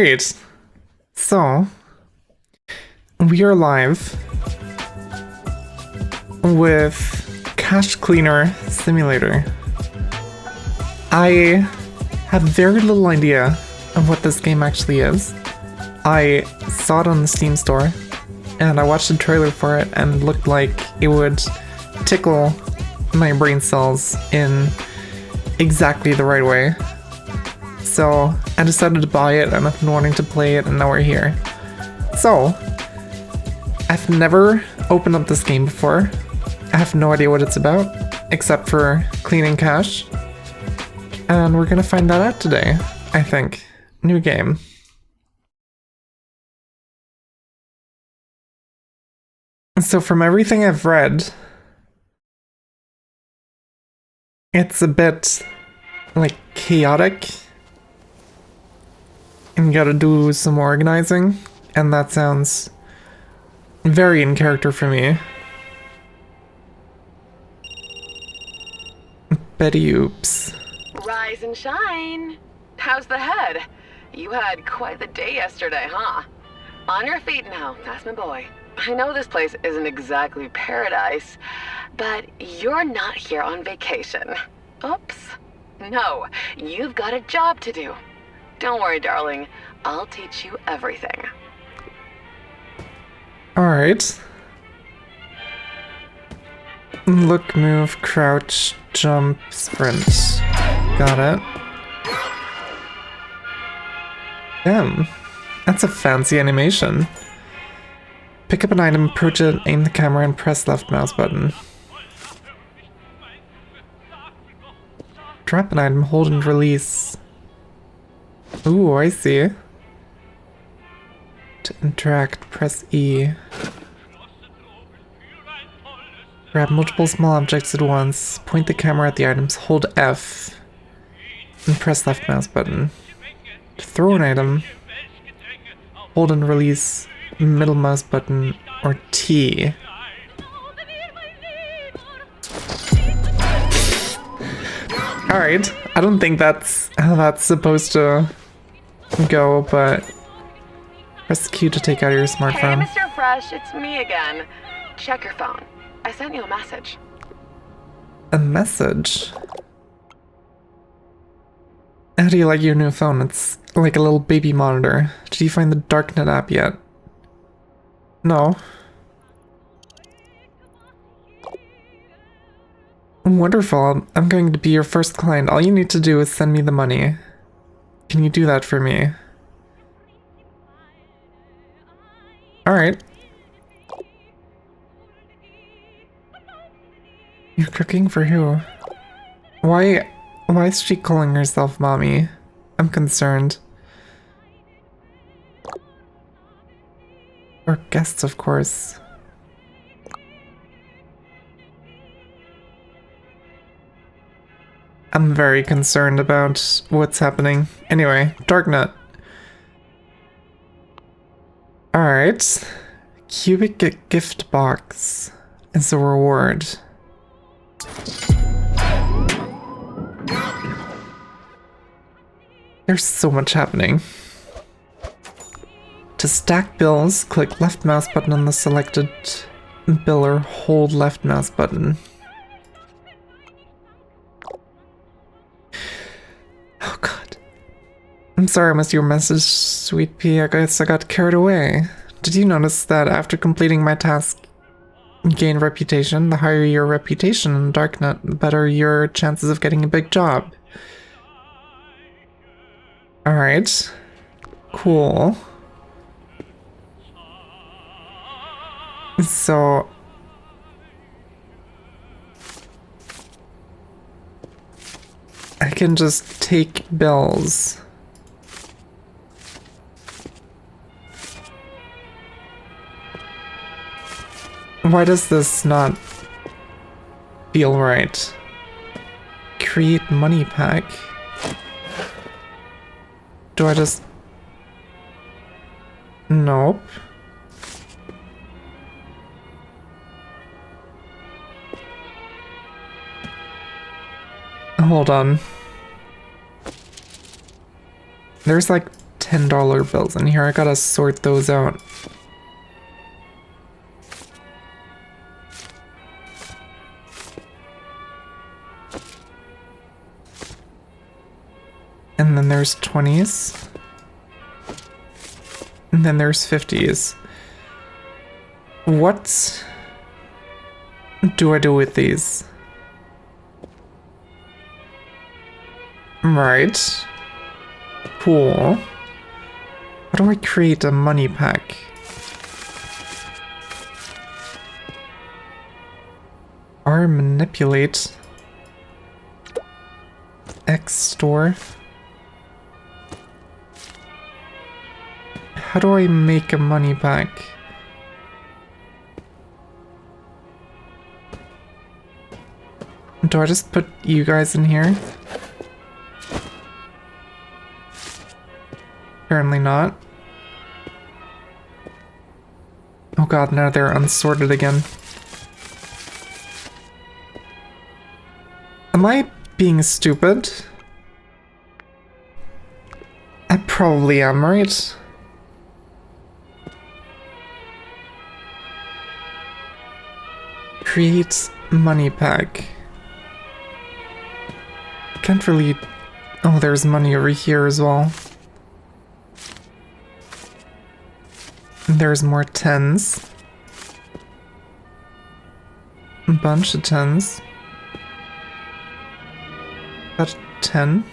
Alright, so we are live with Cash Cleaner Simulator. I have very little idea of what this game actually is. I saw it on the Steam store and I watched the trailer for it and it looked like it would tickle my brain cells in exactly the right way. So I decided to buy it and I've been wanting to play it and now we're here. So, I've never opened up this game before. I have no idea what it's about, except for cleaning cash. And we're gonna find that out today, I think. New game. So from everything I've read, it's a bit like chaotic. And you gotta do some organizing, and that sounds very in character for me. Betty Oops. Rise and shine. How's the head? You had quite the day yesterday, huh? On your feet now, that's my boy. I know this place isn't exactly paradise, but you're not here on vacation. Oops. No, you've got a job to do. Don't worry, darling. I'll teach you everything. Alright. Look, move, crouch, jump, sprint. Got it. Damn. That's a fancy animation. Pick up an item, approach it, aim the camera, and press left mouse button. Drop an item, hold and release. Ooh, I see. To interact, press E. Grab multiple small objects at once, point the camera at the items, hold F, and press left mouse button. To throw an item, hold and release middle mouse button or T. Alright, I don't think that's how that's supposed to go, but press Q to take out your smartphone. Hey, Mr. Fresh, it's me again. Check your phone. I sent you a message. A message? How do you like your new phone? It's like a little baby monitor. Did you find the Darknet app yet? No. Wonderful. I'm going to be your first client. All you need to do is send me the money. Can you do that for me? Alright. You're cooking for who? Why is she calling herself mommy? I'm concerned. Or guests, of course. I'm very concerned about what's happening. Anyway, Darknet. Alright. Cubic gift box is a reward. There's so much happening. To stack bills, click left mouse button on the selected bill or hold left mouse button. Oh god. I'm sorry I missed your message, sweet pea. I guess I got carried away. Did you notice that after completing my task, gain reputation? The higher your reputation in Darknet, the better your chances of getting a big job. Alright. Cool. So... I can just take bills. Why does this not feel right? Create money pack. Do I just... Nope. Hold on. There's like $10 bills in here. I gotta sort those out. And then there's 20s. And then there's 50s. What do I do with these? Right. Cool. How do I create a money pack? R manipulate. X store. How do I make a money pack? Do I just put you guys in here? Apparently not. Oh god, now they're unsorted again. Am I being stupid? I probably am, right? Create money pack. Can't really... Oh, there's money over here as well. There's more 10s. A bunch of 10s. That's 10.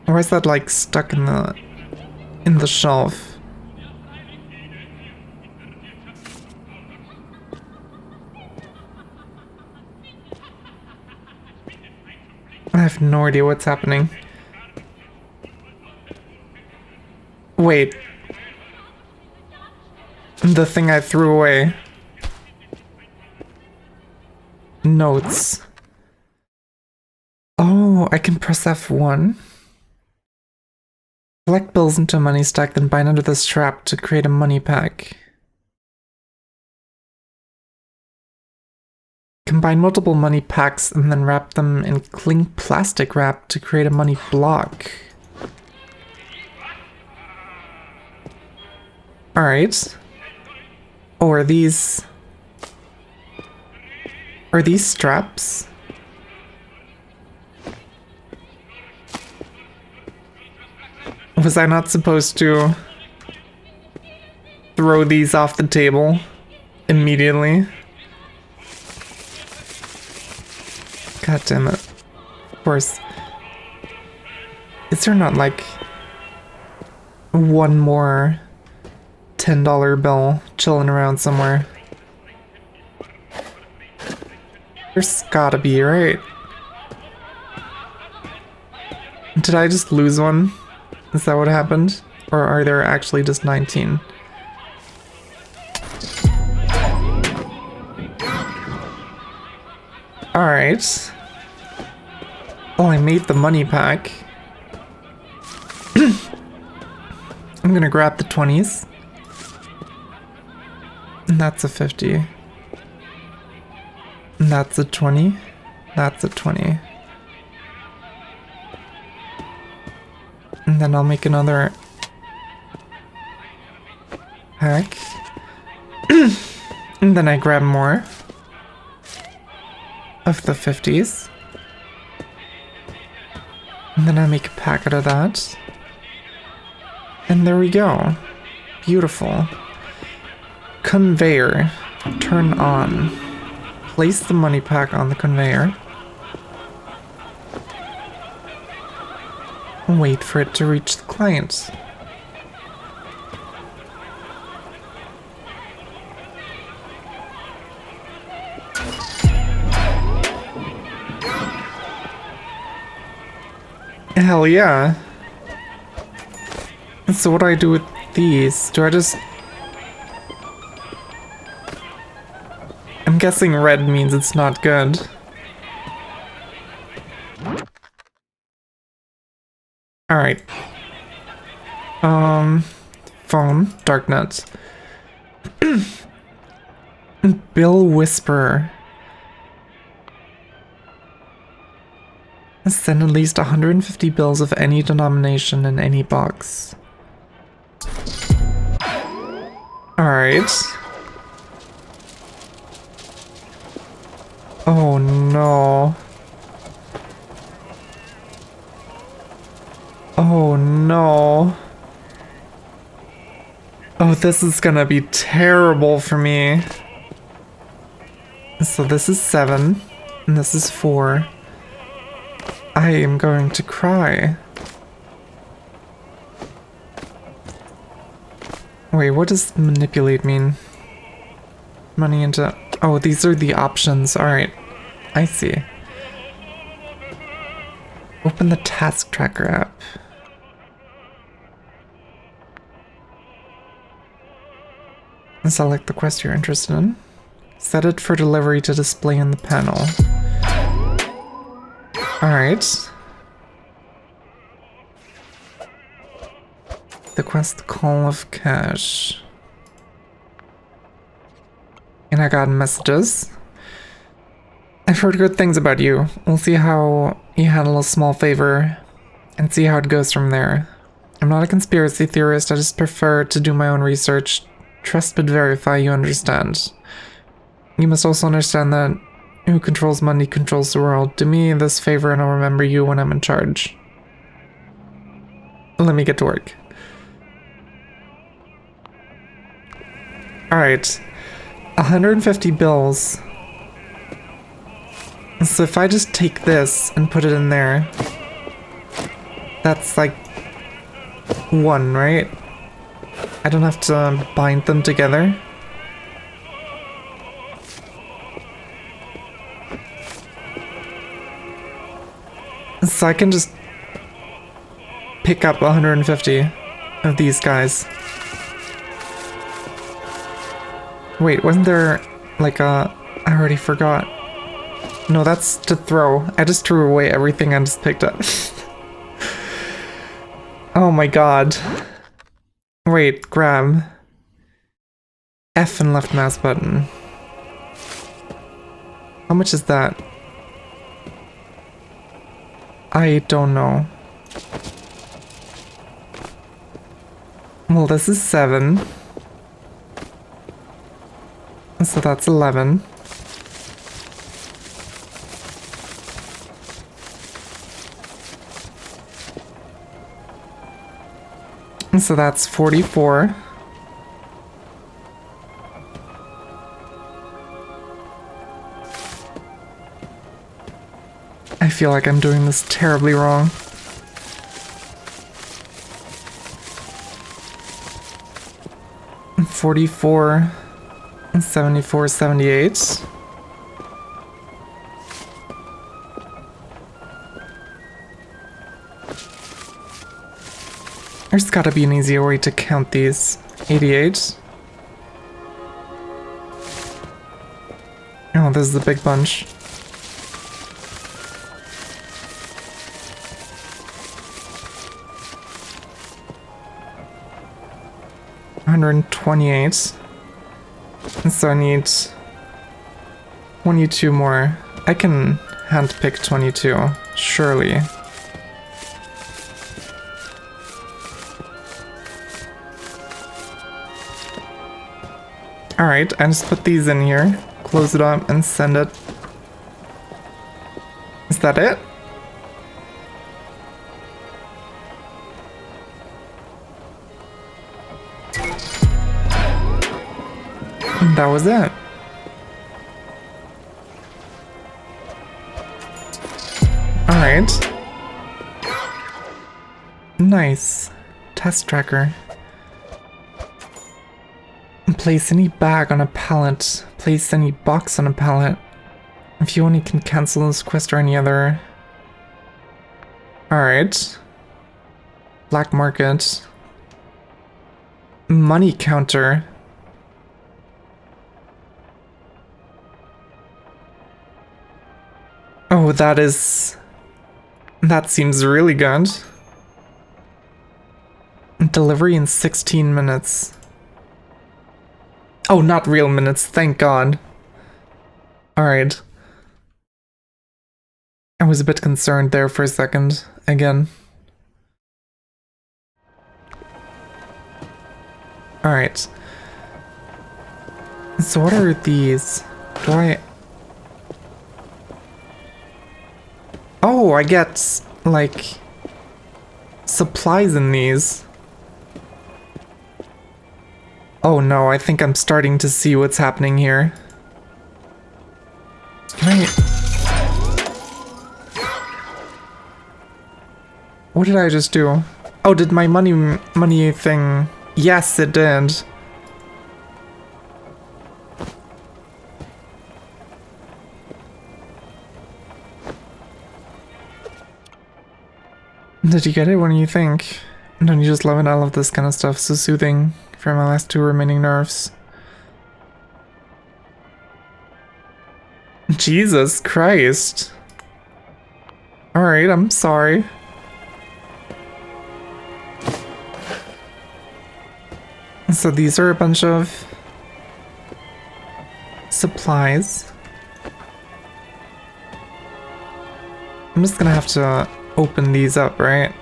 Why is that like stuck in the shelf? I have no idea what's happening. Wait. The thing I threw away. Notes. Oh, I can press F1. Collect bills into a money stack, then bind under the strap to create a money pack. Combine multiple money packs and then wrap them in cling plastic wrap to create a money block. Alright. Oh, are these straps? Was I not supposed to throw these off the table immediately? God damn it. Of course. Is there not like one more $10 bill chilling around somewhere? There's gotta be, right? Did I just lose one? Is that what happened? Or are there actually just 19? Alright. Well, I made the money pack. I'm gonna grab the 20s. And that's a 50. And that's a 20. That's a 20. And then I'll make another pack. And then I grab more of the 50s. And then I make a pack out of that. And there we go. Beautiful. Conveyor. Turn on. Place the money pack on the conveyor. And wait for it to reach the client. Hell yeah. So what do I do with these? Do I just... I'm guessing red means it's not good. Alright. Phone. Darknet. Bill Whisperer. Send at least 150 bills of any denomination in any box. Alright. Oh no. Oh no. Oh, this is gonna be terrible for me. So this is 7, and this is 4. I am going to cry. Wait, what does manipulate mean? Money into... Oh, these are the options. Alright. I see. Open the task tracker app. And select the quest you're interested in. Set it for delivery to display in the panel. Alright. The quest Call of Cash. And I got messages. I've heard good things about you. We'll see how you handle a small favor and see how it goes from there. I'm not a conspiracy theorist, I just prefer to do my own research. Trust but verify, you understand. You must also understand that who controls money controls the world. Do me this favor and I'll remember you when I'm in charge. Let me get to work. Alright. 150 bills. So if I just take this and put it in there, that's like 1, right? I don't have to bind them together. So I can just pick up 150 of these guys. Wait, wasn't there like a... I already forgot. No, that's to throw. I just threw away everything I just picked up. Oh my god. Wait, grab. F and left mouse button. How much is that? I don't know. Well, this is 7. So that's 11. So that's 44. I feel like I'm doing this terribly wrong. $44, 74, 78. There's gotta be an easier way to count these. 88. Oh, this is the big bunch. $128. And so I need 22 more. I can handpick 22, surely. Alright, I just put these in here, close it up, and send it. Is that it? That was it. Alright. Nice. Test tracker. Place any bag on a pallet. Place any box on a pallet. If you only can cancel this quest or any other. Alright. Black market. Money counter. Oh, that seems really good. Delivery in 16 minutes. Oh, not real minutes, thank God. Alright. I was a bit concerned there for a second, again. Alright. So what are these? Do I... Oh, I get, like, supplies in these. Oh no, I think I'm starting to see what's happening here. Can I... What did I just do? Oh, did my money thing... Yes, it did. Did you get it? What do you think? Don't you just love it? I love this kind of stuff. So soothing for my last 2 remaining nerves. Jesus Christ. Alright, I'm sorry. So these are a bunch of supplies. I'm just gonna have to open these up, right?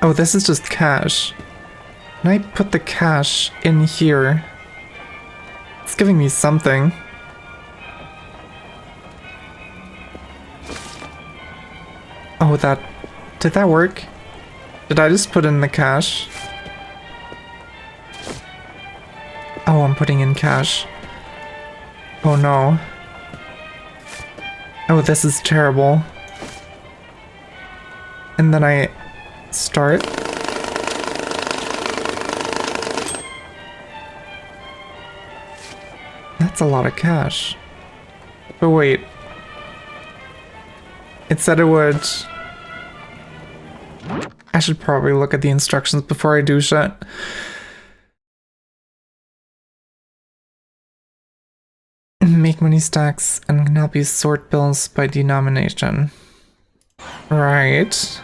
Oh, this is just cash. Can I put the cash in here? It's giving me something. Oh, that... Did that work? Did I just put in the cash? Oh, I'm putting in cash. Oh no. Oh, this is terrible. And then I start. That's a lot of cash. But wait. It said it would... I should probably look at the instructions before I do shit. Make money stacks and can help you sort bills by denomination. Right.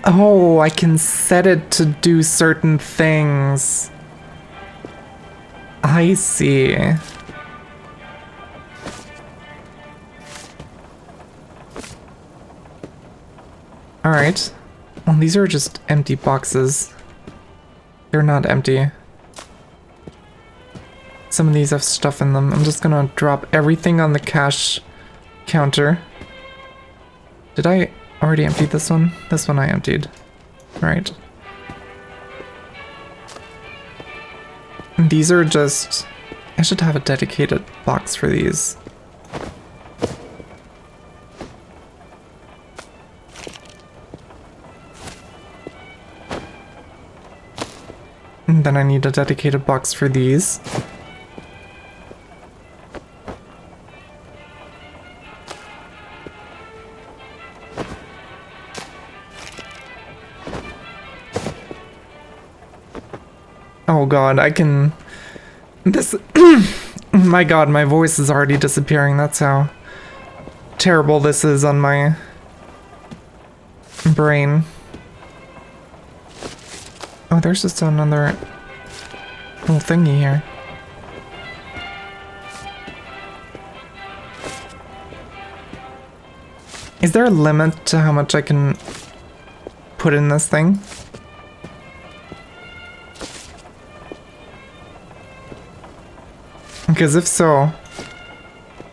Oh, I can set it to do certain things. I see. Alright. Well, these are just empty boxes. They're not empty. Some of these have stuff in them. I'm just gonna drop everything on the cash counter. Did I already empty this one? This one I emptied. Right. And these are just... I should have a dedicated box for these. And then I need a dedicated box for these. Oh god, I can... This... My god, my voice is already disappearing. That's how terrible this is on my brain. Oh, there's just another little thingy here. Is there a limit to how much I can put in this thing? Because if so,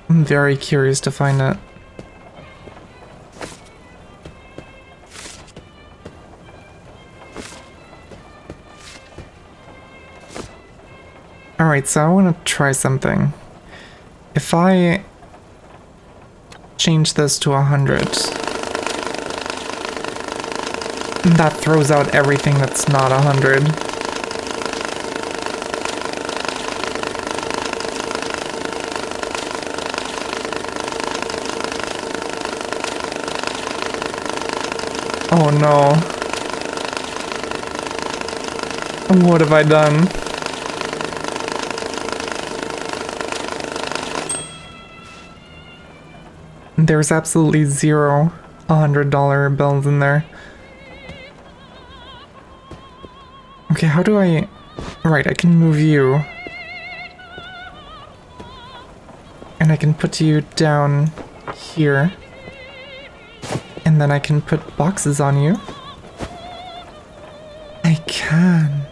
I'm very curious to find it. Alright, so I want to try something. If I change this to 100, that throws out everything that's not 100. Oh no. What have I done? There's absolutely zero $100 bills in there. Okay, how do I... Right, I can move you. And I can put you down here. And then I can put boxes on you. I can.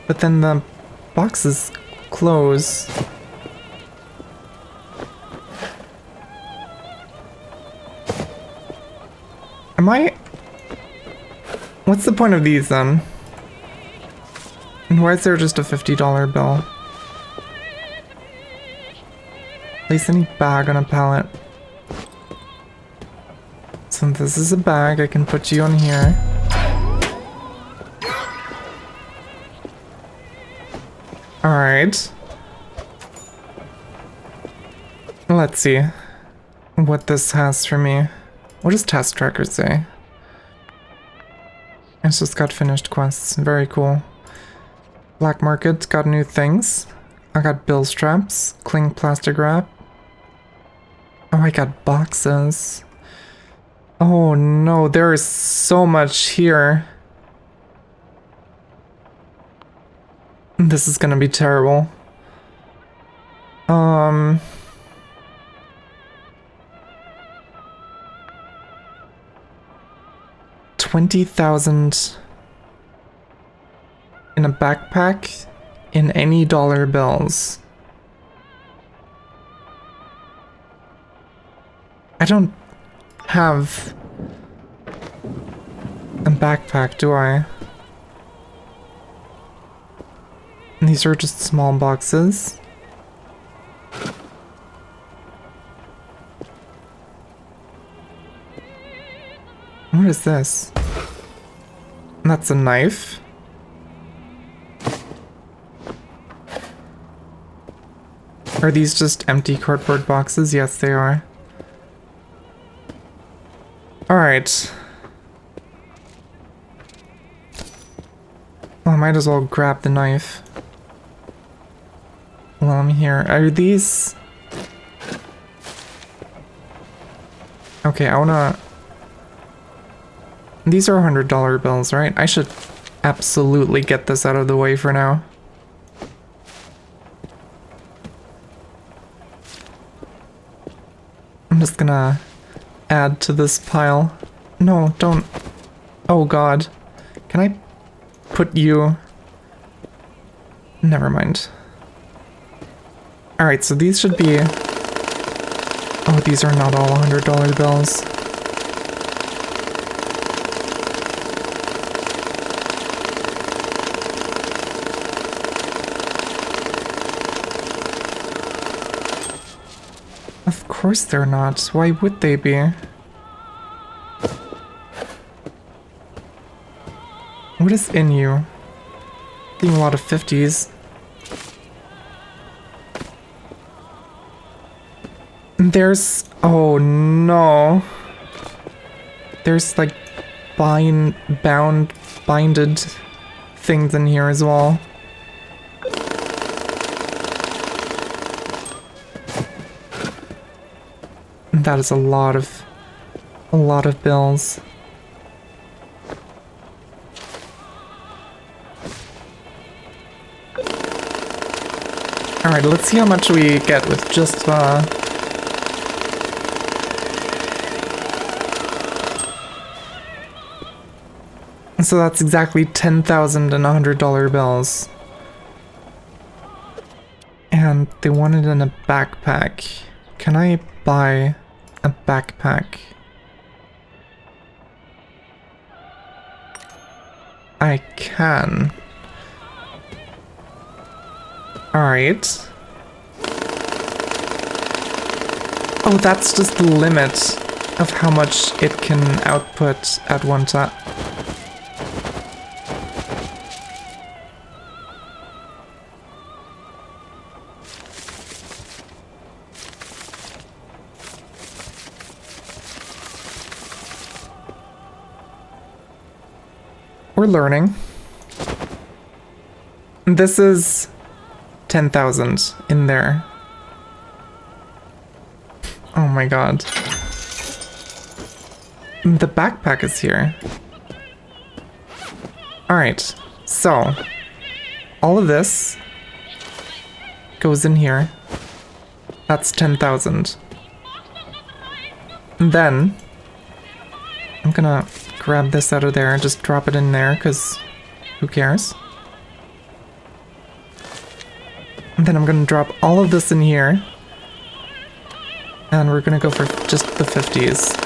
But then the boxes close. Am I... What's the point of these then? And why is there just a $50 bill? Place any bag on a pallet. So this is a bag, I can put you on here. Alright. Let's see what this has for me. What does Task Tracker say? It's just got finished quests. Very cool. Black Market got new things. I got bill straps, cling plastic wrap. Oh, I got boxes. Oh no, there is so much here. This is gonna be terrible. 20,000 in a backpack in any dollar bills. I don't have a backpack, do I? These are just small boxes. What is this? That's a knife. Are these just empty cardboard boxes? Yes, they are. Alright. Well, I might as well grab the knife. Well, I'm here. Are these... Okay, I wanna... These are $100 bills, right? I should absolutely get this out of the way for now. I'm just gonna add to this pile. No, don't. Oh god. Can I put you... Never mind. Alright, so these should be... Oh, these are not all $100 bills. Of course they're not. Why would they be? What is in you? Seeing a lot of 50s. There's... Oh no. There's like binded things in here as well. That is a lot of bills. Alright, let's see how much we get with just So that's exactly 10,000 and $100 bills. And they want it in a backpack. Can I buy a backpack? I can. Alright. Oh, that's just the limit of how much it can output at one time. We're learning. This is 10,000 in there. Oh my god. The backpack is here. Alright, so all of this goes in here. That's 10,000. And then I'm gonna grab this out of there and just drop it in there, because who cares? And then I'm gonna drop all of this in here. And we're gonna go for just the 50s.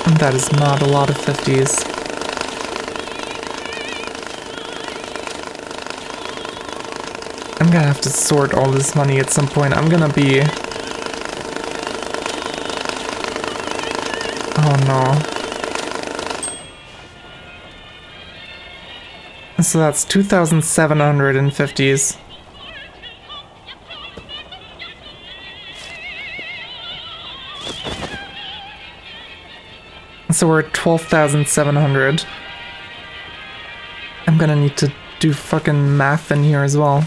And that is not a lot of 50s. I'm gonna have to sort all this money at some point. I'm gonna be... Oh no. So that's 2,750s. So we're at 12,700. I'm gonna need to do fucking math in here as well.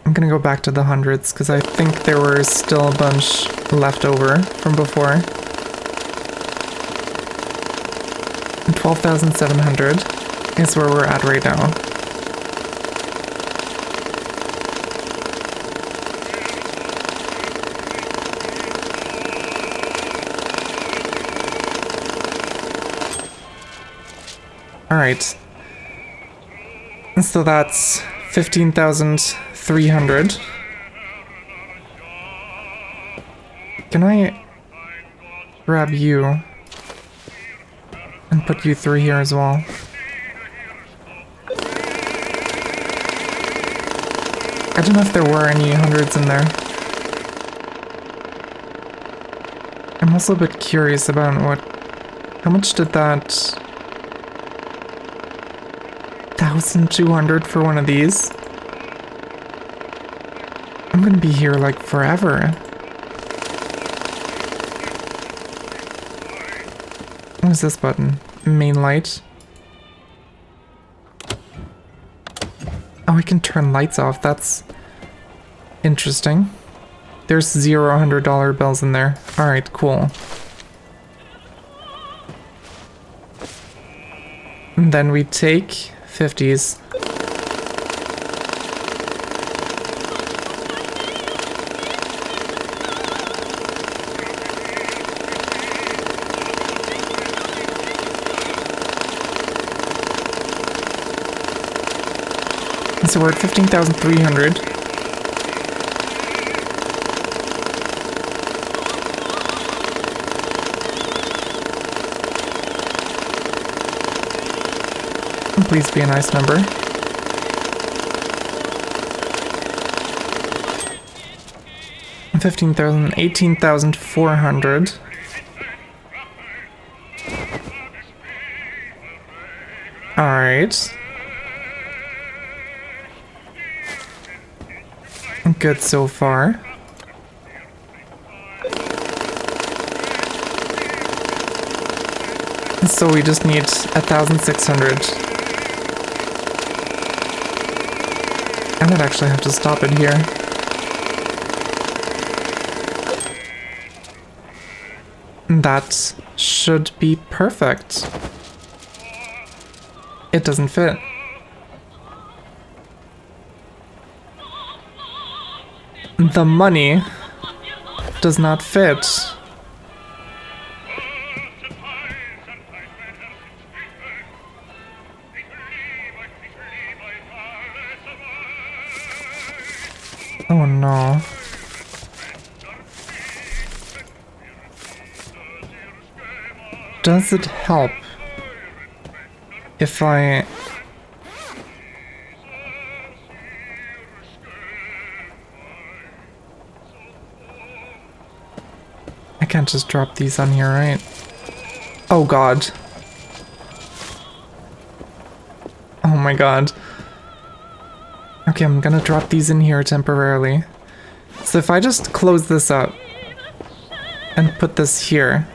I'm gonna go back to the hundreds because I think there were still a bunch left over from before. 12,700 is where we're at right now. Alright. So that's 15,300. Can I grab you and put you through here as well? I don't know if there were any hundreds in there. I'm also a bit curious about how much did that 1,200 for one of these? I'm gonna be here like forever. What is this button? Main light. Oh, I can turn lights off. That's interesting. There's 0 $100 bills in there. Alright, cool. And then we take 50s. So we're at 15,300. Please be a nice number. $15,000, 18,400. All right. Good so far. So we just need 1,600. I might actually have to stop it here. That should be perfect. It doesn't fit. The money does not fit. Oh no. Does it help if I... I can't just drop these on here, right? Oh god. Oh my god. Okay, I'm gonna drop these in here temporarily. So if I just close this up and put this here.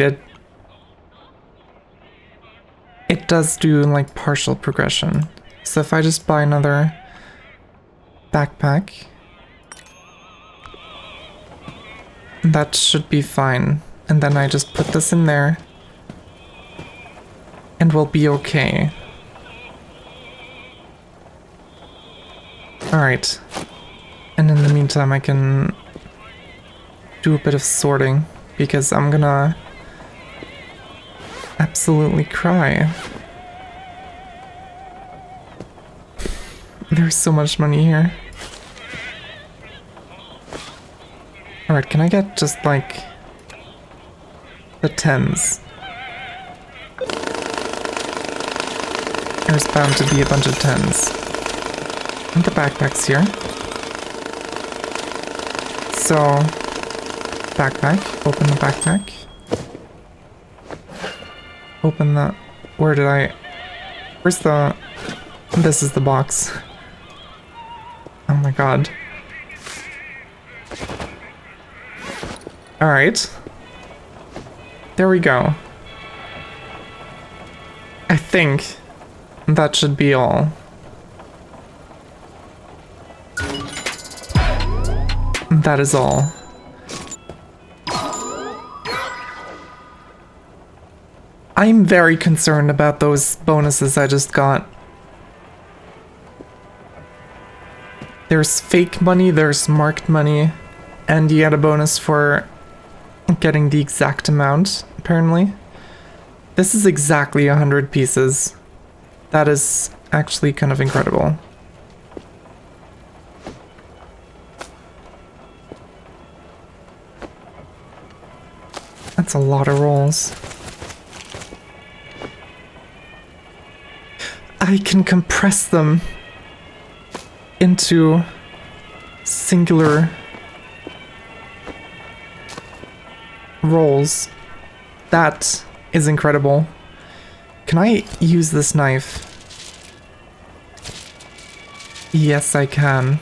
Alright, it does do like partial progression. So if I just buy another backpack, that should be fine. And then I just put this in there and we'll be okay. Alright. And in the meantime I can do a bit of sorting because I'm gonna absolutely cry. There's so much money here. Alright, can I get just like the 10s? There's bound to be a bunch of 10s. And the backpack's here. So, backpack, open the backpack. Open the... Where did I... Where's the... This is the box. Oh my god. Alright. There we go. I think that should be all. That is all. I'm very concerned about those bonuses I just got. There's fake money, there's marked money, and you get a bonus for getting the exact amount, apparently. This is exactly 100 pieces. That is actually kind of incredible. That's a lot of rolls. I can compress them into singular rolls. That is incredible. Can I use this knife? Yes, I can.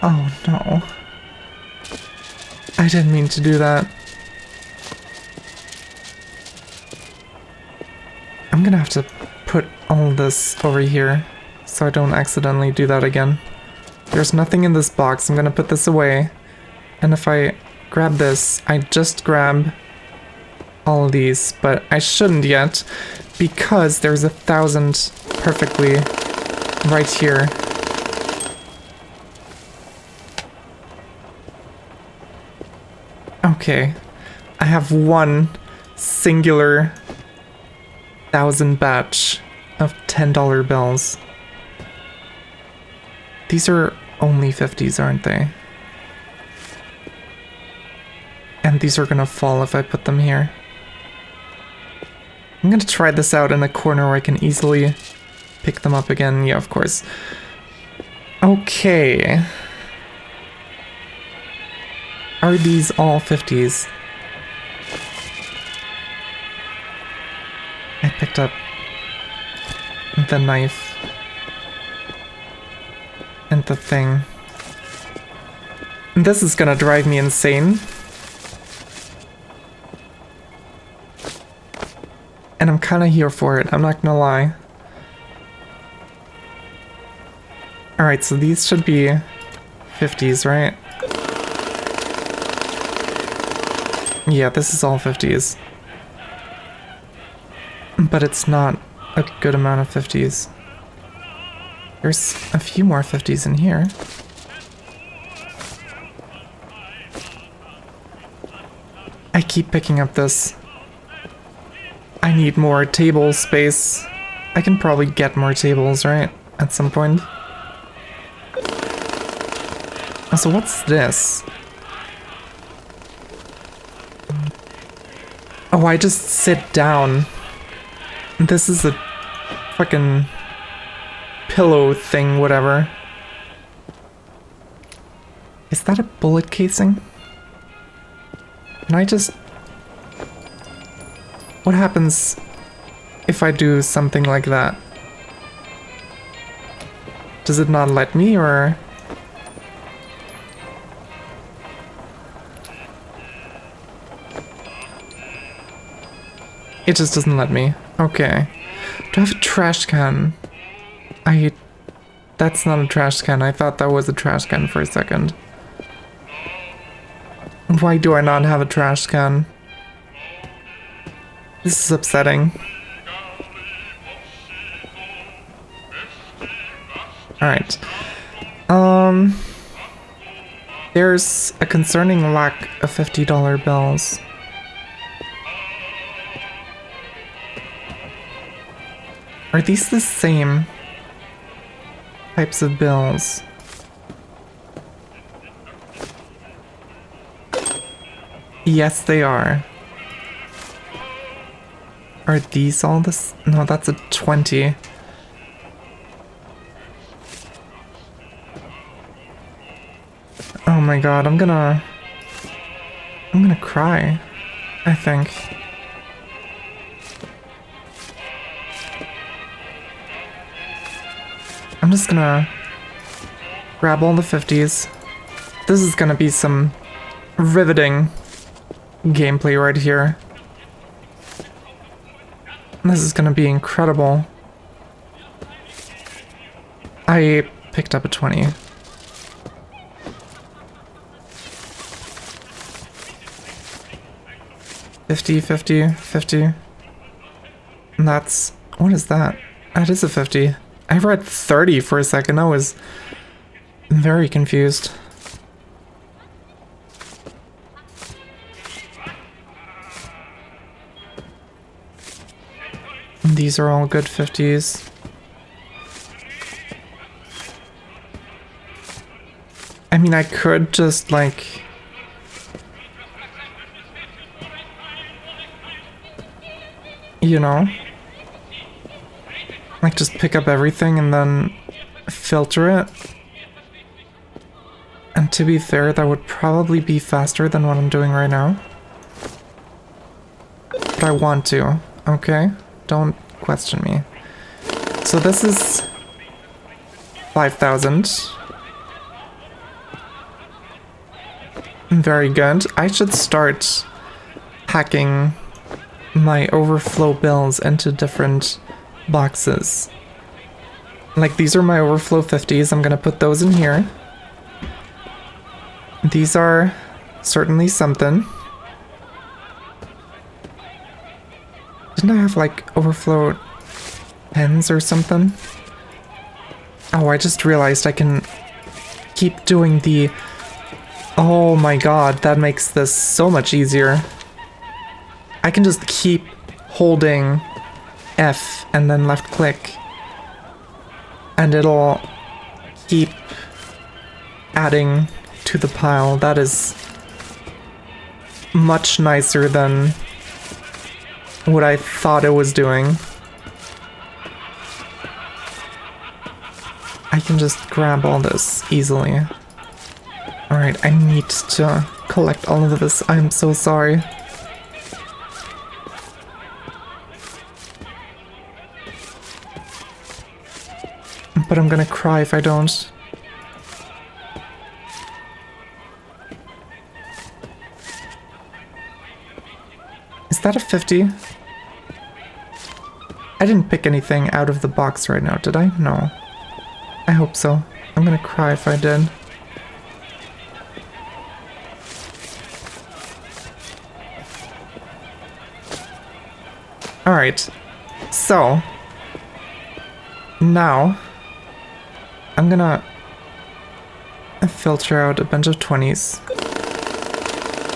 Oh no. I didn't mean to do that. I'm gonna have to put all this over here so I don't accidentally do that again. There's nothing in this box. I'm gonna put this away. And if I grab this, I just grab all of these, but I shouldn't yet because there's 1,000 perfectly right here. Okay, I have one singular 1,000 batch of $10 bills. These are only 50s, aren't they? And these are gonna fall if I put them here. I'm gonna try this out in a corner where I can easily pick them up again. Yeah, of course. Okay. Are these all 50s? I picked up the knife and the thing. This is gonna drive me insane. And I'm kinda here for it, I'm not gonna lie. Alright, so these should be 50s, right? Yeah, this is all 50s. But it's not a good amount of 50s. There's a few more 50s in here. I keep picking up this. I need more table space. I can probably get more tables, right? At some point. So what's this? Oh, I just sit down. This is a fucking pillow thing, whatever. Is that a bullet casing? Can I just... What happens if I do something like that? Does it not let me, or...? It just doesn't let me. Okay. Do I have a trash can? That's not a trash can. I thought that was a trash can for a second. Why do I not have a trash can? This is upsetting. Alright. There's a concerning lack of $50 bills. Are these the same types of bills? Yes, they are. Are these all this? No, that's a 20. Oh my god, I'm gonna cry, I think. I'm just gonna grab all the 50s. This is gonna be some riveting gameplay right here. This is gonna be incredible. I picked up a 20. $50. And that's... what is that? That is a 50. I read 30 for a second. I was very confused. These are all good 50s. I mean, I could just, like... you know? Like, just pick up everything and then filter it. And to be fair, that would probably be faster than what I'm doing right now. But I want to, okay? Don't question me. So this is 5,000. Very good. I should start packing my overflow bills into different boxes. Like, these are my overflow 50s. I'm gonna put those in here. These are certainly something. Didn't I have, like, overflow pens or something? Oh, I just realized I can keep doing the... oh my god, that makes this so much easier. I can just keep holding F and then left click, and it'll keep adding to the pile. That is much nicer than what I thought it was doing. I can just grab all this easily. Alright, I need to collect all of this. I'm so sorry. But I'm gonna cry if I don't. Is that a 50? I didn't pick anything out of the box right now, did I? No. I hope so. I'm gonna cry if I did. Alright. So. Now. I'm gonna filter out a bunch of 20s.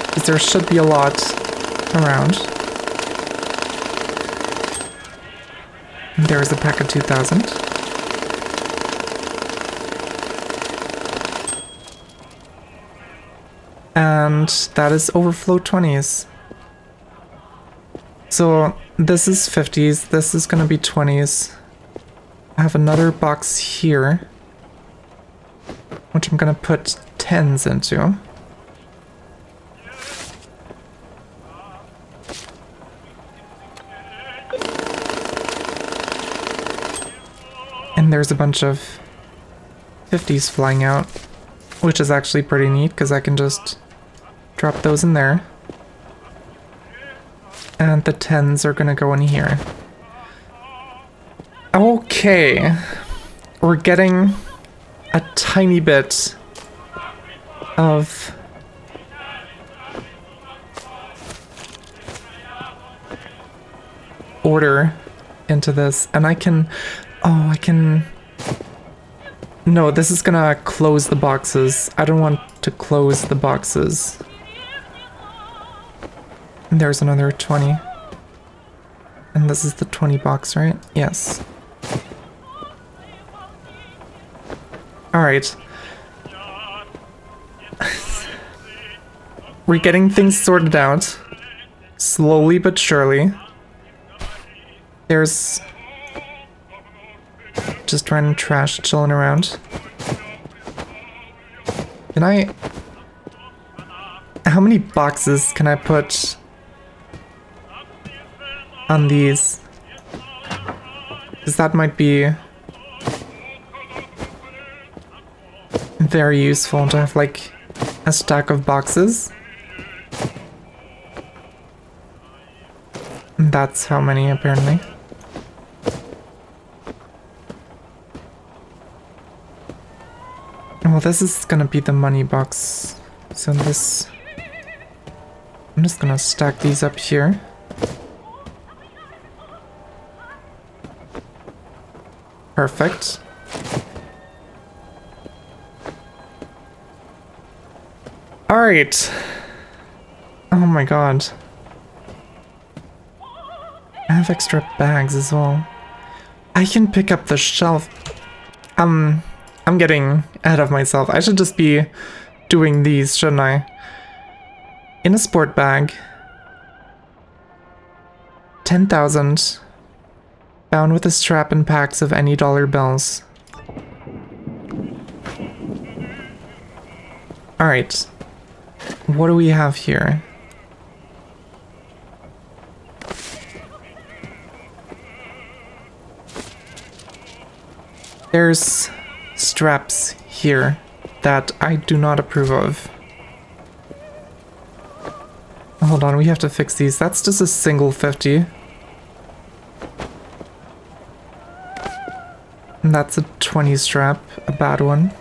Because there should be a lot around. There's a pack of 2,000. And that is overflow 20s. So this is 50s, this is gonna be 20s. I have another box here, which I'm gonna put 10s into. And there's a bunch of 50s flying out, which is actually pretty neat because I can just drop those in there. And the 10s are gonna go in here. Okay. We're getting a tiny bit of order into this, and I can... Oh, I can... No, this is gonna close the boxes. I don't want to close the boxes. And there's another 20. And this is the 20 box, right? Yes. Alright. We're getting things sorted out. Slowly but surely. There's... just random trash chilling around. Can I... How many boxes can I put on these? Because that might be very useful to have like a stack of boxes. And that's how many apparently. Well, this is gonna be the money box. So this... I'm just gonna stack these up here. Perfect. Alright. Oh my god. I have extra bags as well. I can pick up the shelf. I'm getting ahead of myself. I should just be doing these, shouldn't I? In a sport bag. 10,000. Bound with a strap and packs of any dollar bills. Alright. What do we have here? There's straps here that I do not approve of. Hold on, we have to fix these. That's just a single 50. And that's a 20 strap, a bad one.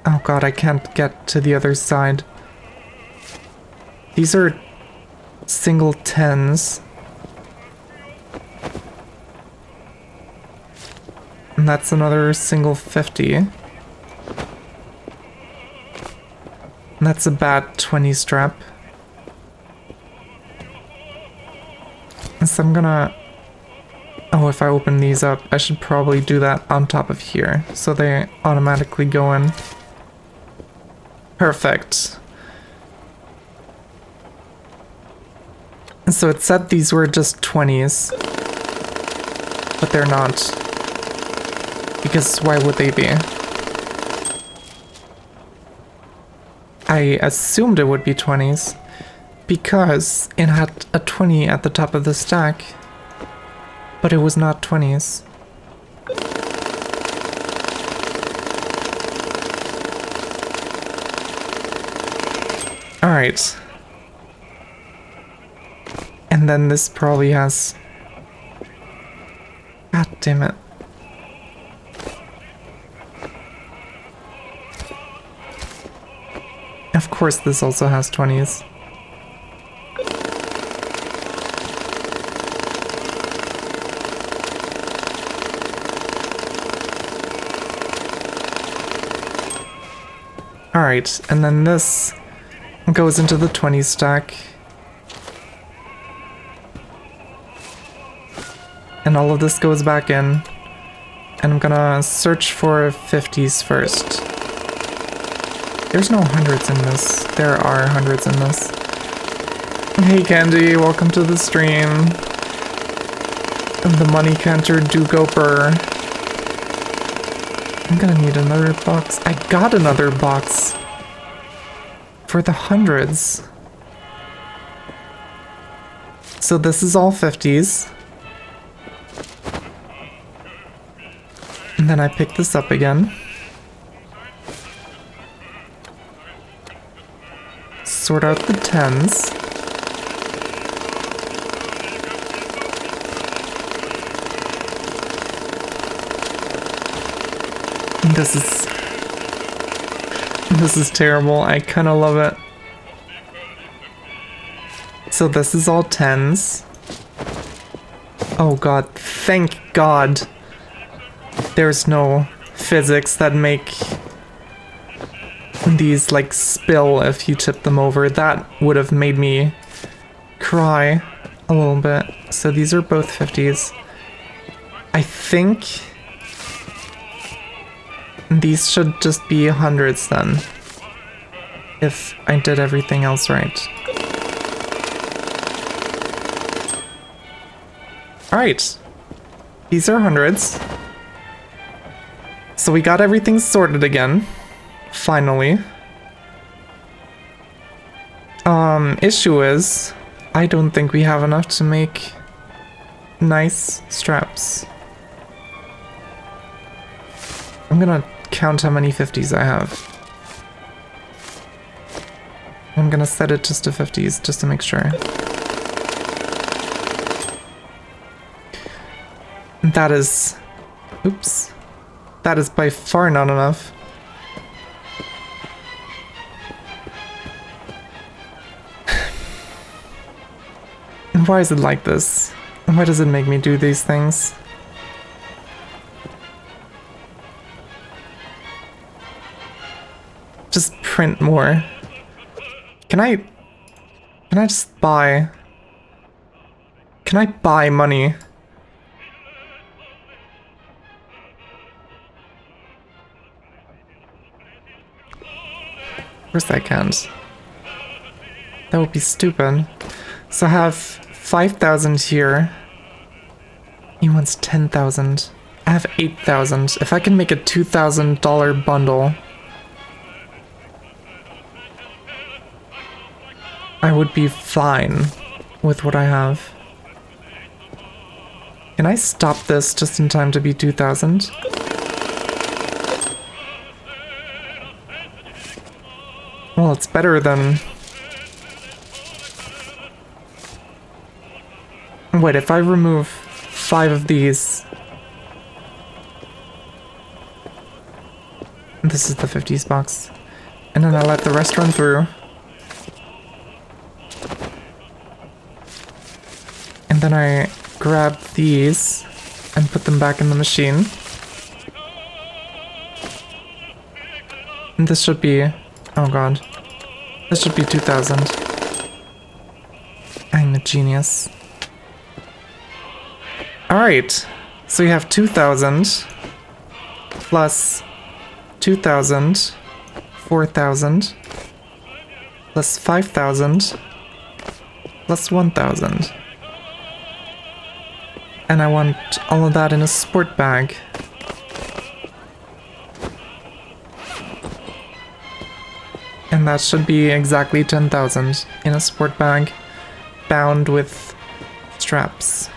Oh god, I can't get to the other side. These are single 10s. And that's another single 50. And that's a bad 20 strap. So I'm gonna... Oh, if I open these up, I should probably do that on top of here, so they automatically go in. Perfect. So it said these were just 20s, but they're not. Because why would they be? I assumed it would be 20s, because it had a 20 at the top of the stack, but it was not 20s. Alright. And then this probably has... God damn it. Of course this also has 20s. Alright, and then this goes into the 20 stack. And all of this goes back in. And I'm gonna search for 50s first. There's no hundreds in this. There are hundreds in this. Hey Candy, welcome to the stream. The money canter do-goper. I'm gonna need another box. I got another box. For the hundreds. So this is all 50s. And then I pick this up again. Sort out the 10s. This is... This is terrible. I kind of love it. So this is all 10s. Oh god, thank god. There's no physics that make these like spill if you tip them over. That would have made me cry a little bit. So these are both 50s. I think these should just be 100s then, if I did everything else right. Alright, these are 100s. So we got everything sorted again, finally. Issue is, I don't think we have enough to make nice straps. I'm gonna count how many 50s I have. I'm gonna set it just to 50s, just to make sure. That is... Oops. That is by far not enough. Why is it like this? Why does it make me do these things? Just print more. Can I just buy... Can I buy money? Of course I can't. That would be stupid. So I have 5,000 here. He wants 10,000. I have 8,000. If I can make a $2,000 bundle, I would be fine with what I have. Can I stop this just in time to be 2,000? Well, it's better than... Wait, if I remove 5 of these... This is the 50s box. And then I let the rest run through. And then I grab these and put them back in the machine. And this should be... Oh god. This should be 2,000. I'm a genius. Alright, so we have 2,000 plus 2,000, 4,000 plus 5,000 plus 1,000. And I want all of that in a sport bag. And that should be exactly 10,000 in a sport bag, bound with straps.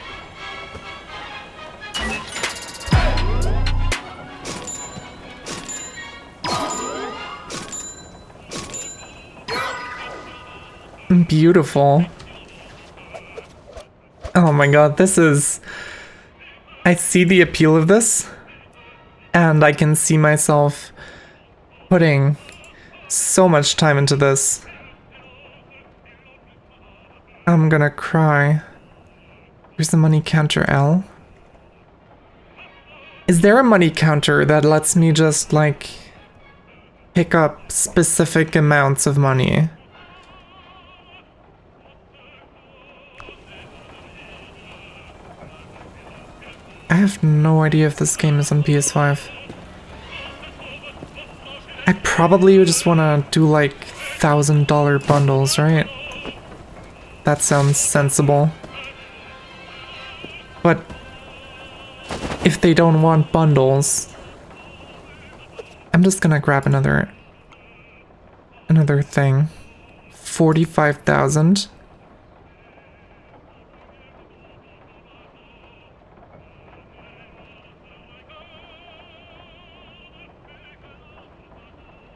Beautiful. Oh my god, this is... I see the appeal of this, and I can see myself putting so much time into this. I'm gonna cry. Here's the money counter, L. Is there a money counter that lets me just, like, pick up specific amounts of money? I have no idea if this game is on PS5. I probably would just want to do like $1,000 bundles, right? That sounds sensible. But if they don't want bundles, I'm just gonna grab another thing. 45,000.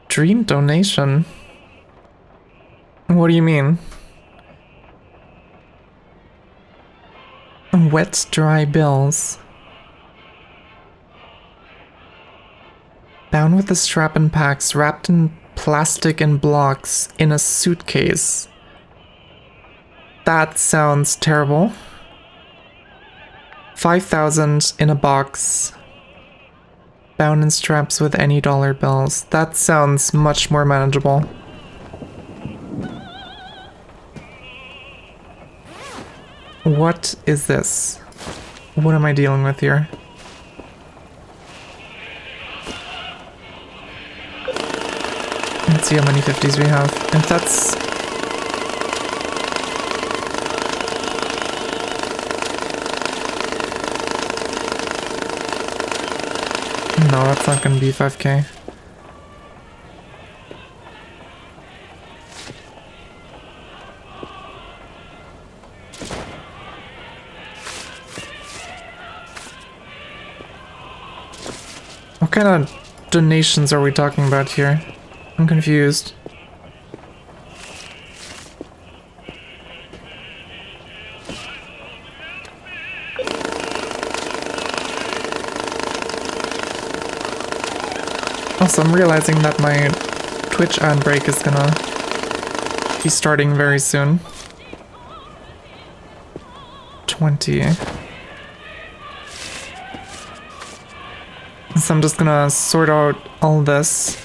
Dream donation? What do you mean? Wet, dry bills. Bound with a strap and packs, wrapped in plastic and blocks, in a suitcase. That sounds terrible. 5,000 in a box. Bound in straps with any dollar bills. That sounds much more manageable. What is this? What am I dealing with here? Let's see how many 50s we have. If that's... No, that's not gonna be 5k. What kind of donations are we talking about here? I'm confused. Also, I'm realizing that my Twitch ad break is gonna be starting very soon. 20. So I'm just gonna sort out all this.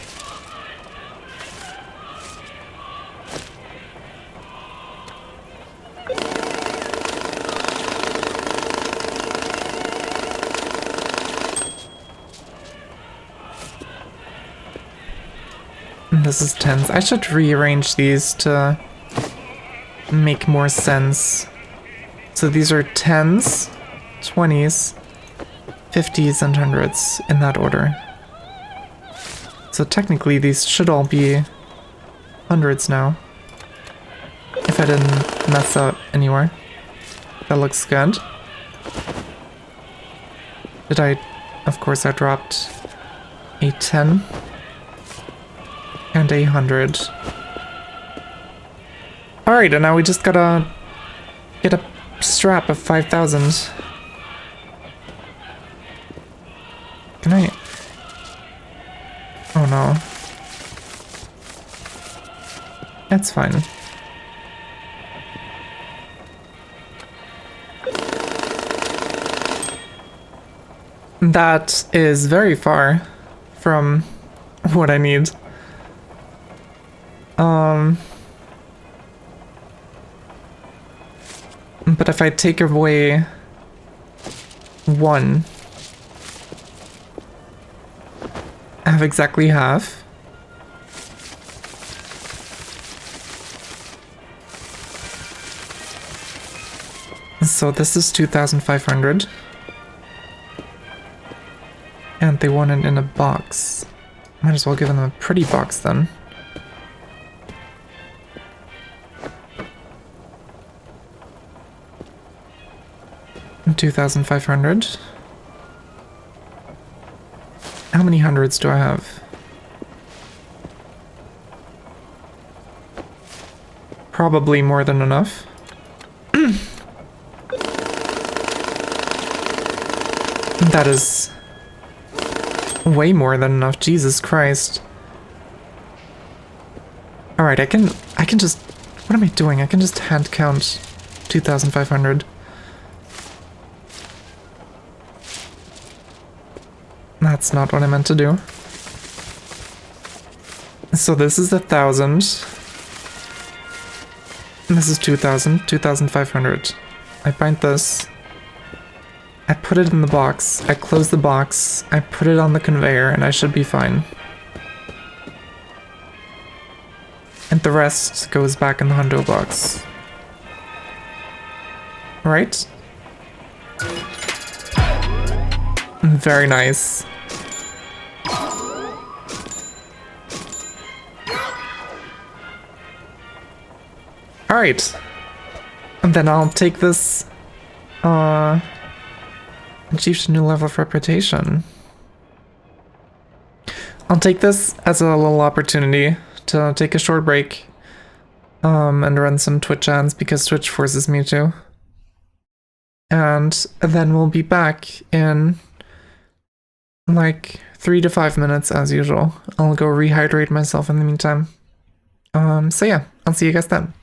This is 10s. I should rearrange these to make more sense. So these are 10s, 20s, 50s, and 100s in that order. So technically these should all be 100s now. If I didn't mess up anywhere. That looks good. Did I... Of course I dropped a 10. And 100. Alright, and now we just gotta get a strap of 5,000. Can I... Oh no. That's fine. That is very far from what I need. But if I take away 1, I have exactly half. So this is 2,500. And they want it in a box. Might as well give them a pretty box then. And 2,500. How many hundreds do I have? Probably more than enough. That is way more than enough, Jesus Christ. Alright, I can just... What am I doing? I can just hand count 2,500. That's not what I meant to do. So this is 1,000. And this is 2,000, 2,500. I bind this. I put it in the box. I close the box. I put it on the conveyor and I should be fine. And the rest goes back in the hundo box. Right? Very nice. Alright. And then I'll take this, achieved a new level of reputation. I'll take this as a little opportunity to take a short break, and run some Twitch ads because Twitch forces me to. And then we'll be back in Like 3 to 5 minutes as usual. I'll go rehydrate myself in the meantime. So yeah, I'll see you guys then.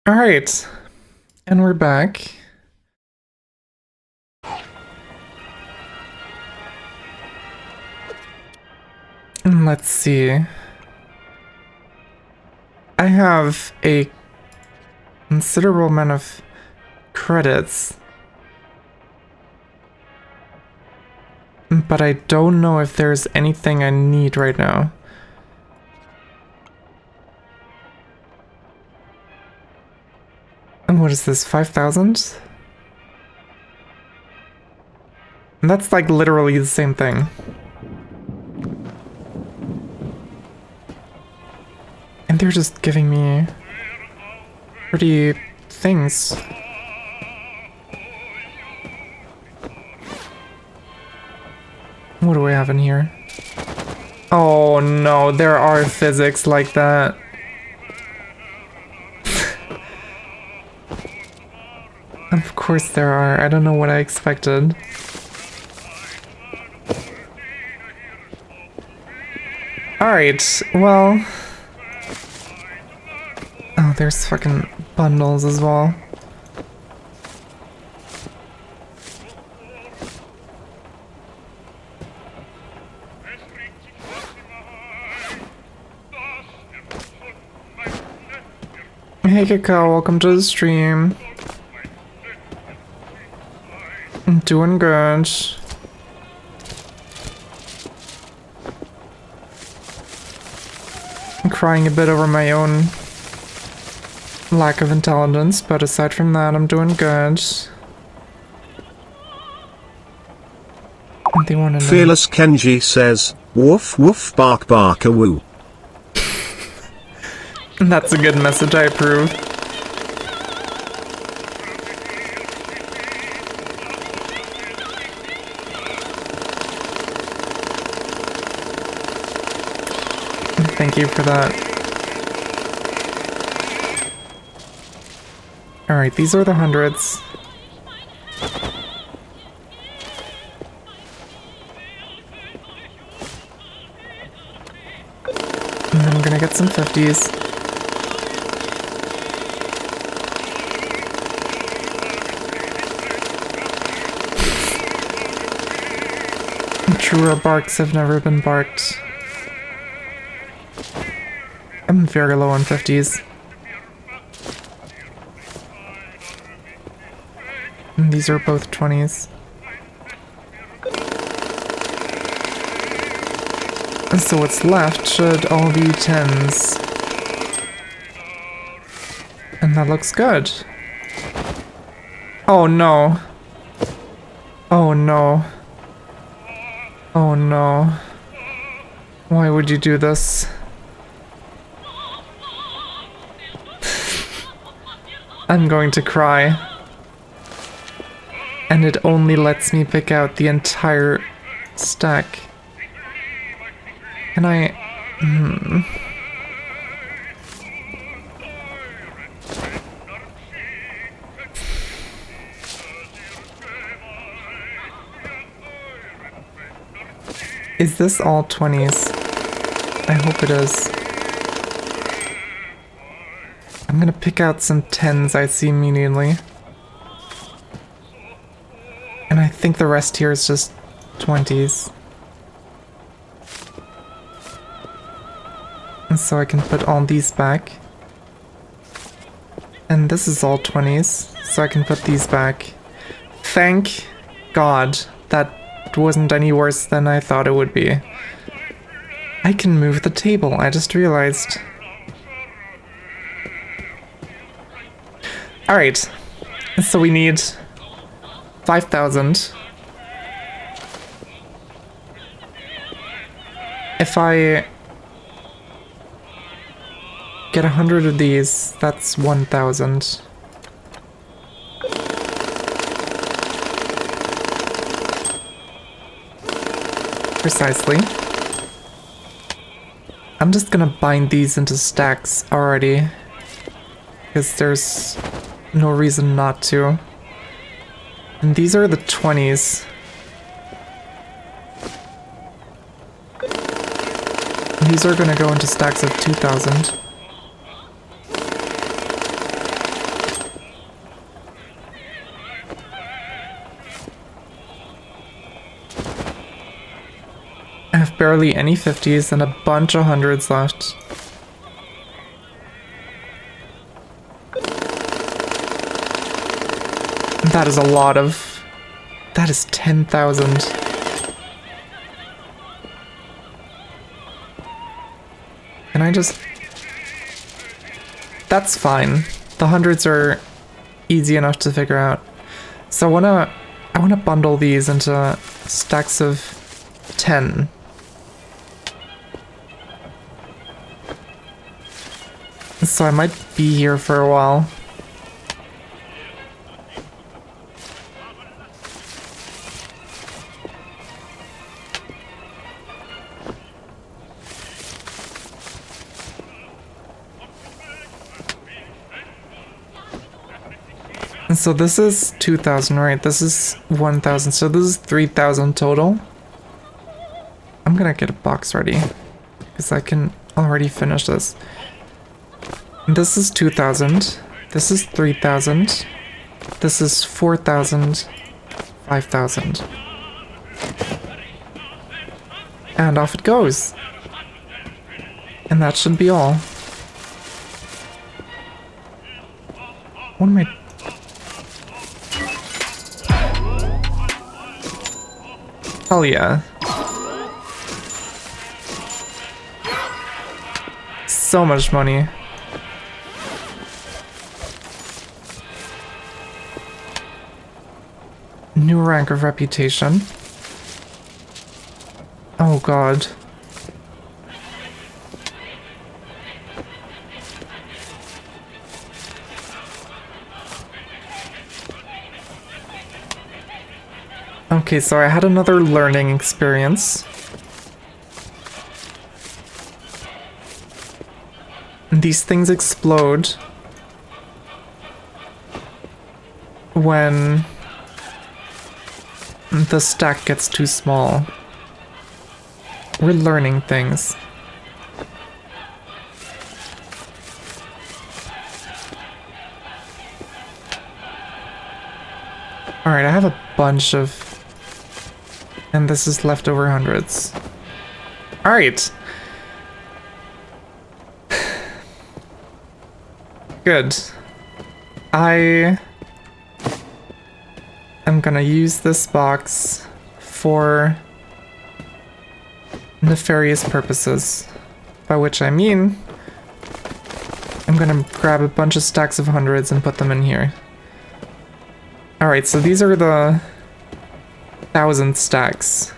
Alright, and we're back. Let's see. I have a considerable amount of credits, but I don't know if there's anything I need right now. And what is this, 5,000? That's like literally the same thing. And they're just giving me pretty things. What do we have in here? Oh no, there are physics like that. Of course there are. I don't know what I expected. Alright, well... Oh, there's fucking bundles as well. Hey Kakao, welcome to the stream. doing good. I'm crying a bit over my own lack of intelligence, but aside from that, I'm doing good. They want to know. Fearless Kenji says, woof woof bark bark a woo. That's a good message, I approve. Thank you for that. Alright, these are the hundreds. And then I'm gonna get some 50s. Truer barks have never been barked. I'm very low on 50s. And these are both 20s. And so what's left should all be 10s. And that looks good. Oh no. Oh no. Oh no. Why would you do this? I'm going to cry. And it only lets me pick out the entire stack. Can I... Is this all 20s? I hope it is. I'm gonna pick out some 10s I see immediately. And I think the rest here is just 20s. And so I can put all these back. And this is all 20s, so I can put these back. Thank God that wasn't any worse than I thought it would be. I can move the table, I just realized. Alright, so we need 5,000. If I get 100 of these, that's 1,000. Precisely. I'm just gonna bind these into stacks already, because there's no reason not to. And these are the 20s. These are gonna go into stacks of 2,000. I have barely any 50s and a bunch of 100s left. That is a lot of... That is 10,000. Can I just... That's fine. The 100s are easy enough to figure out. So I wanna bundle these into stacks of 10. So I might be here for a while. And so this is 2,000, right? This is 1,000, so this is 3,000 total. I'm gonna get a box ready, because I can already finish this. This is 2,000, this is 3,000, this is 4,000, 5,000. And off it goes. And that should be all. What am I... Hell yeah. So much money. New rank of reputation. Oh god. Okay, so I had another learning experience. These things explode when the stack gets too small. We're learning things. Alright, I have a bunch of... And this is leftover hundreds. Alright. Good. I am gonna use this box for nefarious purposes. By which I mean, I'm gonna grab a bunch of stacks of hundreds and put them in here. Alright, so these are the 1,000 stacks.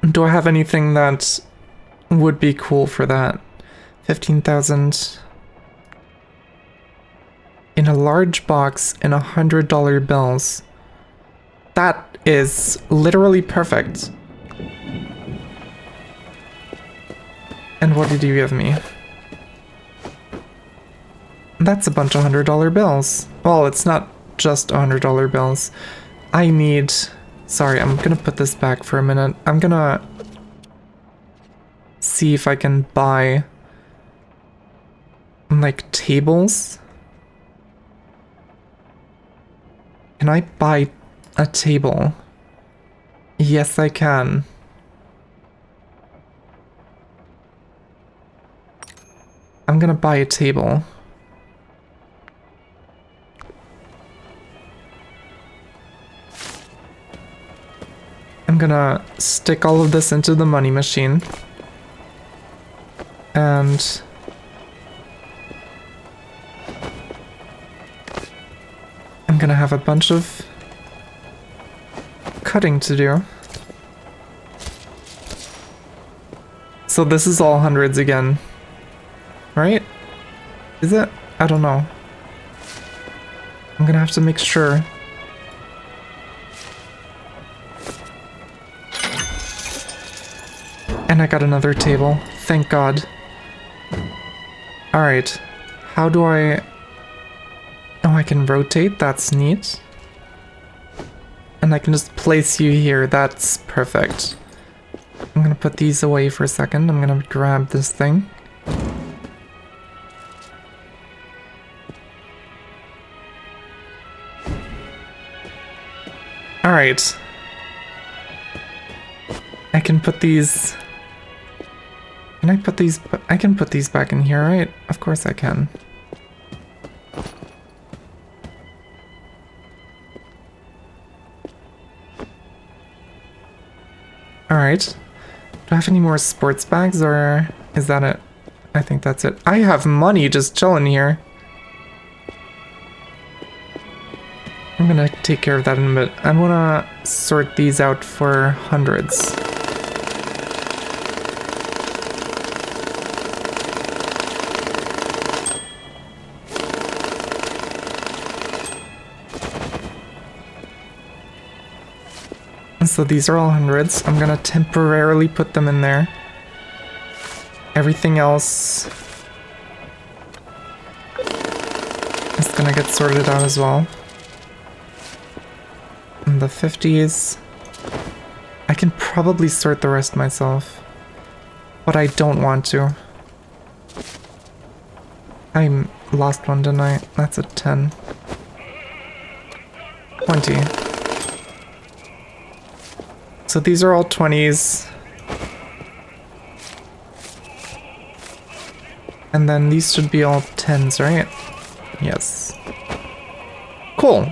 Do I have anything that would be cool for that? 15,000 in a large box in $100 bills. That is literally perfect. And what did you give me? That's a bunch of $100 bills. Well, it's not just $100 bills. I need... Sorry, I'm gonna put this back for a minute. I'm gonna see if I can buy like tables. Can I buy a table? Yes, I can. I'm gonna buy a table. I'm gonna stick all of this into the money machine. And I'm gonna have a bunch of cutting to do. So this is all hundreds again, right? Is it? I don't know. I'm gonna have to make sure. And I got another table. Thank God. Alright. How do I... Oh, I can rotate. That's neat. And I can just place you here. That's perfect. I'm gonna put these away for a second. I'm gonna grab this thing. Alright. I can put these... Can I put these... I can put these back in here, right? Of course I can. Alright. Do I have any more sports bags, or is that it? I think that's it. I have money just chilling here. I'm gonna take care of that in a bit. I wanna sort these out for hundreds. So these are all hundreds. I'm gonna temporarily put them in there. Everything else is gonna get sorted out as well. And the 50s. I can probably sort the rest myself, but I don't want to. I lost one, didn't I? That's a 10. 20. So these are all 20s. And then these should be all 10s, right? Yes. Cool.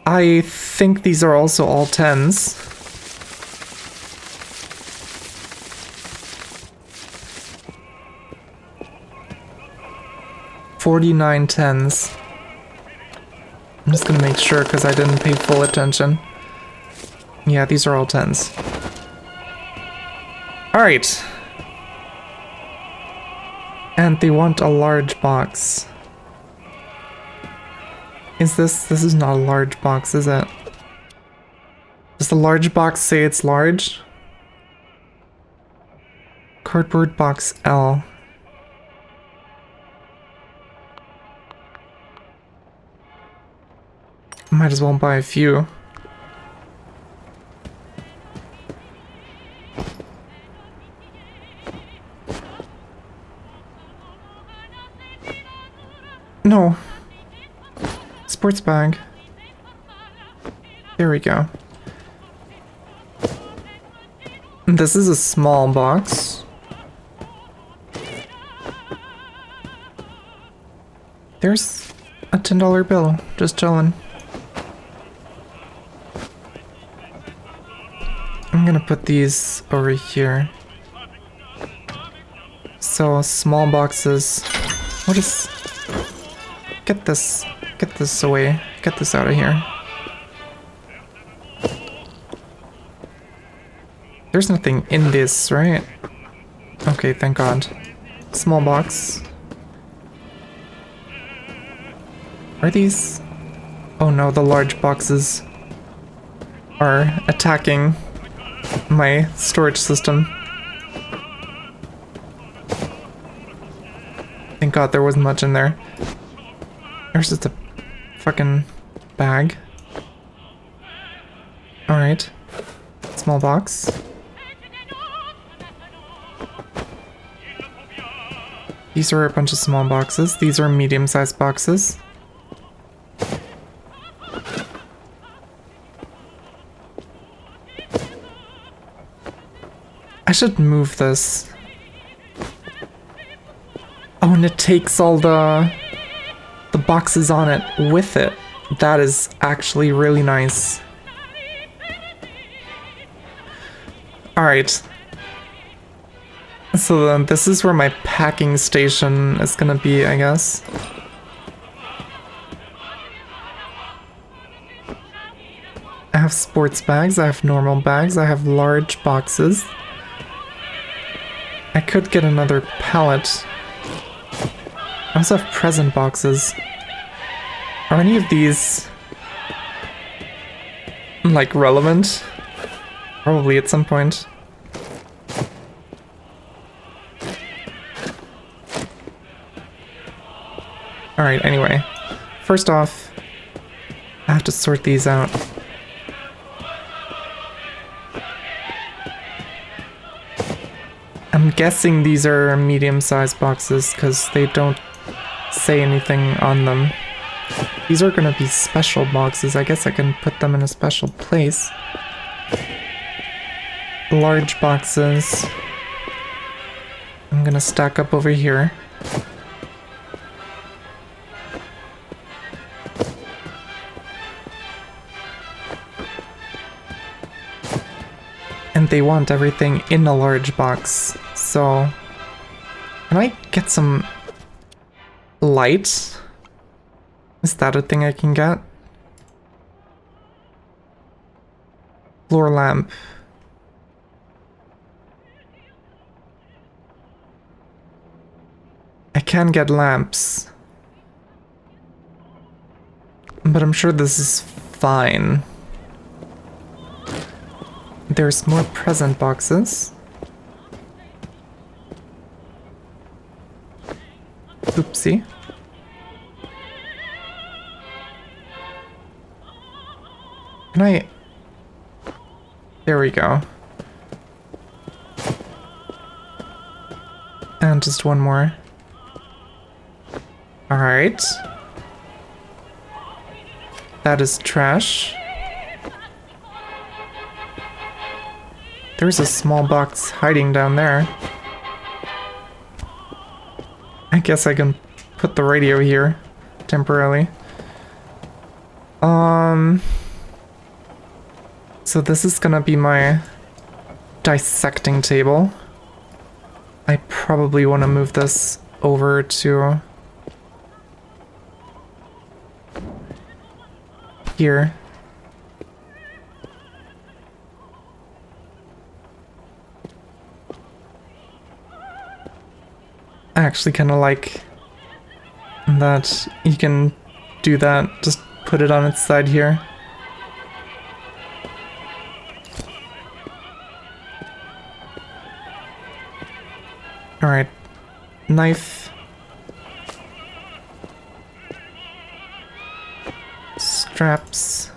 I think these are also all 10s. $49 10s. I'm just gonna make sure because I didn't pay full attention. Yeah, these are all 10s. Alright. And they want a large box. This is not a large box, is it? Does the large box say it's large? Cardboard box L. Might as well buy a few. No. Sports bag. There we go. This is a small box. There's a $10 bill just chilling. I'm gonna put these over here. So small boxes. What is... Get this away. Get this out of here. There's nothing in this, right? Okay, thank God. Small box. Are these... Oh no, the large boxes are attacking my storage system. Thank God there wasn't much in there. There's just a fucking bag. Alright. Small box. These are a bunch of small boxes. These are medium-sized boxes. I should move this. Oh, and it takes all the boxes on it with it. That is actually really nice. Alright. So then this is where my packing station is gonna be, I guess. I have sports bags, I have normal bags, I have large boxes. I could get another pallet. I also have present boxes. Are any of these like relevant? Probably at some point. Alright, anyway. First off, I have to sort these out. I'm guessing these are medium-sized boxes because they don't say anything on them. These are gonna be special boxes. I guess I can put them in a special place. Large boxes. I'm gonna stack up over here. And they want everything in a large box. So, can I get some light? Is that a thing I can get? Floor lamp. I can get lamps. But I'm sure this is fine. There's more present boxes. Oopsie. Can I... There we go. And just one more. Alright. That is trash. There's a small box hiding down there. I guess I can put the radio here temporarily. So this is gonna be my dissecting table. I probably want to move this over to here. I actually kind of like that you can do that, just put it on its side here. Alright, knife. Straps.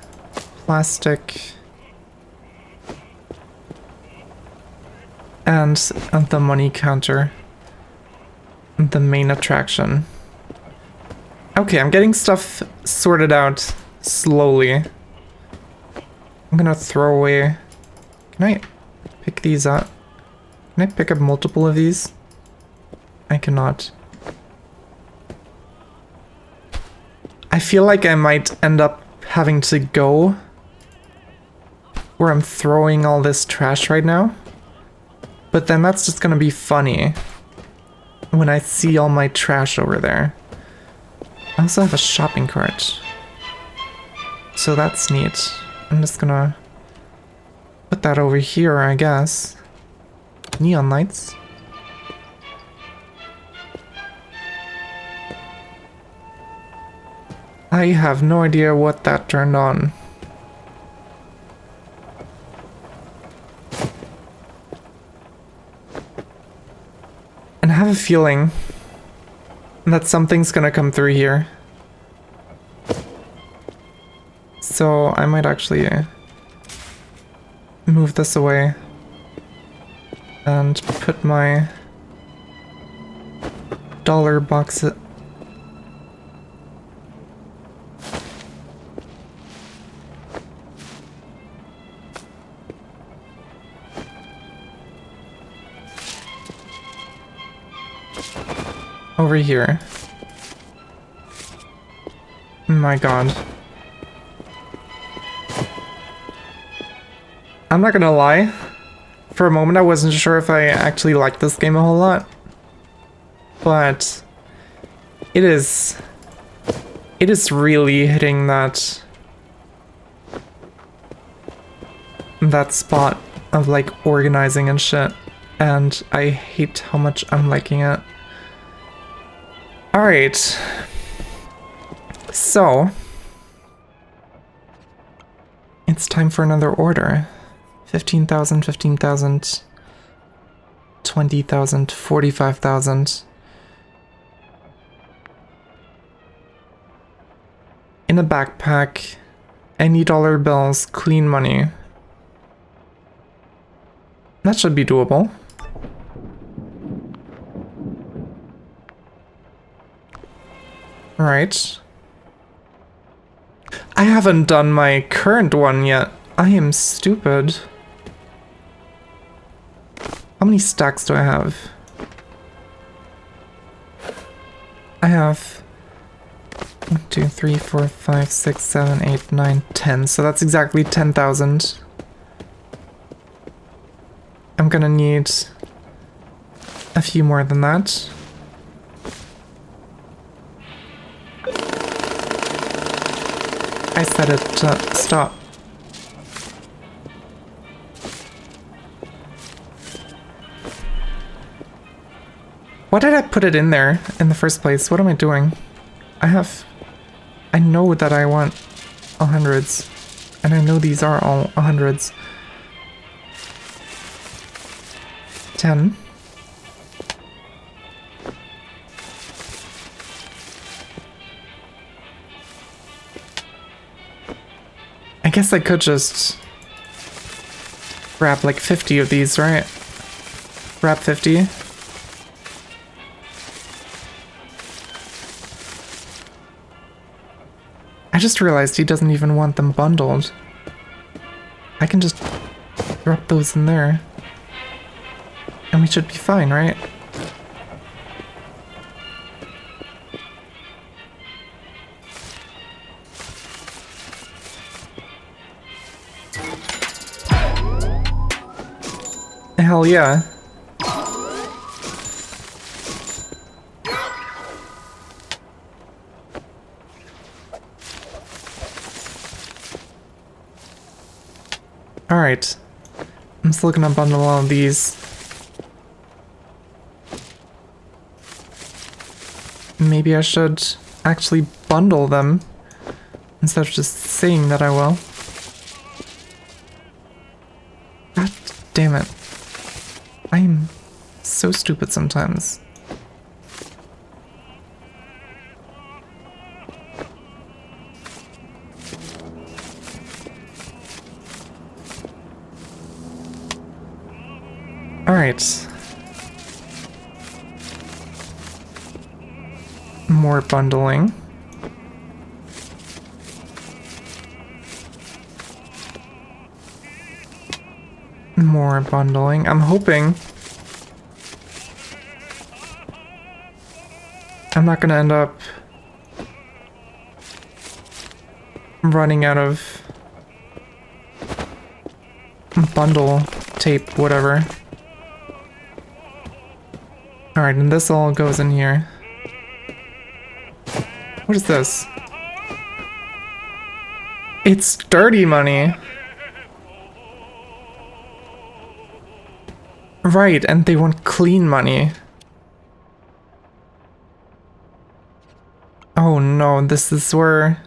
Plastic. And the money counter. The main attraction. Okay, I'm getting stuff sorted out slowly. I'm gonna throw away... Can I pick these up? Can I pick up multiple of these? I cannot. I feel like I might end up having to go where I'm throwing all this trash right now. But then that's just gonna be funny when I see all my trash over there. I also have a shopping cart. So that's neat. I'm just gonna put that over here, I guess. Neon lights. I have no idea what that turned on. And I have a feeling that something's gonna come through here. So I might actually move this away and put my dollar box over here. My god. I'm not gonna lie. For a moment I wasn't sure if I actually liked this game a whole lot. But it is really hitting that spot of like organizing and shit. And I hate how much I'm liking it. Alright, so it's time for another order. 15,000, 15,000, 20,000, 45,000. In a backpack, any dollar bills, clean money. That should be doable. Right. I haven't done my current one yet. I am stupid. How many stacks do I have? I have 1, 2, 3, 4, 5, 6, 7, 8, 9, 10. So that's exactly 10,000. I'm gonna need a few more than that. I said it to stop. Why did I put it in there in the first place? What am I doing? I know that I want 100s. And I know these are all 100s. 10. I guess I could just grab like 50 of these, right? Grab 50. I just realized he doesn't even want them bundled. I can just drop those in there. And we should be fine, right? Hell yeah. Alright. I'm still gonna bundle all of these. Maybe I should actually bundle them instead of just saying that I will. God damn it. I'm so stupid sometimes. Alright. More bundling. More bundling. I'm hoping I'm not gonna end up running out of bundle tape, whatever. Alright, and this all goes in here. What is this? It's dirty money. Right, and they want clean money. Oh no, this is where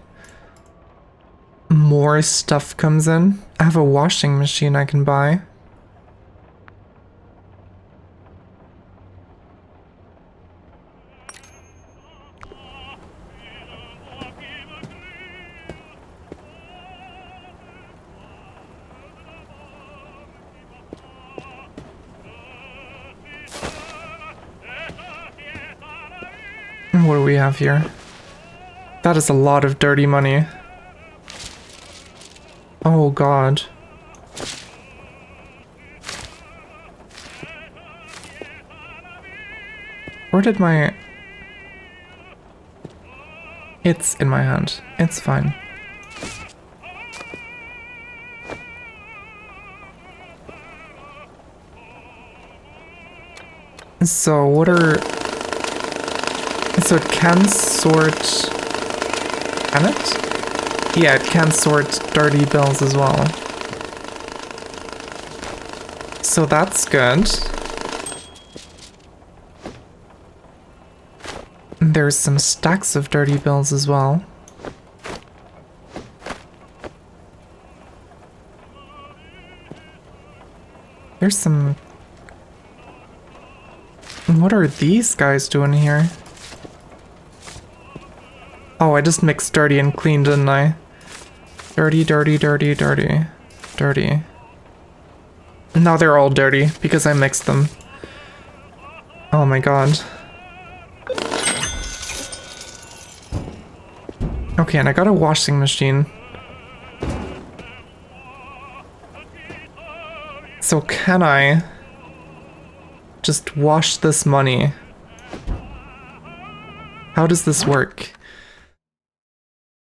more stuff comes in. I have a washing machine I can buy. What do we have here? That is a lot of dirty money. Oh god. Where did my... It's in my hand. It's fine. So what are... So it can sort... Can it? Yeah, it can sort dirty bills as well. So that's good. There's some stacks of dirty bills as well. There's some... What are these guys doing here? Oh, I just mixed dirty and clean, didn't I? Dirty, dirty, dirty, dirty, dirty. Now they're all dirty because I mixed them. Oh my god. Okay, and I got a washing machine. So can I just wash this money? How does this work?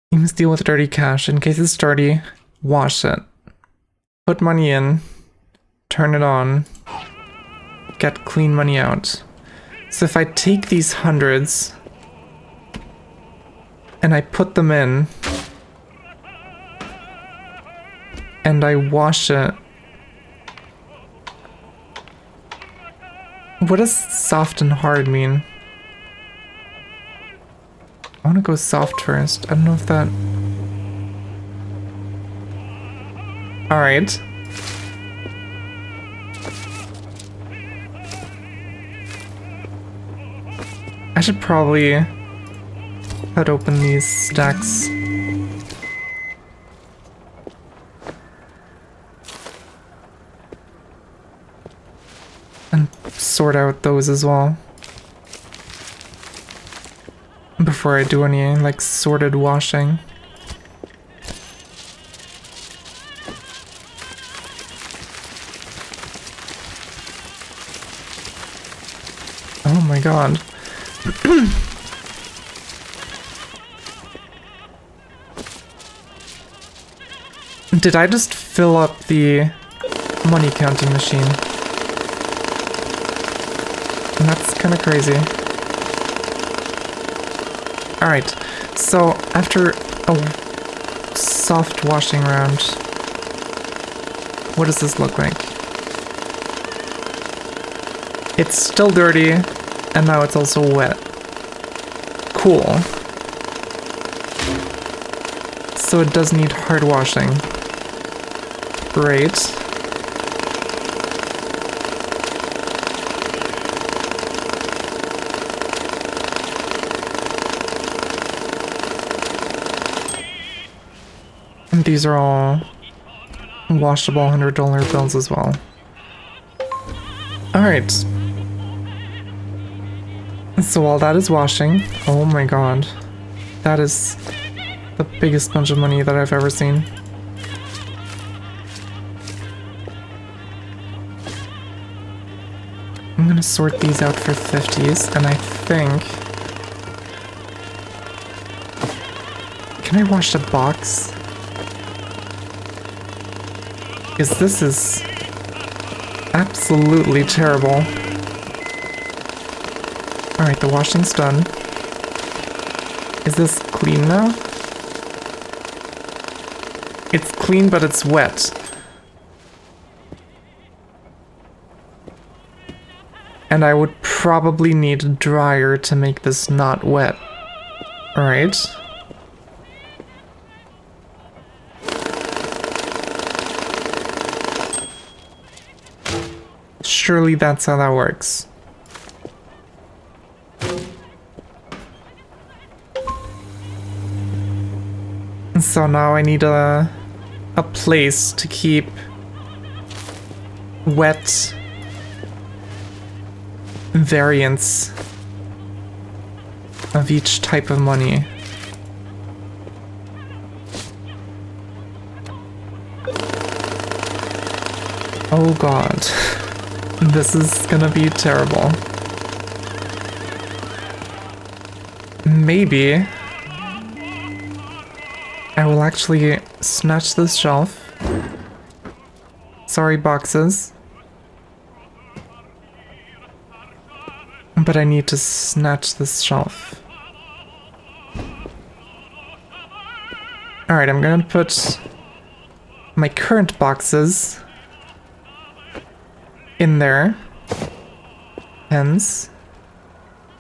You must deal with dirty cash. In case it's dirty, wash it. Put money in. Turn it on. Get clean money out. So if I take these hundreds and I put them in and I wash it. What does soft and hard mean? I want to go soft first. I don't know if that... Alright. I should probably cut open these stacks. And sort out those as well. Before I do any, like, sorted washing. Oh my god. Did I just fill up the money counting machine? That's kind of crazy. Alright, so after a soft washing round, what does this look like? It's still dirty, and now it's also wet. Cool. So it does need hard washing. Great. And these are all washable $100 bills as well. Alright. So while that is washing, oh my god, that is the biggest bunch of money that I've ever seen. I'm gonna sort these out for 50s, and I think... Can I wash a box? Because this is absolutely terrible. Alright, the washing's done. Is this clean now? It's clean, but it's wet. And I would probably need a dryer to make this not wet. Alright. Surely that's how that works. So now I need a place to keep wet variants of each type of money. Oh god. This is gonna be terrible. Maybe I will actually snatch this shelf. Sorry, boxes. But I need to snatch this shelf. Alright, I'm gonna put my current boxes in there. 10s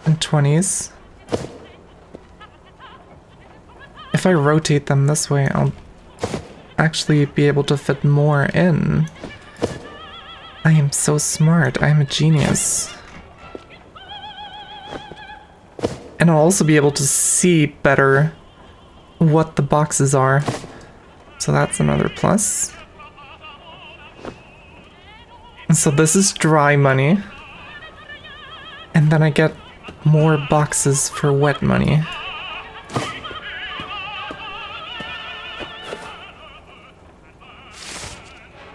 and 20s. If I rotate them this way, I'll actually be able to fit more in. I am so smart. I am a genius. And I'll also be able to see better what the boxes are. So that's another plus. And so this is dry money. And then I get more boxes for wet money.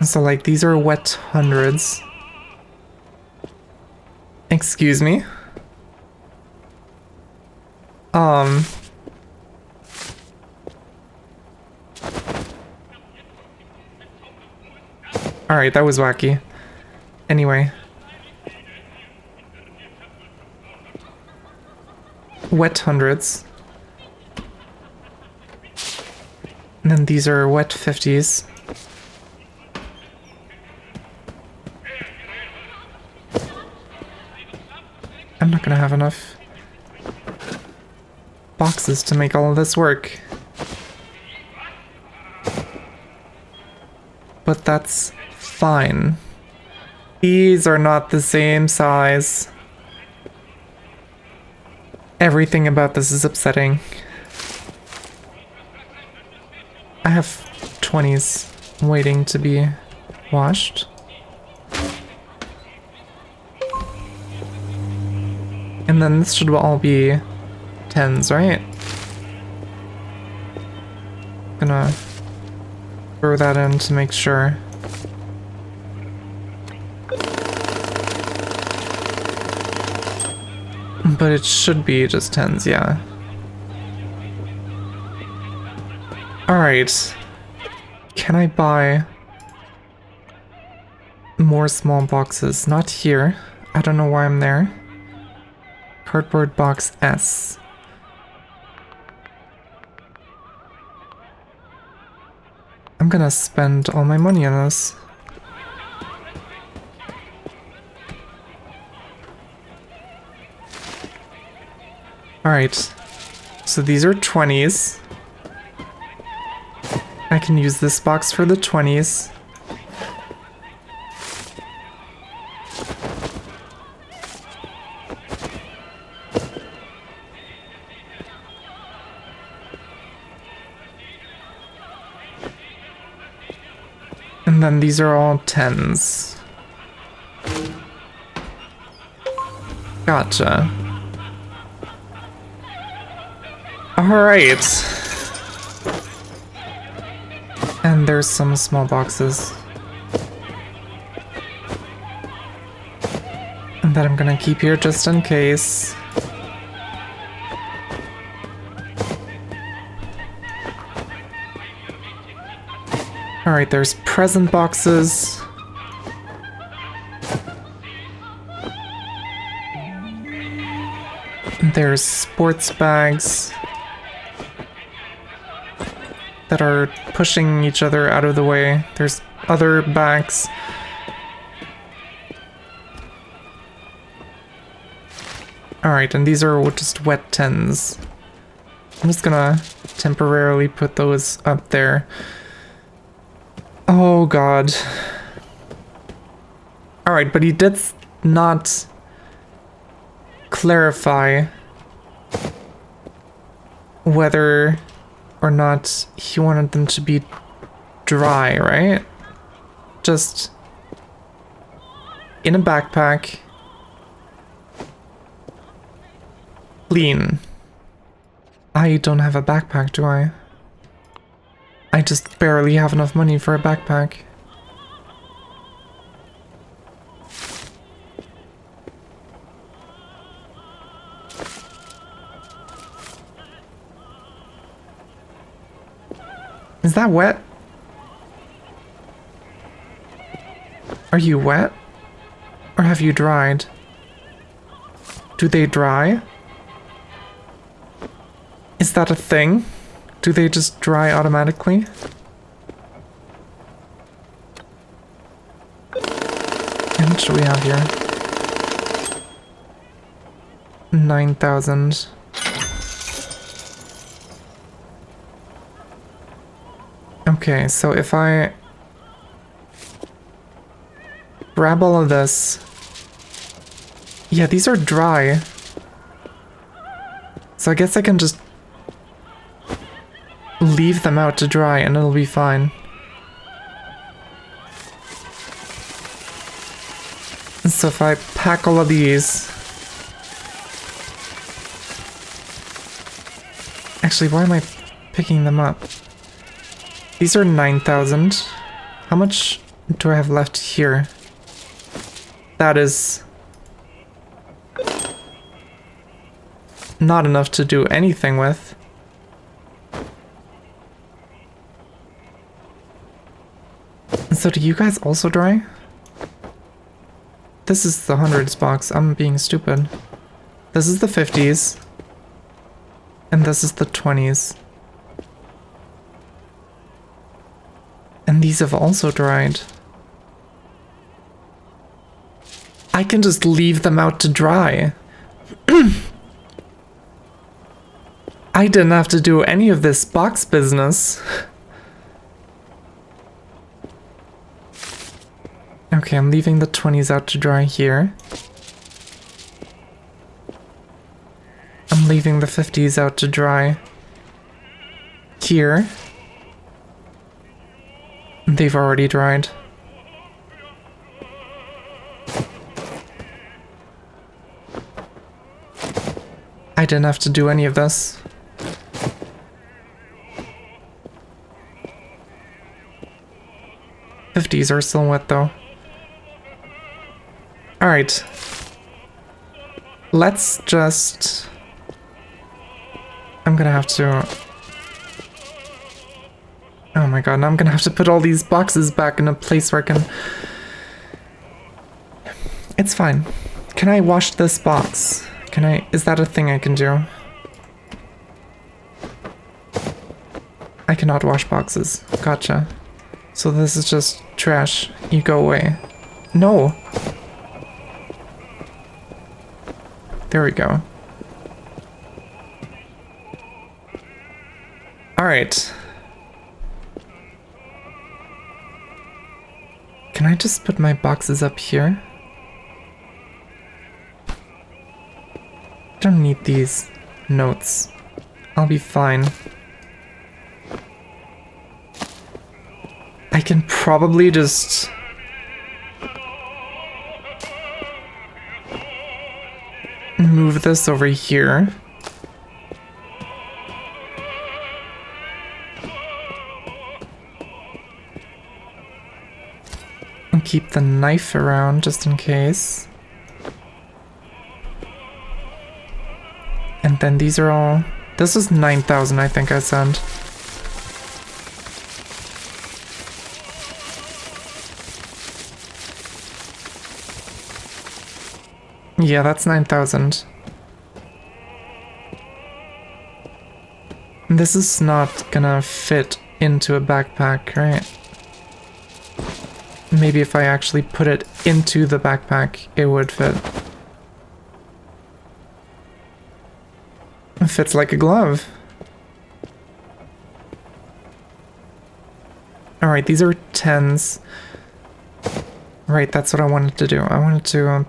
So like these are wet hundreds. Excuse me. Alright, that was wacky. Anyway. Wet hundreds. And then these are wet 50s. I'm not gonna have enough boxes to make all of this work. But that's fine. These are not the same size. Everything about this is upsetting. I have 20s waiting to be washed. And then this should all be 10s, right? Gonna throw that in to make sure. But it should be just 10s, yeah. Alright. Can I buy more small boxes? Not here. I don't know why I'm there. Cardboard box S. I'm gonna spend all my money on this. Alright, so these are 20s. I can use this box for the 20s. And then these are all 10s. Gotcha. Alright. And there's some small boxes. And that I'm gonna keep here just in case. Alright, there's present boxes. There's sports bags that are pushing each other out of the way. There's other bags. Alright, and these are just wet 10s. I'm just gonna temporarily put those up there. Oh god. Alright, but he did not clarify whether or not he wanted them to be dry, right? Just in a backpack. Clean. I don't have a backpack, do I? I just barely have enough money for a backpack. Is that wet? Are you wet? Or have you dried? Do they dry? Is that a thing? Do they just dry automatically? How much do we have here? 9,000. Okay, so if I grab all of this... Yeah, these are dry. So I guess I can just leave them out to dry and it'll be fine. So if I pack all of these... Actually, why am I picking them up? These are 9,000. How much do I have left here? That is... not enough to do anything with. So do you guys also dry? This is the hundreds box. I'm being stupid. This is the 50s. And this is the 20s. And these have also dried. I can just leave them out to dry. I didn't have to do any of this box business. Okay, I'm leaving the 20s out to dry here. I'm leaving the 50s out to dry here. They've already dried. I didn't have to do any of this. '50s are still wet though. Alright. Let's just... I'm gonna have to... Oh my god, now I'm gonna have to put all these boxes back in a place where I can... It's fine. Can I wash this box? Can I... Is that a thing I can do? I cannot wash boxes. Gotcha. So this is just trash. You go away. No! There we go. Alright. Can I just put my boxes up here? I don't need these notes. I'll be fine. I can probably just... move this over here. And keep the knife around just in case. And then these are all... This is 9,000 I think I said. Yeah, that's 9,000. This is not gonna fit into a backpack, right? Maybe if I actually put it into the backpack, it would fit. It fits like a glove. Alright, these are 10s. Right, that's what I wanted to do. I wanted to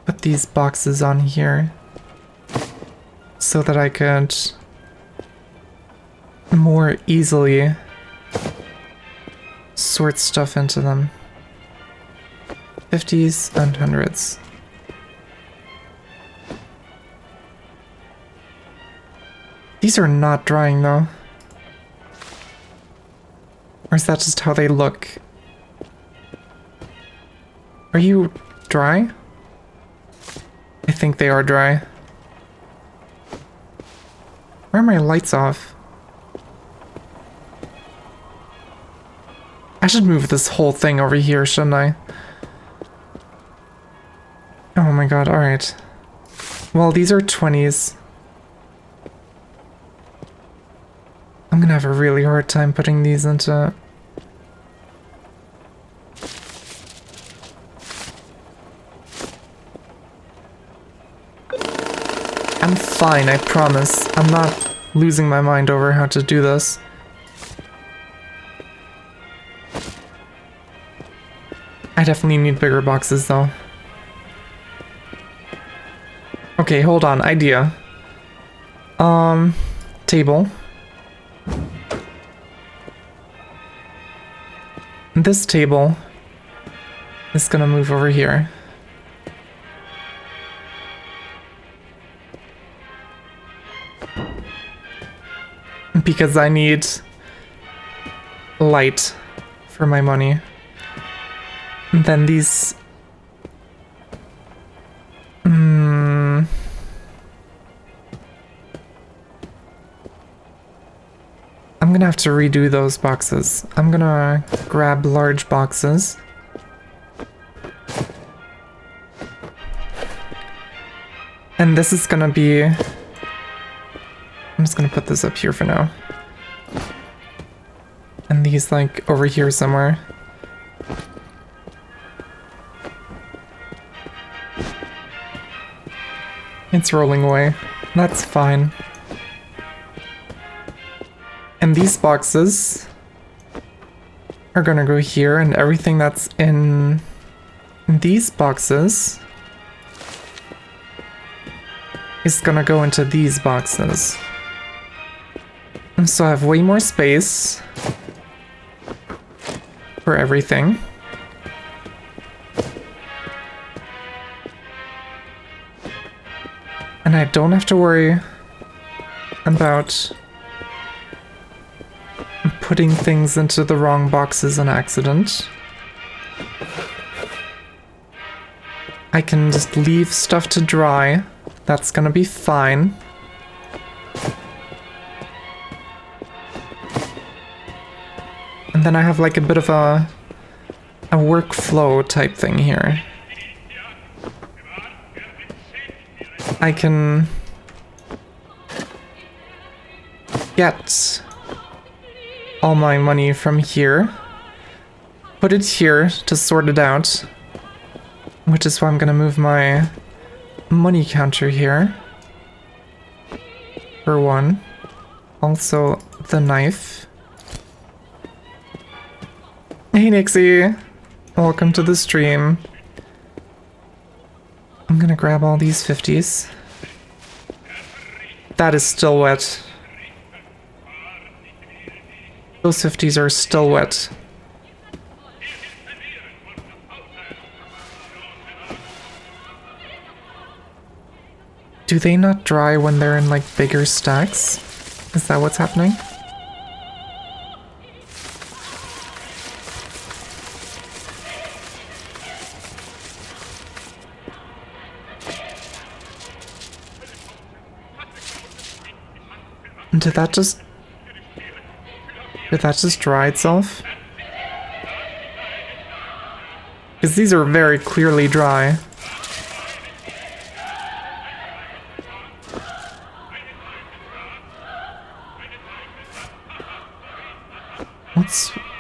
put these boxes on here so that I could more easily sort stuff into them. 50s and 100s. These are not drying though. Or is that just how they look? Are you dry? I think they are dry. Why are my lights off? I should move this whole thing over here, shouldn't I? Oh my god, alright. Well, these are 20s. I'm gonna have a really hard time putting these into... I'm fine, I promise. I'm not losing my mind over how to do this. I definitely need bigger boxes though. Okay, hold on, idea. Table. This table is gonna move over here. Because I need light for my money. And then these... I'm gonna have to redo those boxes. I'm gonna grab large boxes. And this is gonna be... I'm just gonna put this up here for now. And these like over here somewhere. It's rolling away. That's fine. And these boxes are gonna go here, and everything that's in these boxes is gonna go into these boxes. And so I have way more space for everything. And I don't have to worry about putting things into the wrong boxes on accident. I can just leave stuff to dry. That's gonna be fine. And then I have like a bit of a workflow type thing here. I can get all my money from here, put it here to sort it out, which is why I'm gonna move my money counter here for one. Also the knife. Hey Nixie, welcome to the stream. I'm gonna grab all these 50s. That is still wet. Those 50s are still wet. Do they not dry when they're in like bigger stacks? Is that what's happening? Did that just dry itself? Because these are very clearly dry.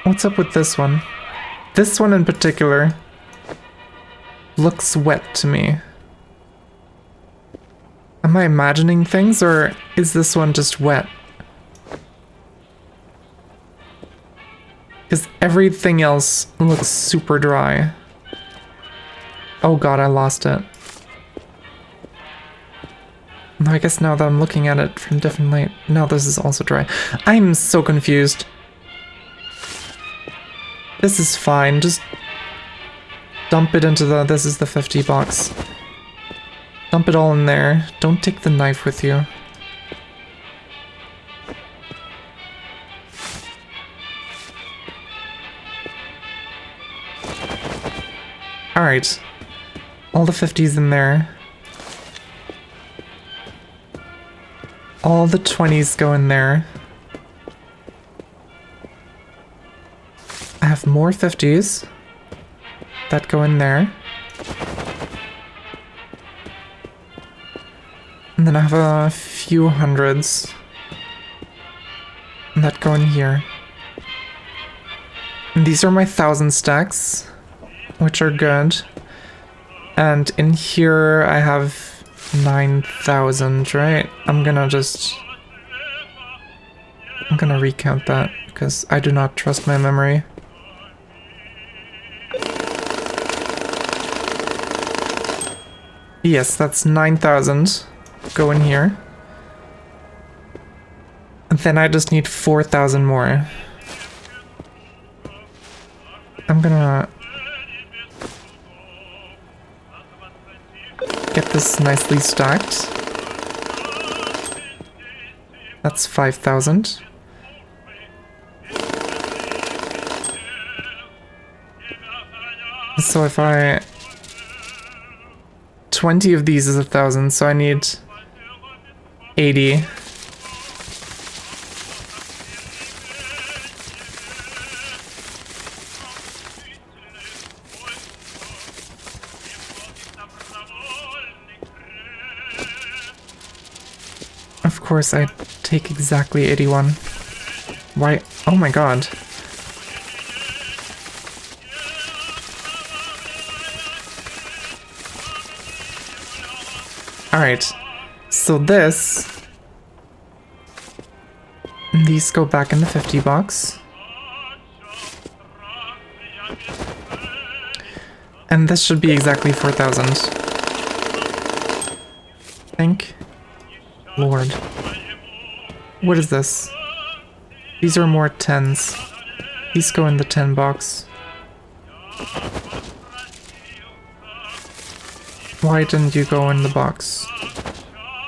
What's up with this one? This one in particular looks wet to me. Am I imagining things, or is this one just wet? Because everything else looks super dry. Oh god, I lost it. No, I guess now that I'm looking at it from different light, now this is also dry. I'm so confused. This is fine, just dump it into the, this is the 50 box. Dump it all in there. Don't take the knife with you. Alright. All the 50s in there. All the 20s go in there. I have more 50s that go in there. And then I have a few hundreds that go in here. And these are my 1,000 stacks, which are good. And in here I have 9,000, right? I'm gonna recount that because I do not trust my memory. Yes, that's 9,000. Go in here. And then I just need 4,000 more. I'm gonna get this nicely stacked. That's 5,000. So if I... 20 of these is 1,000, so I need 80. Of course, I take exactly 81. Why? Oh my god. Alright, so these go back in the 50 box. And this should be exactly 4,000. Thank Lord. What is this? These are more 10s. These go in the 10 box. Why didn't you go in the box?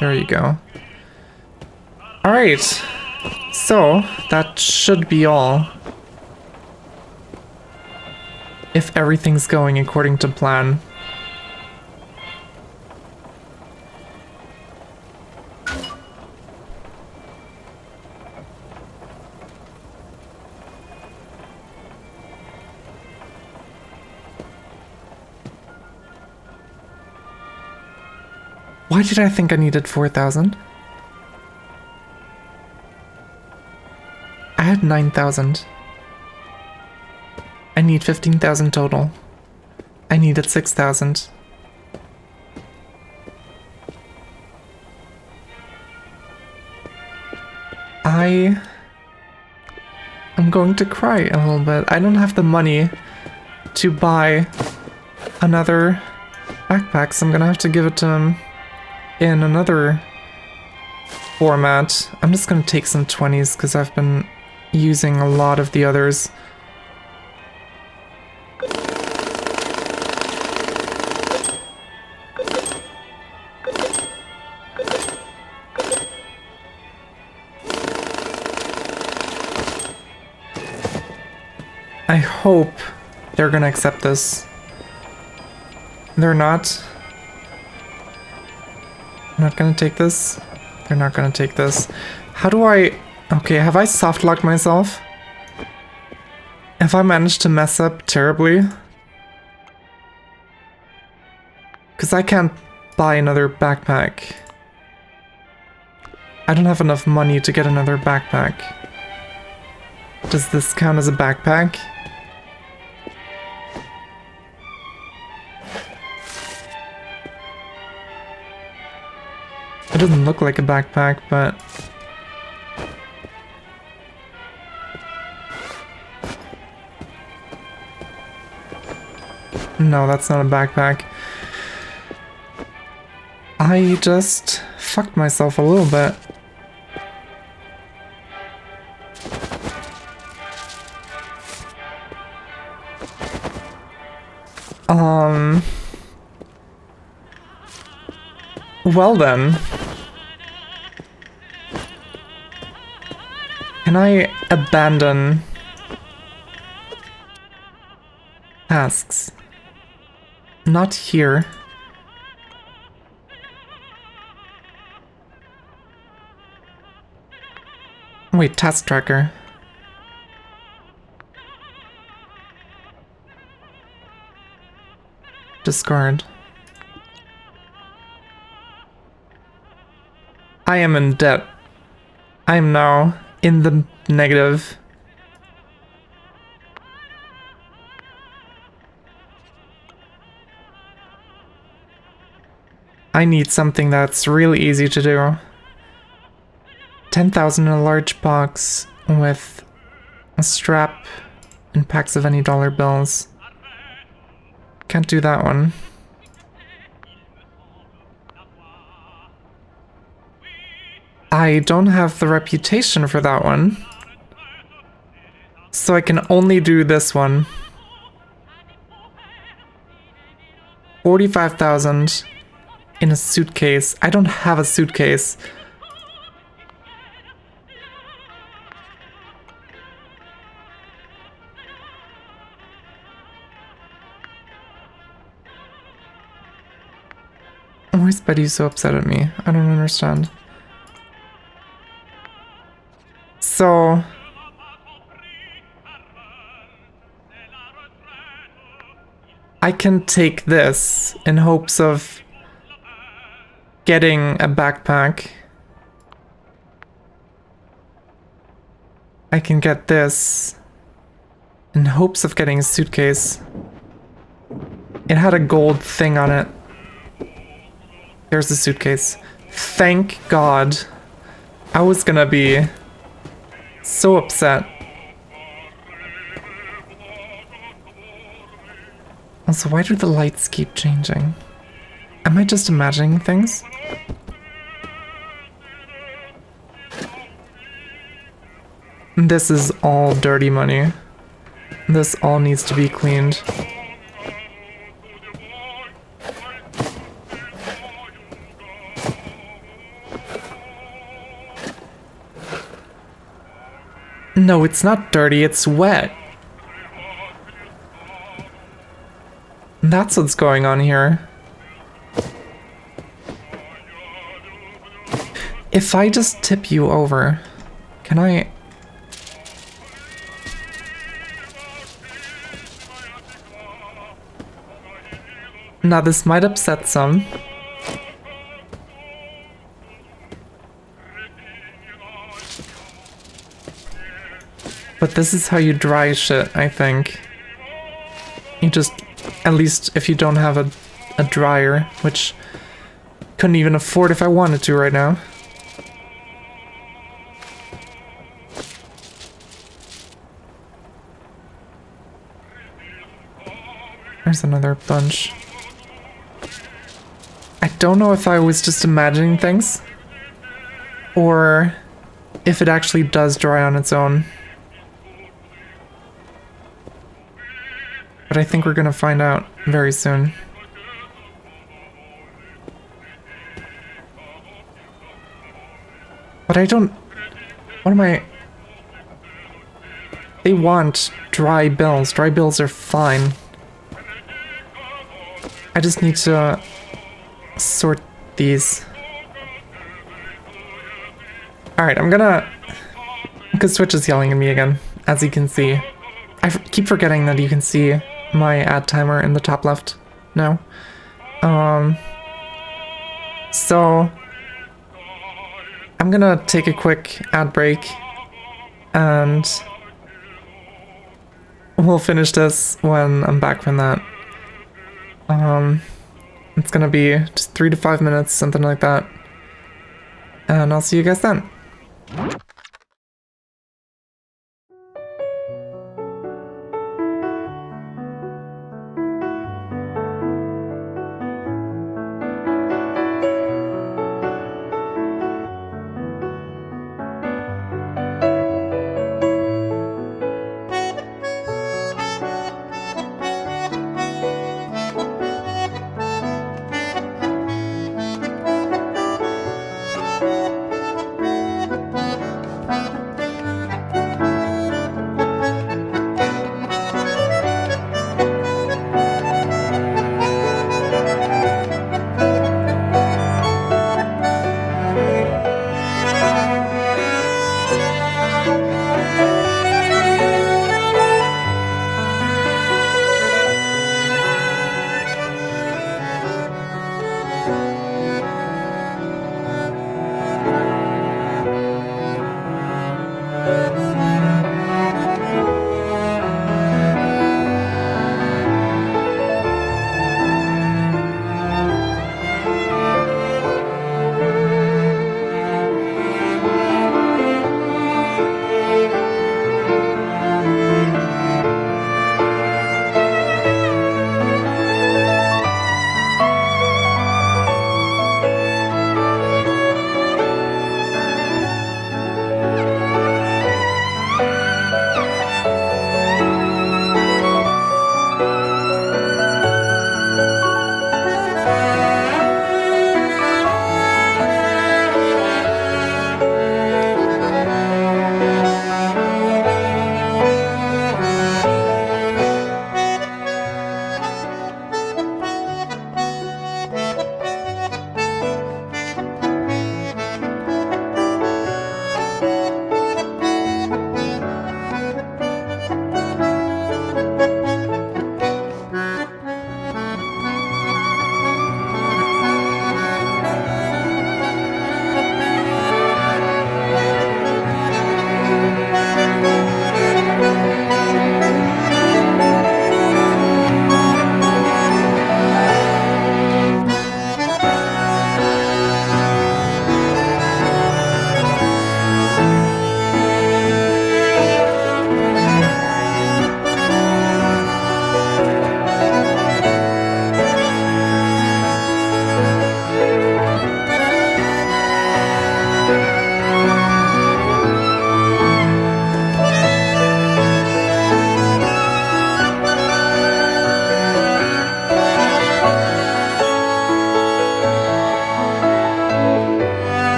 There you go. Alright. So, that should be all. If everything's going according to plan. Why did I think I needed 4,000? I had 9,000. I need 15,000 total. I needed 6,000. I'm going to cry a little bit. I don't have the money to buy another backpack, so I'm gonna have to give it to him in another format. I'm just gonna take some 20s because I've been using a lot of the others. I hope they're gonna accept this. They're not. I'm not gonna take this. They're not gonna take this. How do I... Okay, have I soft locked myself? Have I managed to mess up terribly? Because I can't buy another backpack. I don't have enough money to get another backpack. Does this count as a backpack? It doesn't look like a backpack, but... No, that's not a backpack. I just fucked myself a little bit. Well then. Can I abandon tasks? Not here. Wait, task tracker. Discard. I am in debt. I am now in the negative. I need something that's really easy to do. 10,000 in a large box with a strap and packs of any dollar bills. Can't do that one. I don't have the reputation for that one. So I can only do this one. 45,000 in a suitcase. I don't have a suitcase. Why is Betty so upset at me? I don't understand. So... I can take this in hopes of getting a backpack. I can get this in hopes of getting a suitcase. It had a gold thing on it. There's the suitcase. Thank God. I was gonna be so upset. Also, why do the lights keep changing? Am I just imagining things? This is all dirty money. This all needs to be cleaned. No, it's not dirty, it's wet. That's what's going on here. If I just tip you over, can I... Now this might upset some. But this is how you dry shit, I think. You just, at least if you don't have a dryer, which couldn't even afford if I wanted to right now. There's another bunch. I don't know if I was just imagining things, or if it actually does dry on its own. But I think we're gonna find out very soon. But I don't... What am I... They want dry bills. Dry bills are fine. I just need to sort these. Alright, I'm gonna... Because Switch is yelling at me again, as you can see. I keep forgetting that you can see my ad timer in the top left now. So... I'm gonna take a quick ad break, and we'll finish this when I'm back from that. It's gonna be just 3 to 5 minutes, something like that. And I'll see you guys then.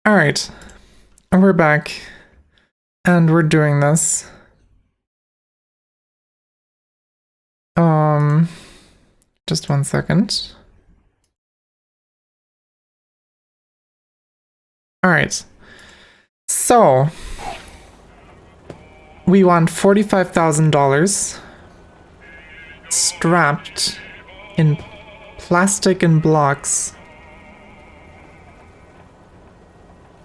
Alright, and we're back, and we're doing this. Just 1 second. Alright. So, we want $45,000 strapped in plastic and blocks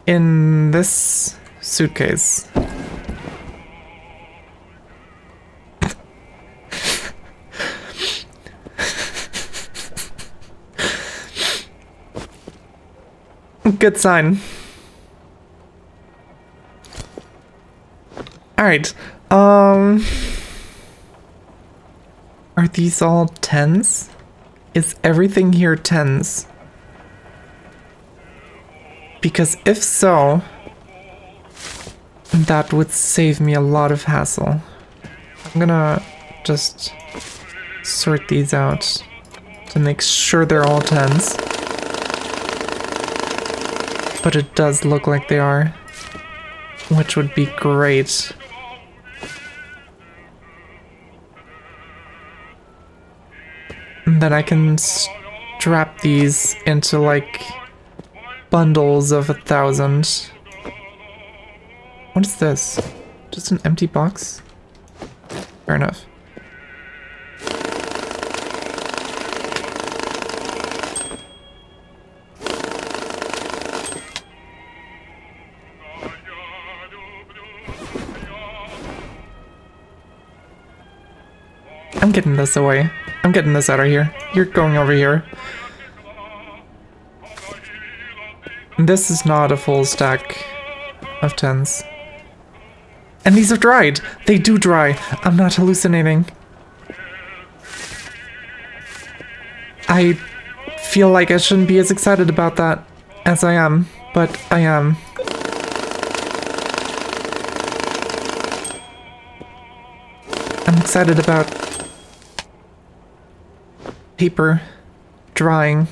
in this suitcase. Good sign. Alright, are these all 10s? Is everything here 10s? Because if so, that would save me a lot of hassle. I'm gonna just sort these out to make sure they're all 10s. But it does look like they are, which would be great. And then I can strap these into like bundles of 1,000. What is this? Just an empty box? Fair enough. I'm getting this away. I'm getting this out of here. You're going over here. This is not a full stack of 10s. And these are dried! They do dry! I'm not hallucinating. I feel like I shouldn't be as excited about that as I am, but I am. I'm excited about paper drying.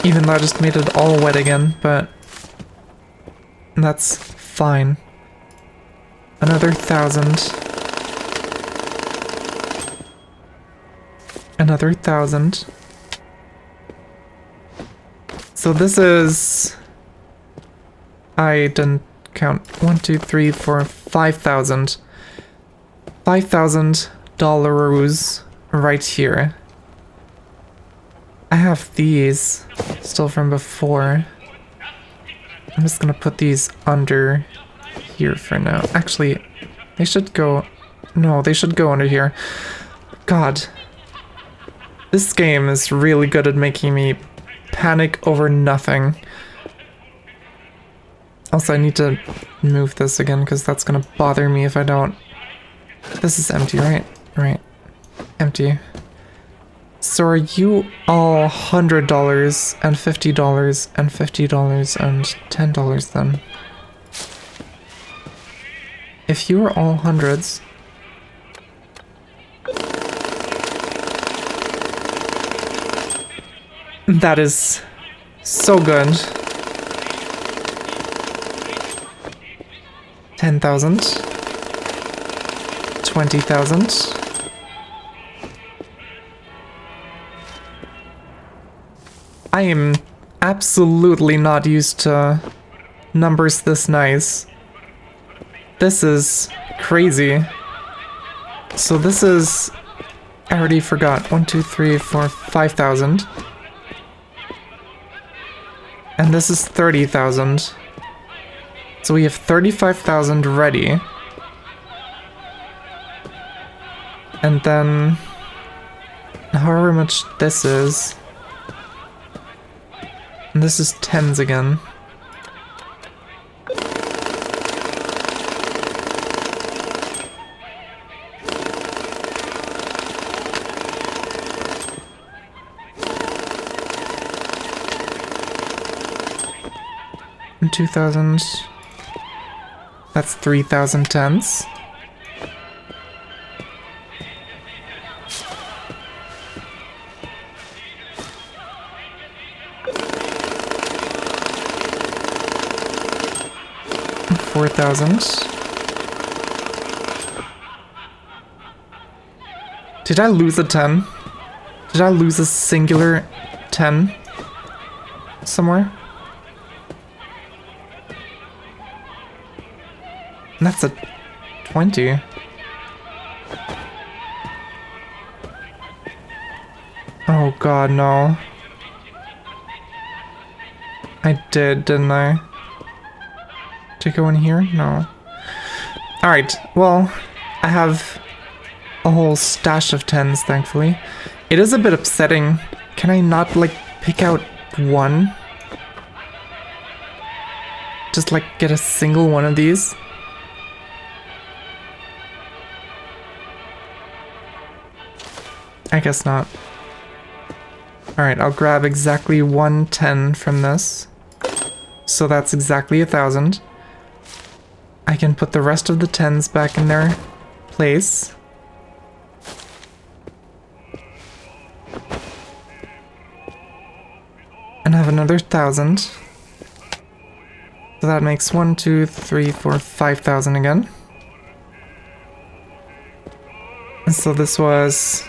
Even though I just made it all wet again, but that's fine. Another 1,000. Another 1,000. So this is... I didn't count. 1, 2, 3, 4, 5,000. $5,000 right here. I have these still from before. I'm just gonna put these under here for now. Actually, they should go... No, they should go under here. God. This game is really good at making me panic over nothing. Also, I need to move this again because that's gonna bother me if I don't. This is empty, right? Right. Empty. So are you all $100 and $50 and $50 and $10 then? If you are all hundreds... That is so good. 10,000. 20,000. I am absolutely not used to numbers this nice. This is crazy. So this is... I already forgot. 1, 2, 3, 4, 5,000. And this is 30,000. So we have 35,000 ready. And then... however much this is... And this is 10s again. And 2,000. That's 3,000 10s. 34,000. Did I lose a 10? Did I lose a singular 10 somewhere? That's a 20. Oh god, no. I did, didn't I? Did I go in here? No. Alright, well, I have a whole stash of 10s, thankfully. It is a bit upsetting. Can I not, like, pick out one? Just, like, get a single one of these? I guess not. Alright, I'll grab exactly 110 from this. So that's exactly 1,000. I can put the rest of the 10s back in their place. And have another 1,000. So that makes 1, 2, 3, 4, 5,000 again. And so this was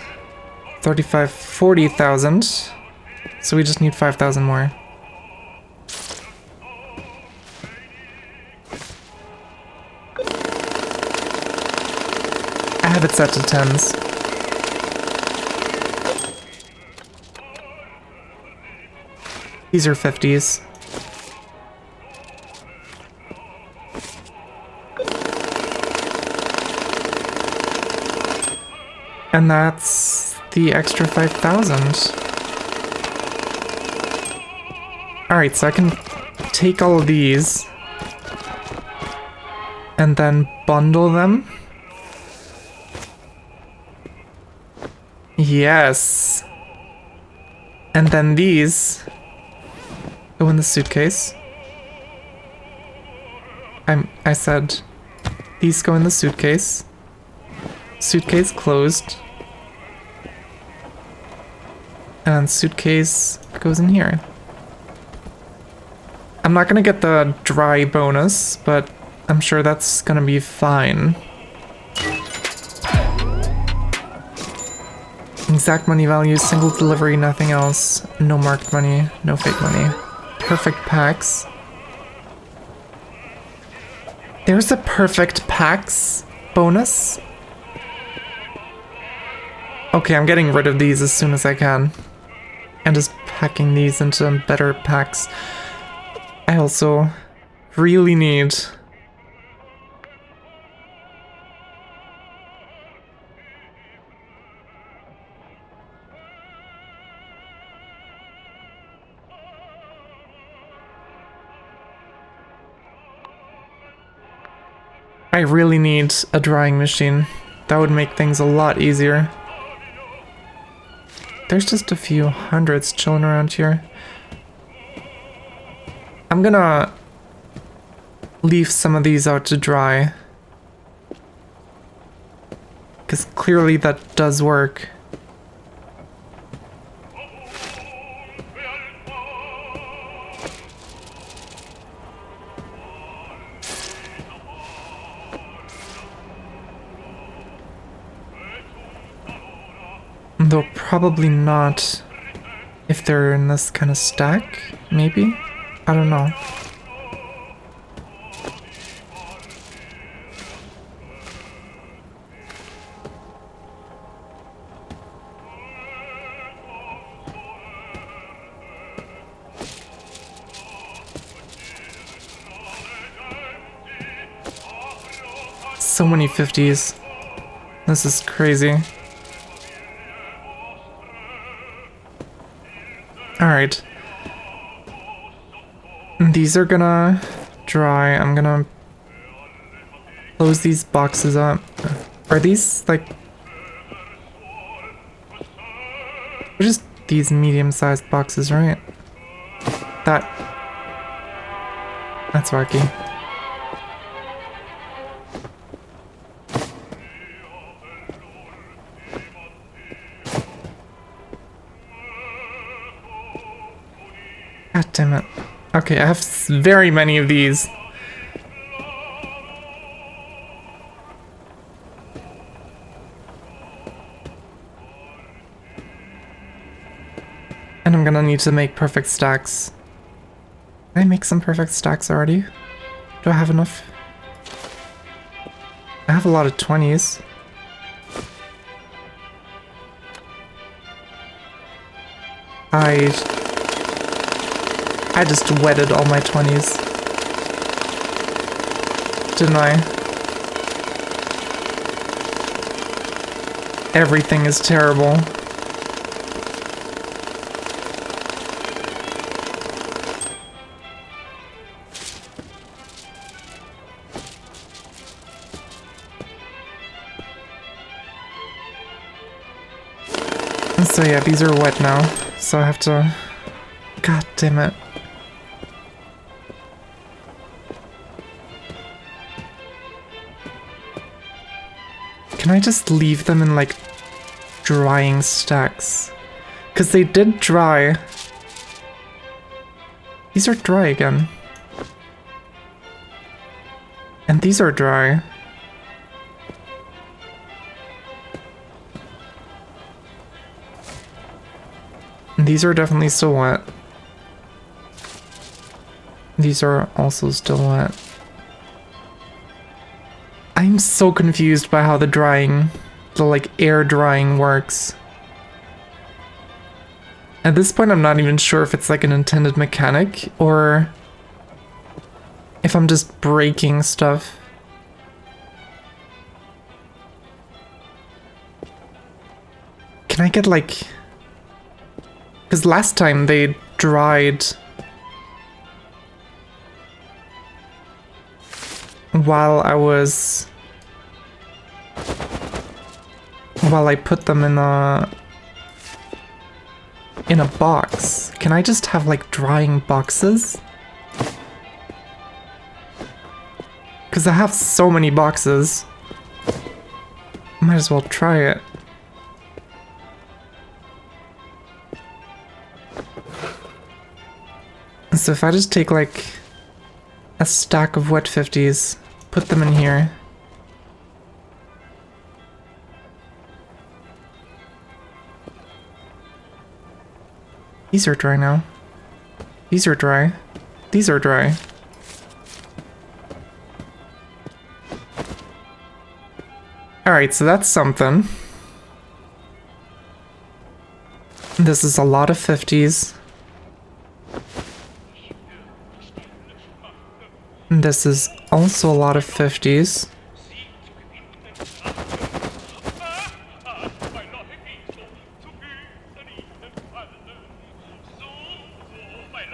35, 40,000. So we just need 5,000 more. I have it set to 10s. These are 50s. And that's the extra 5,000. Alright, so I can take all of these and then bundle them. Yes. And then these go in the suitcase. I said these go in the suitcase. Suitcase closed. And suitcase goes in here. I'm not gonna get the dry bonus, but I'm sure that's gonna be fine. Exact money value, single delivery, nothing else. No marked money, no fake money. Perfect packs. There's a perfect packs bonus. Okay, I'm getting rid of these as soon as I can. And just packing these into better packs. I also really need... I really need a drying machine. That would make things a lot easier. There's just a few hundreds chilling around here. I'm gonna leave some of these out to dry. Because clearly that does work. Though probably not if they're in this kind of stack, maybe? I don't know. So many 50s. This is crazy. Alright. These are gonna dry. I'm gonna close these boxes up. Are these like... They're just these medium-sized boxes, right? That's wacky. God damn it. Okay, I have very many of these. And I'm gonna need to make perfect stacks. Can I make some perfect stacks already? Do I have enough? I have a lot of 20s. I just wetted all my 20s. Didn't I? Everything is terrible. So yeah, these are wet now, so I have to... God damn it. Can I just leave them in like drying stacks? Because they did dry. These are dry again. And these are dry. These are definitely still wet. These are also still wet. I'm so confused by how the drying, the like air drying works. At this point I'm not even sure if it's like an intended mechanic or if I'm just breaking stuff. Can I get like... Because last time they dried while I put them in a box. Can I just have like drying boxes? Because I have so many boxes. Might as well try it. So if I just take like a stack of wet 50s, put them in here. These are dry now. These are dry. These are dry. Alright, so that's something. This is a lot of 50s. This is also a lot of 50s.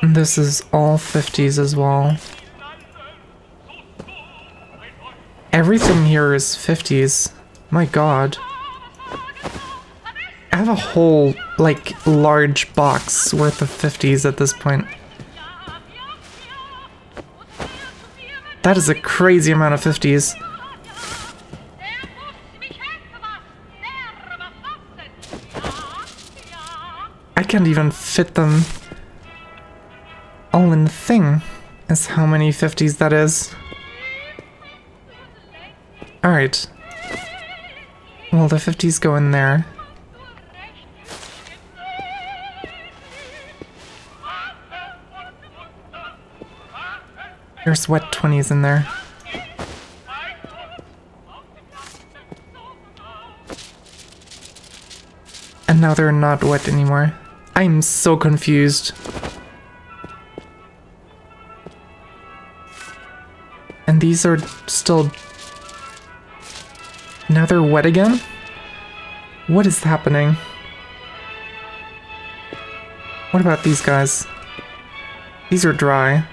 This is all 50s as well. Everything here is 50s. My god. I have a whole, like, large box worth of 50s at this point. That is a crazy amount of 50s. I can't even fit them all in the thing, is how many 50s that is. Alright. Well, the 50s go in there. There's wet 20s in there. And now they're not wet anymore. I'm so confused. And these are still... Now they're wet again? What is happening? What about these guys? These are dry.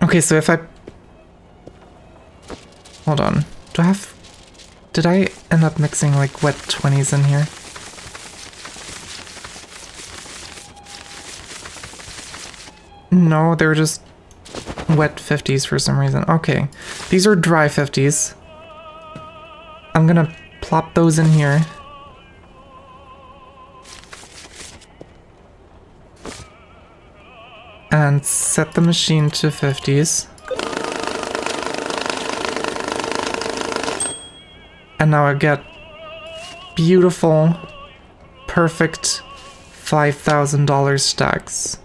Okay, so if I... Hold on. Do I have... Did I end up mixing like wet 20s in here? No, they're just wet 50s for some reason. Okay, these are dry 50s. I'm gonna plop those in here. And set the machine to 50s. And now I get beautiful perfect $5,000 stacks.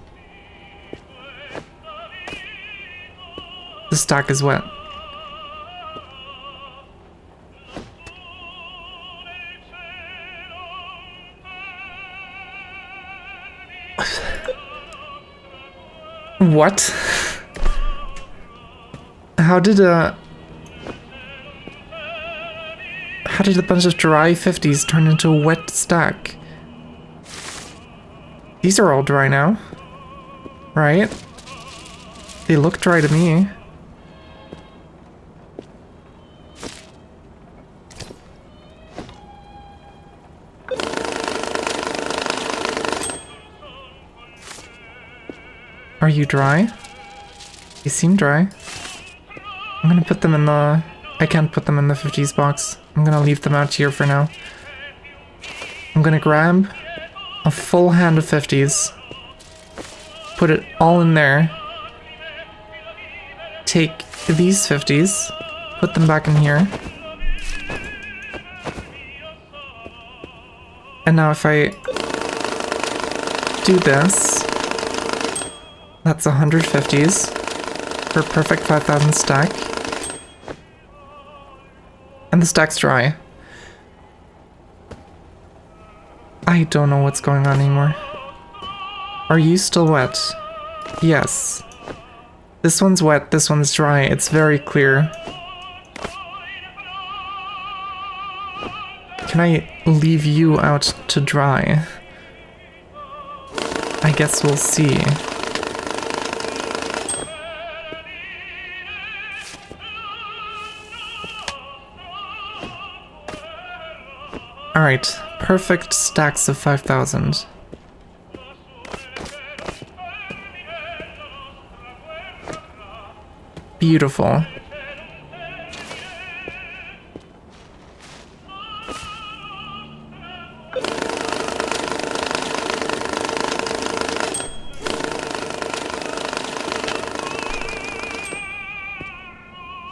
The stack is wet. What? How did a bunch of dry 50s turn into a wet stack? These are all dry now, right? They look dry to me. Are you dry? They seem dry. I'm gonna put them in the... I can't put them in the 50s box. I'm gonna leave them out here for now. I'm gonna grab a full hand of 50s. Put it all in there. Take these 50s. Put them back in here. And now if I do this... That's 150s for a perfect 5,000 stack. And the stack's dry. I don't know what's going on anymore. Are you still wet? Yes. This one's wet, this one's dry. It's very clear. Can I leave you out to dry? I guess we'll see. Alright, perfect stacks of 5,000. Beautiful.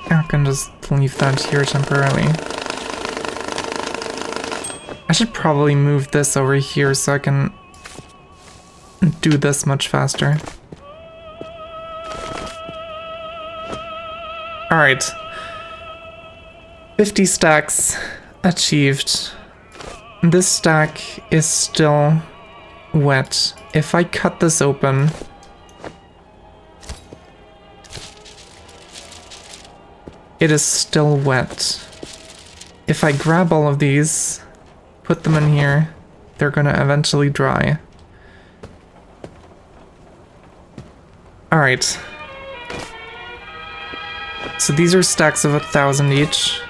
I can just leave that here temporarily. I should probably move this over here so I can do this much faster. Alright. 50 stacks achieved. This stack is still wet. If I cut this open... It is still wet. If I grab all of these... Put them in here, they're gonna eventually dry. Alright. So these are stacks of 1,000 each.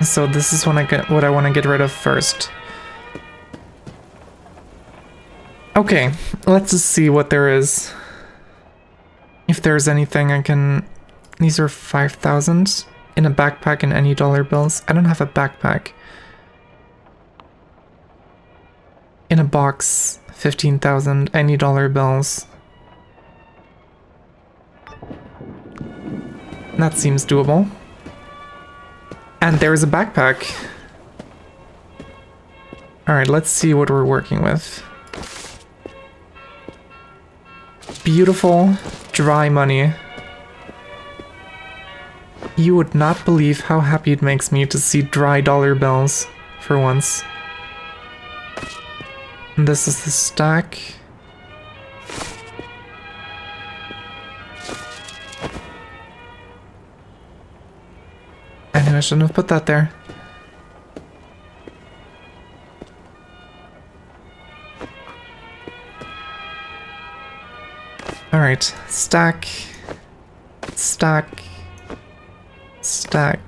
So this is what I want to get rid of first. Okay, let's just see what there is. If there's anything I can... These are 5,000. In a backpack and any dollar bills. I don't have a backpack. In a box, 15,000, any dollar bills. That seems doable. And there's a backpack. Alright, let's see what we're working with. Beautiful, dry money. You would not believe how happy it makes me to see dry dollar bills, for once. And this is the stack. I knew I shouldn't have put that there. Alright, stack, stack, stack.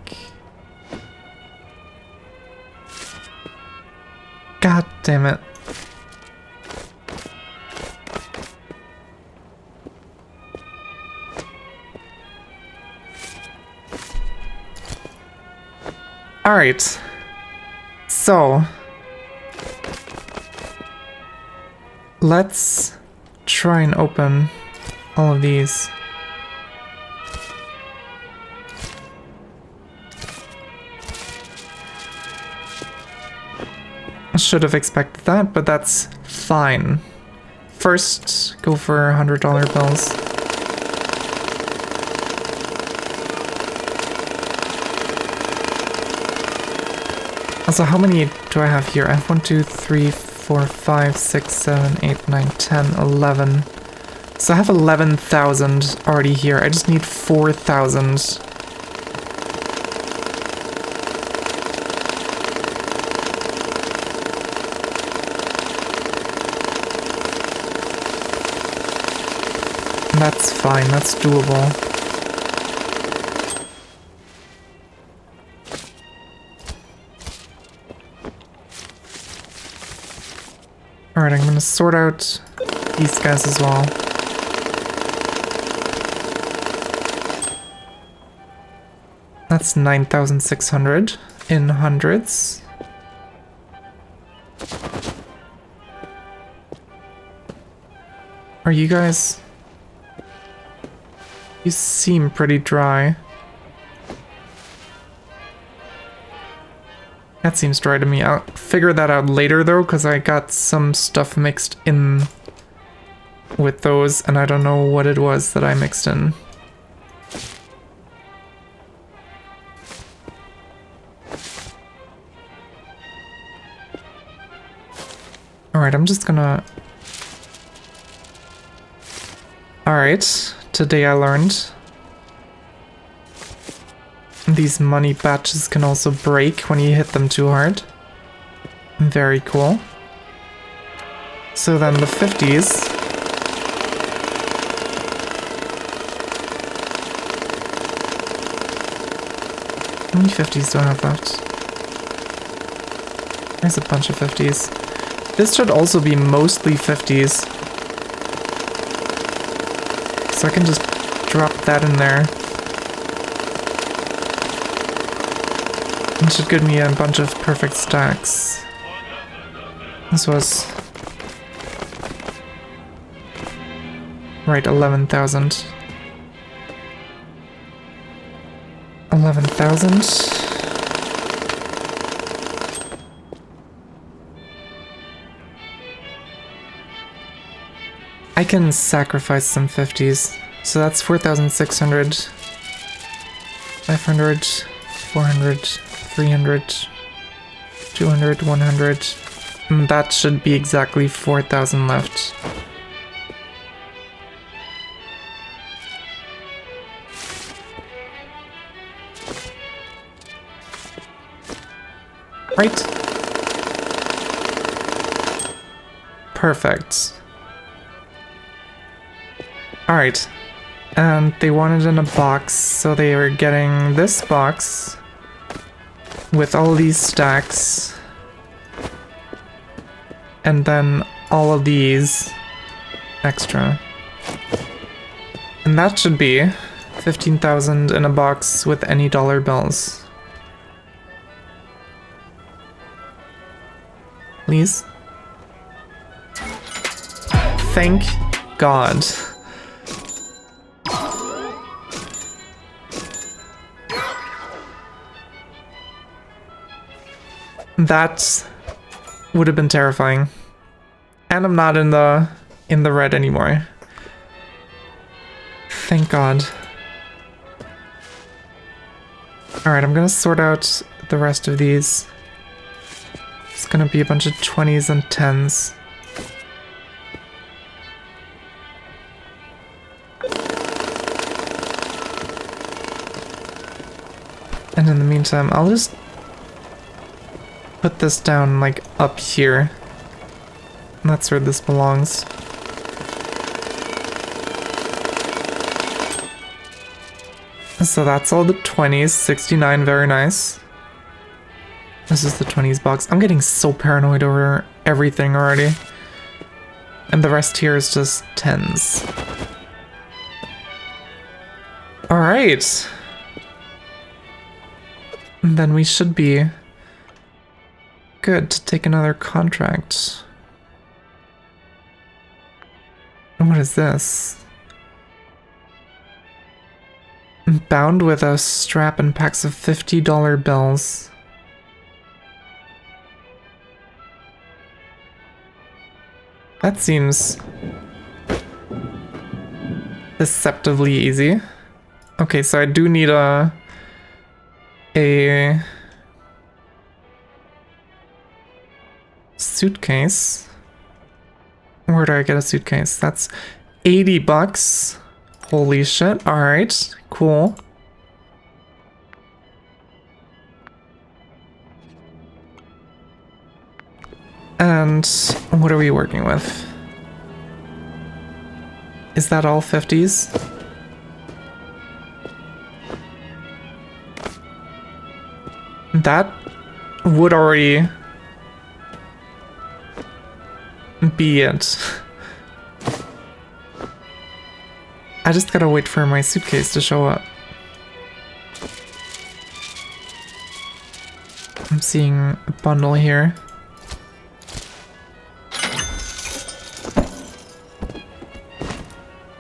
God damn it. Alright. So let's try and open all of these. Should have expected that, but that's fine. First, go for $100 bills. Also, how many do I have here? I have 1, 2, 3, 4, 5, 6, 7, 8, 9, 10, 11. So I have 11,000 already here. I just need 4,000. That's fine, that's doable. Alright, I'm gonna sort out these guys as well. That's 9,600 in hundreds. Are you guys... You seem pretty dry. That seems dry to me. I'll figure that out later though, because I got some stuff mixed in with those, and I don't know what it was that I mixed in. Alright, I'm just gonna... Alright. Today I learned these money batches can also break when you hit them too hard. Very cool. So then the 50s. How many 50s do I have left? There's a bunch of 50s. This should also be mostly 50s. So I can just drop that in there. It should give me a bunch of perfect stacks. This was... Right, 11,000. 11,000. I can sacrifice some 50s. So that's 4,600. 500, 400, 300, 200, 100. And that should be exactly 4,000 left. Right? Perfect. Alright, and they wanted in a box, so they are getting this box with all these stacks, and then all of these extra. And that should be 15,000 in a box with any dollar bills. Please? Thank God. That would have been terrifying. And I'm not in the red anymore. Thank God. Alright, I'm gonna sort out the rest of these. It's gonna be a bunch of 20s and 10s. And in the meantime, I'll just put this down, like, up here. And that's where this belongs. So that's all the 20s, 69, very nice. This is the 20s box. I'm getting so paranoid over everything already. And the rest here is just 10s. Alright. And then we should be good to take another contract. What is this? Bound with a strap and packs of $50 bills. That seems deceptively easy. Okay, so I do need a suitcase. Where do I get a suitcase? That's 80 bucks. Holy shit. All right, cool. And what are we working with? Is that all 50s? That would already be it. I just gotta wait for my suitcase to show up. I'm seeing a bundle here.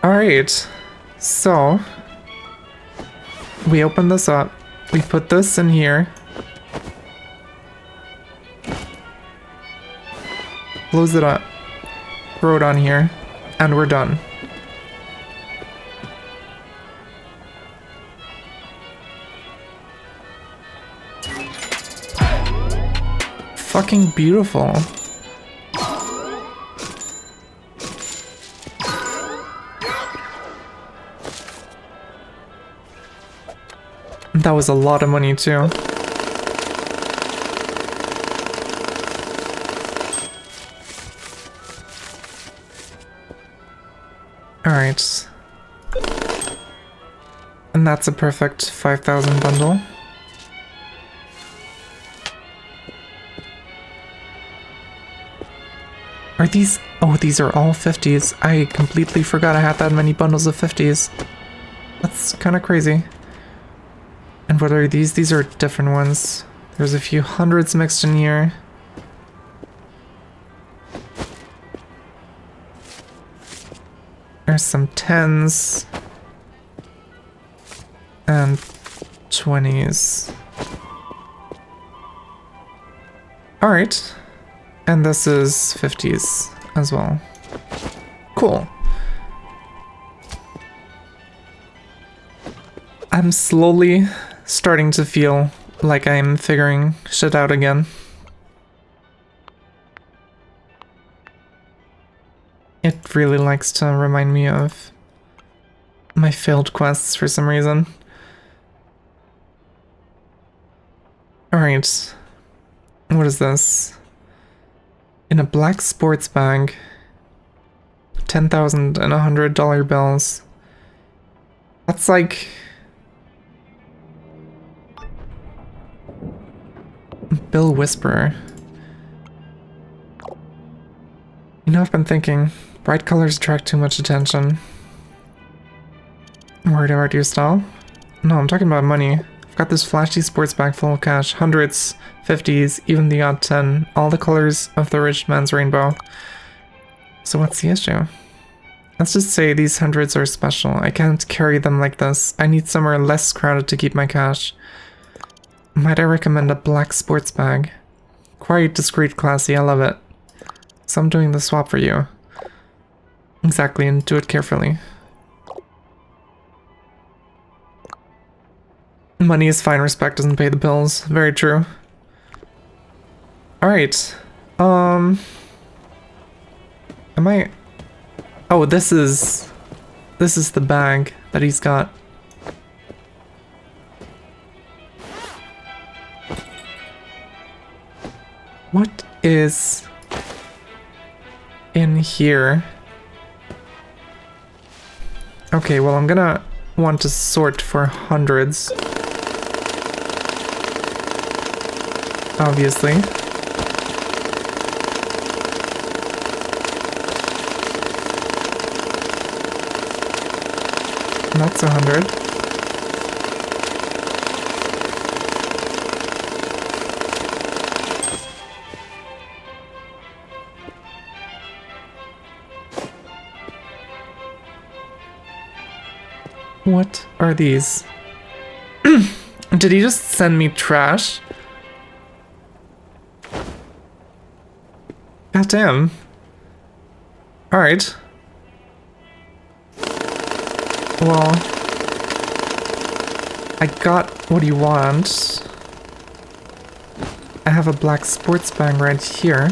Alright, so we open this up, we put this in here, close it up, throw it on here, and we're done. Fucking beautiful. That was a lot of money too. Alright. And that's a perfect 5,000 bundle. Are these... Oh, these are all 50s. I completely forgot I had that many bundles of 50s. That's kind of crazy. And what are these? These are different ones. There's a few hundreds mixed in here. There's some 10s. And 20s. Alright. And this is 50s as well. Cool. I'm slowly starting to feel like I'm figuring shit out again. It really likes to remind me of my failed quests for some reason. Alright. What is this? In a black sports bag. $10,000 and $100 bills. That's like... Bill Whisperer. You know, I've been thinking, bright colors attract too much attention. Worried about your style? No, I'm talking about money. I've got this flashy sports bag full of cash, hundreds, 50s, even the odd 10, all the colors of the rich man's rainbow. So what's the issue? Let's just say these hundreds are special. I can't carry them like this. I need somewhere less crowded to keep my cash. Might I recommend a black sports bag? Quite discreet, classy, I love it. So I'm doing the swap for you. Exactly, and do it carefully. Money is fine, respect doesn't pay the bills. Very true. Alright. Am I... Oh, this is the bag that he's got. What is in here? Okay, well, I'm gonna want to sort for hundreds. Obviously. That's 100. What are these? Did he just send me trash? God damn. Alright. Well, I got what you want. I have a black sports bag right here.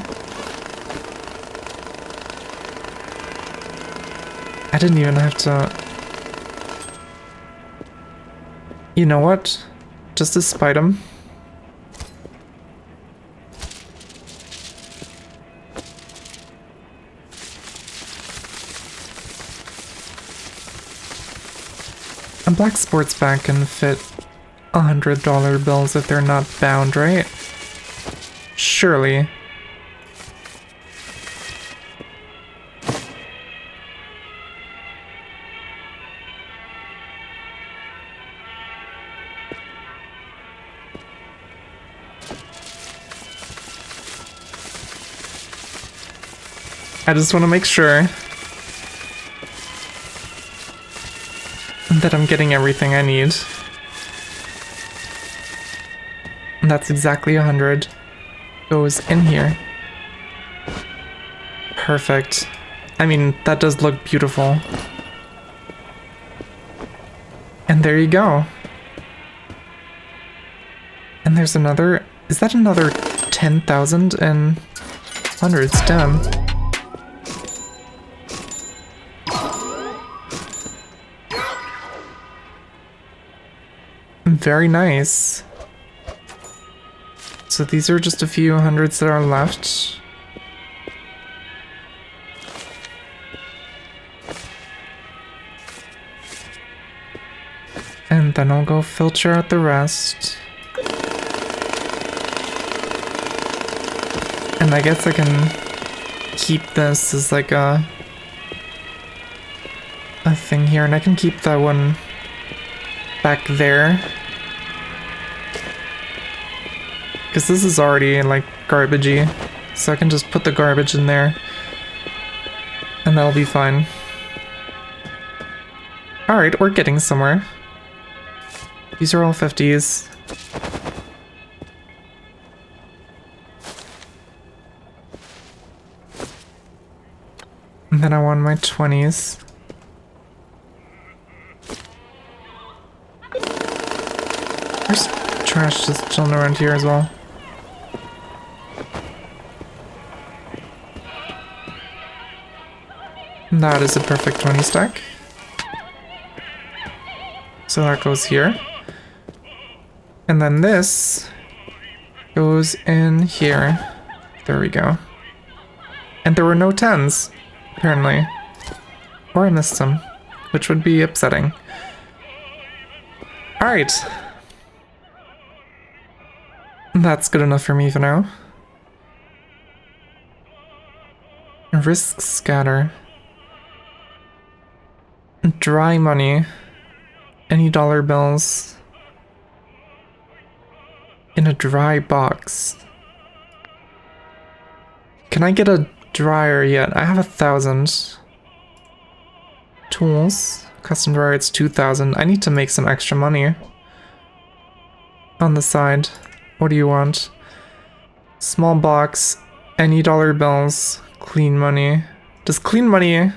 I didn't even have to... You know what? Just to spite him. A black sports bag can fit $100 bills if they're not bound, right? Surely. I just want to make sure that I'm getting everything I need. And that's exactly 100. Goes in here. Perfect. I mean, that does look beautiful. And there you go. And there's another... Is that another 10,000 and hundreds? Damn. Very nice. So these are just a few hundreds that are left. And then I'll go filter out the rest. And I guess I can keep this as like a thing here, and I can keep that one back there. Because this is already like garbagey, so I can just put the garbage in there and that'll be fine. Alright, we're getting somewhere. These are all 50s. And then I want my 20s. There's trash just chilling around here as well. That is a perfect 20 stack. So that goes here. And then this goes in here. There we go. And there were no 10s, apparently. Or I missed some, which would be upsetting. Alright. That's good enough for me for now. Risk scatter. Dry money. Any dollar bills. In a dry box. Can I get a dryer yet? I have 1,000. Tools. Custom dryer, it's 2,000. I need to make some extra money. On the side. What do you want? Small box. Any dollar bills. Clean money. Does clean money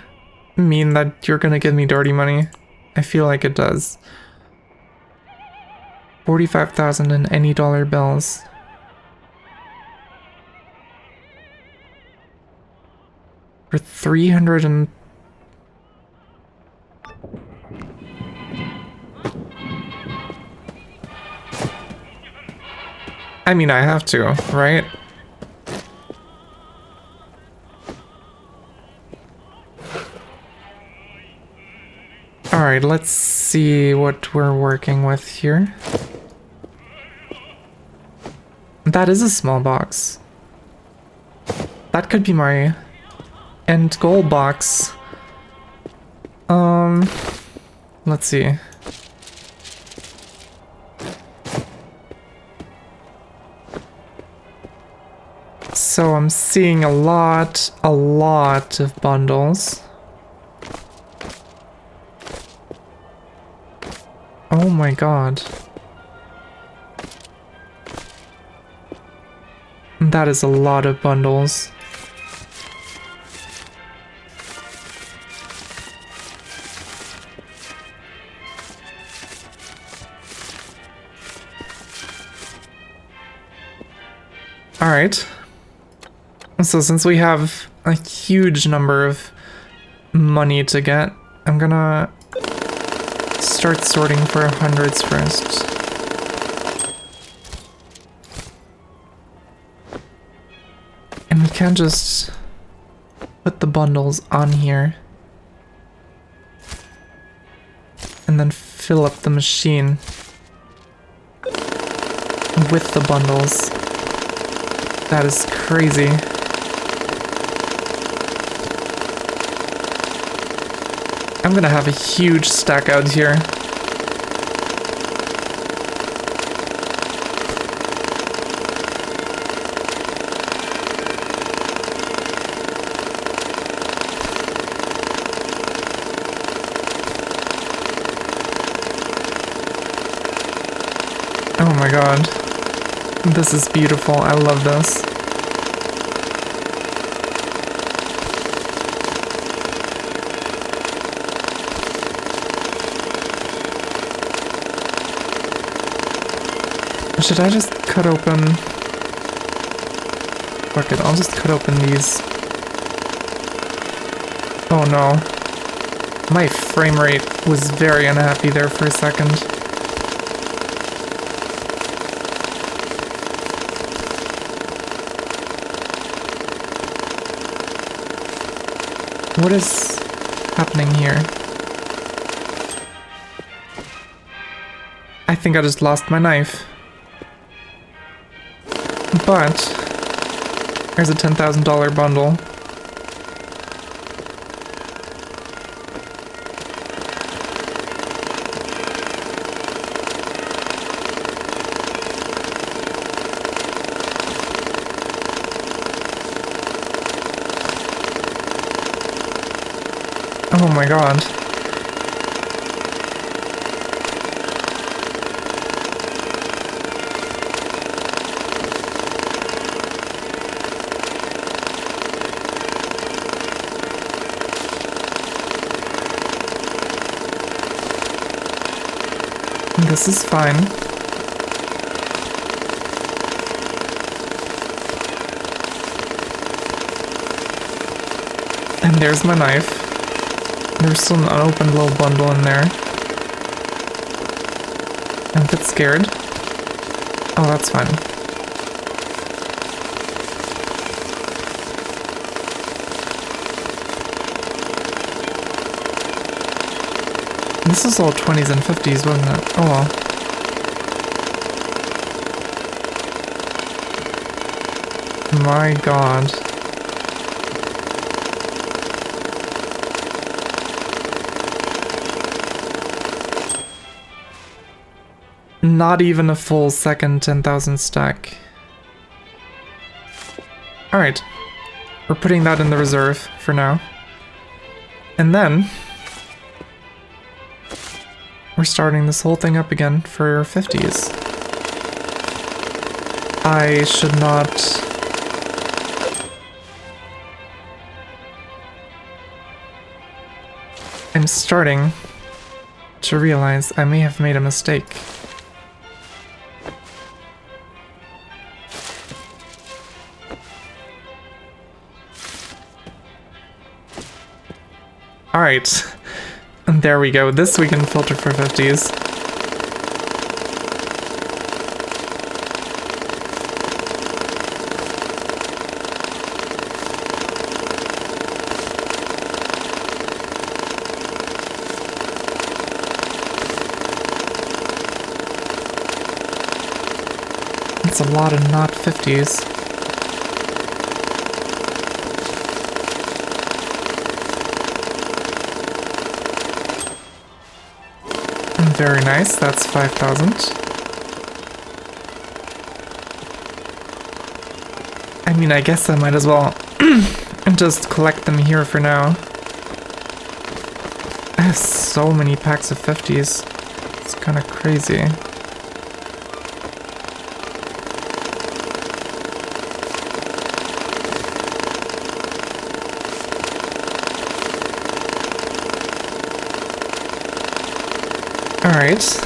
mean that you're gonna give me dirty money? I feel like it does. 45,000 in any dollar bills. For 300 and... I mean, I have to, right? Alright, let's see what we're working with here. That is a small box. That could be my end goal box. Let's see. So I'm seeing a lot of bundles. Oh my god. That is a lot of bundles. Alright. So since we have a huge number of money to get, I'm gonna start sorting for hundreds first. And we can just put the bundles on here. And then fill up the machine with the bundles. That is crazy. I'm gonna have a huge stack out here. Oh my god. This is beautiful. I love this. Should I just cut open... Fuck it, I'll just cut open these. Oh no. My frame rate was very unhappy there for a second. What is happening here? I think I just lost my knife. But there's a $10,000 bundle. Oh my god. This is fine. And there's my knife. There's still an unopened little bundle in there. I'm a bit scared. Oh, that's fine. This is all 20s and 50s, wasn't it? Oh well. My god. Not even a full second 10,000 stack. Alright. We're putting that in the reserve for now. And then we're starting this whole thing up again for 50s. I should not... I'm starting to realize I may have made a mistake. Alright. And there we go. This we can filter for 50s. It's a lot of not 50s. Very nice, that's 5,000. I mean, I guess I might as well just collect them here for now. I have so many packs of 50s. It's kind of crazy. Alright.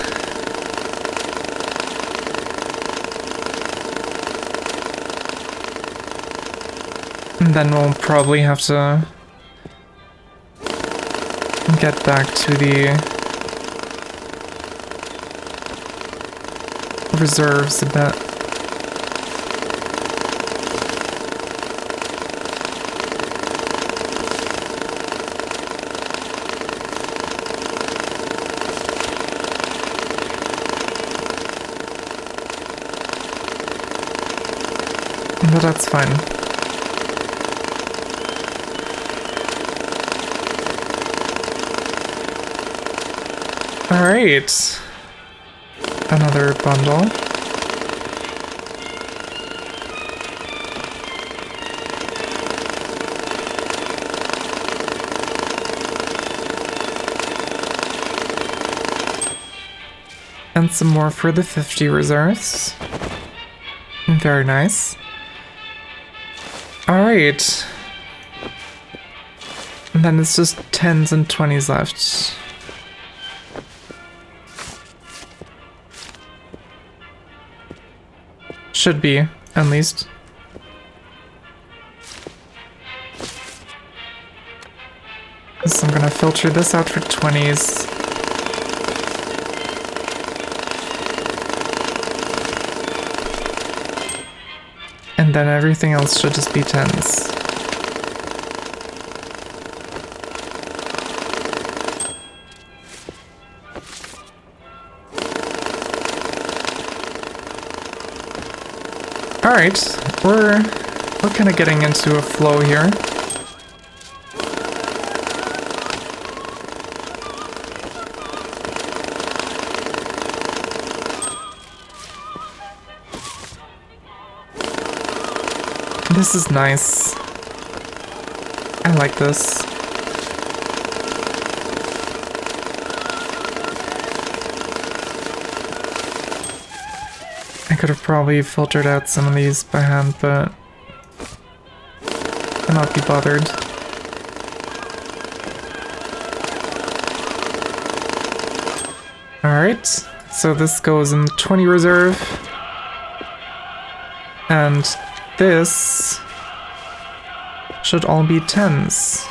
And then we'll probably have to get back to the reserves a bit. But that's fine. Alright. Another bundle. And some more for the 50 reserves. Very nice. Alright. And then it's just 10s and 20s left. Should be, at least. So I'm gonna filter this out for 20s. And then everything else should just be 10s. Alright, we're kind of getting into a flow here. This is nice. I like this. I could have probably filtered out some of these by hand, but cannot be bothered. Alright, so this goes in the 20 reserve. And this should all be 10s.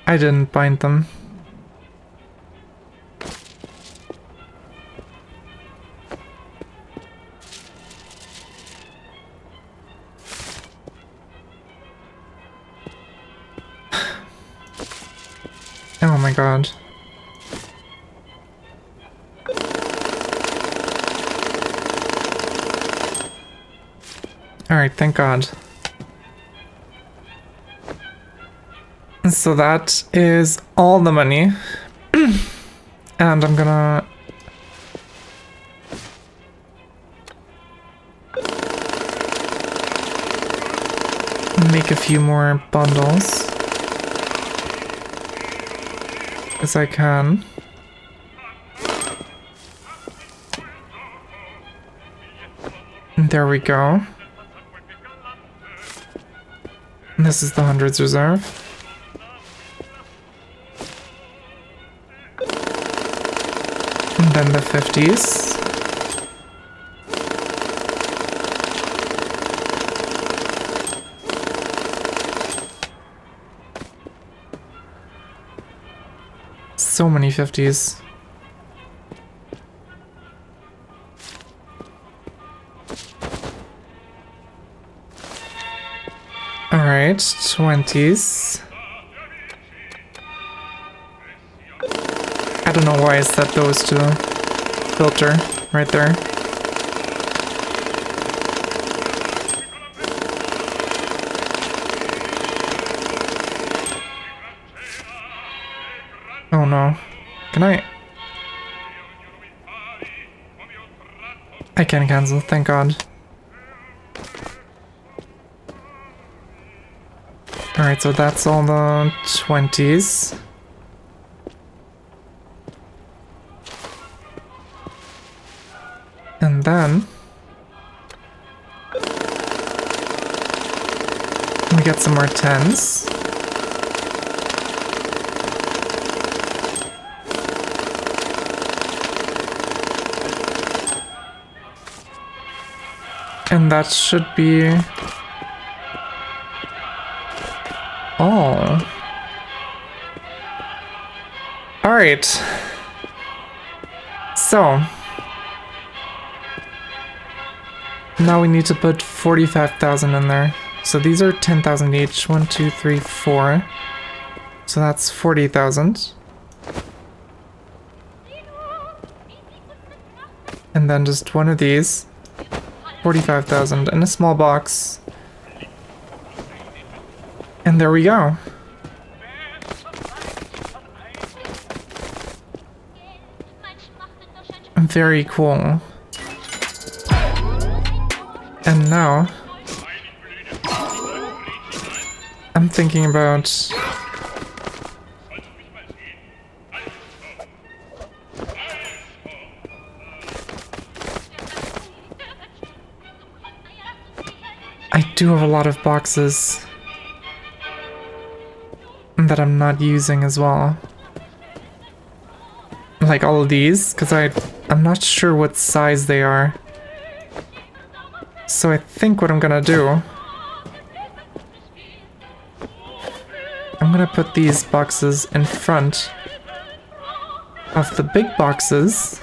I didn't bind them. Oh my god. Alright, thank god. So that is all the money. And I'm gonna make a few more bundles as I can. There we go. And this is the hundreds reserve. And then the 50s. So many 50s. Alright, 20s. I don't know why I set those to filter right there. Oh no. Can I can cancel, thank god. Alright, so that's all the 20s. And then get some more 10s. And that should be all. Alright. So now we need to put 45,000 in there. So these are 10,000 each. 1, 2, 3, 4. So that's 40,000. And then just one of these. 45,000 in a small box. And there we go. Very cool. And now I'm thinking about I do have a lot of boxes that I'm not using as well. Like all of these, because I'm not sure what size they are. So I think what I'm gonna do, I'm gonna put these boxes in front of the big boxes.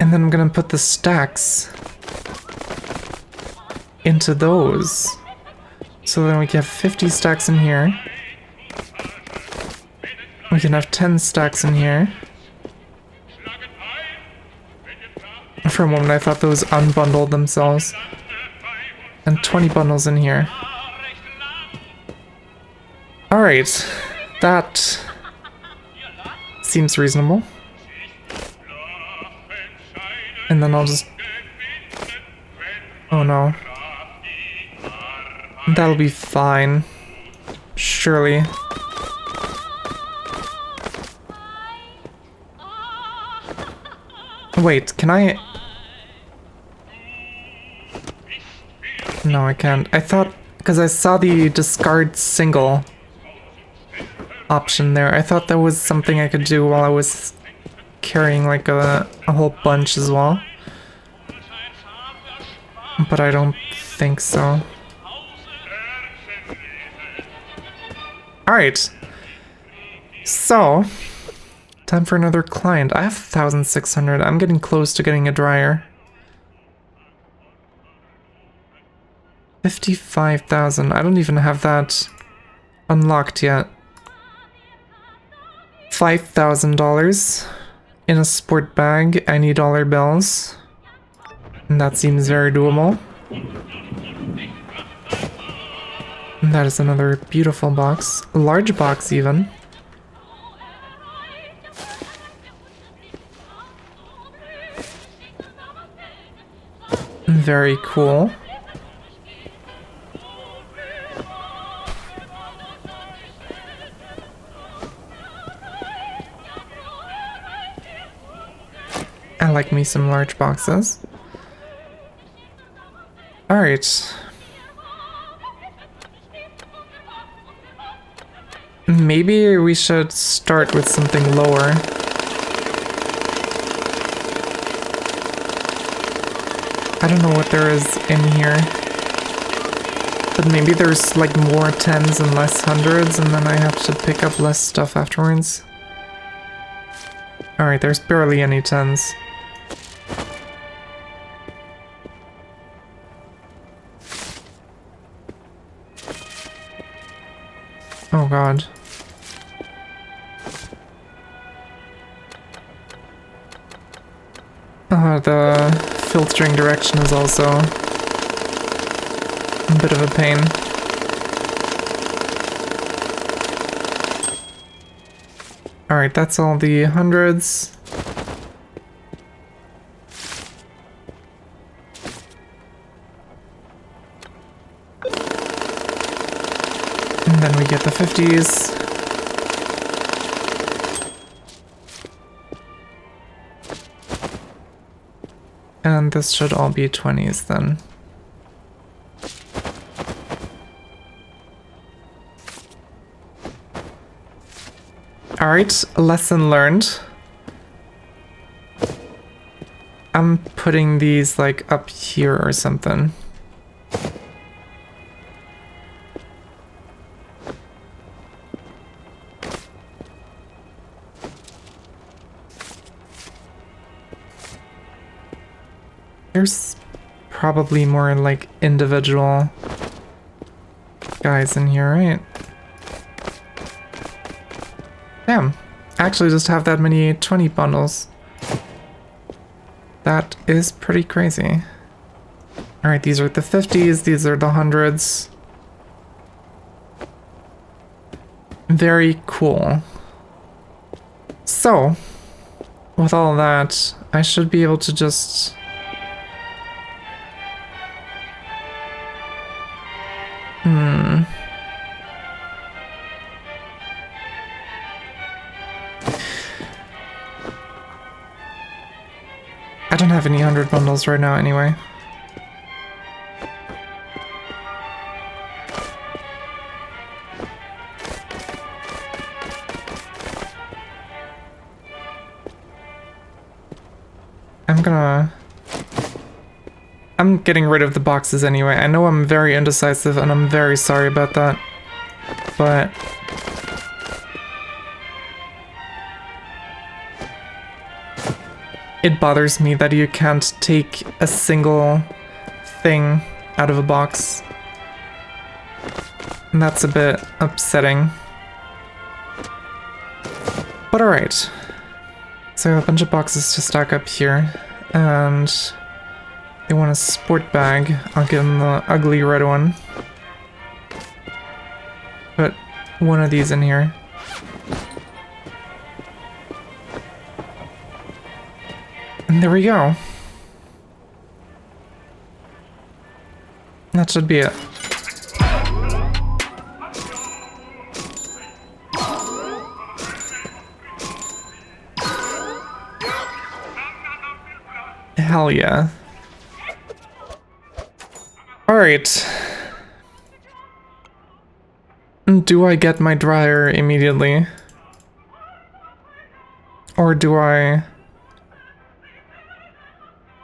And then I'm gonna put the stacks into those. So then we can have 50 stacks in here. We can have 10 stacks in here. For a moment I thought those unbundled themselves. And 20 bundles in here. Alright, that seems reasonable. And then I'll just... Oh no. That'll be fine. Surely. Wait, can I... No, I can't. I thought... Because I saw the discard single option there. I thought that was something I could do while I was carrying like a whole bunch as well. But I don't think so. Alright. So, time for another client. I have 1,600. I'm getting close to getting a dryer. 55,000. I don't even have that unlocked yet. $5,000 in a sport bag. I need dollar bills. And that seems very doable. And that is another beautiful box. A large box even. Very cool. I like me some large boxes. Alright. Maybe we should start with something lower. I don't know what there is in here. But maybe there's like more 10s and less 100s, and then I have to pick up less stuff afterwards. Alright, there's barely any 10s. Oh god. The filtering direction is also a bit of a pain. Alright, that's all the 100s. And then we get the 50s. And this should all be 20s then. Alright, lesson learned. I'm putting these like up here or something. There's probably more like individual guys in here, right? Damn, I actually just have that many 20 bundles. That is pretty crazy. Alright, these are the 50s, these are the 100s. Very cool. So, with all that, I should be able to just... I don't have any 100 bundles right now anyway. I'm getting rid of the boxes anyway. I know I'm very indecisive and I'm very sorry about that. But... it bothers me that you can't take a single thing out of a box. And that's a bit upsetting. But alright. So I have a bunch of boxes to stack up here. And they want a sport bag. I'll give them the ugly red one. Put one of these in here. And there we go. That should be it. Hell yeah. Alright. Do I get my dryer immediately? Or do I...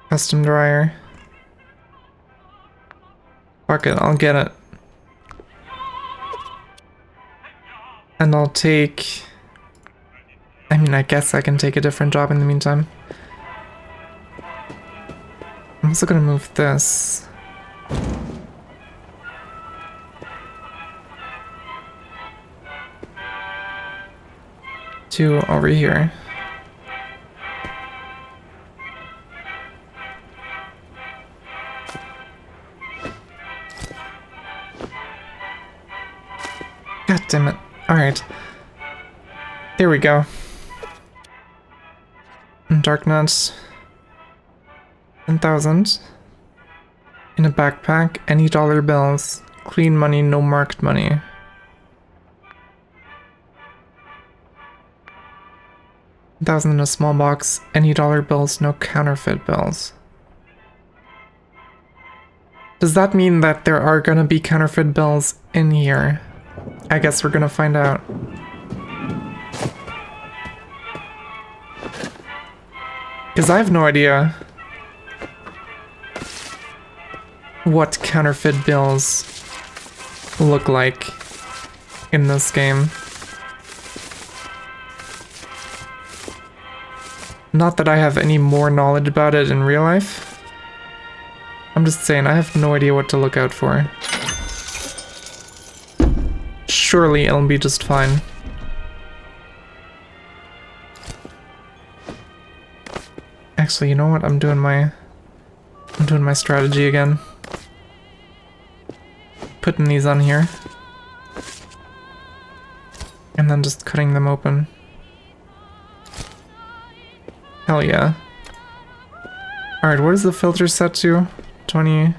custom dryer? Fuck it, I'll get it. And I'll take... I mean, I guess I can take a different job in the meantime. I'm also gonna move this. To over here. God damn it. Alright. There we go. Darknuts. 10,000. In a backpack. Any dollar bills. Clean money, no marked money. $1,000 in a small box. Any dollar bills, no counterfeit bills. Does that mean that there are gonna be counterfeit bills in here? I guess we're gonna find out. Because I have no idea what counterfeit bills look like in this game. Not that I have any more knowledge about it in real life. I'm just saying, I have no idea what to look out for. Surely it'll be just fine. Actually, you know what? I'm doing my strategy again. Putting these on here. And then just cutting them open. Hell yeah. Alright, what is the filter set to? 20,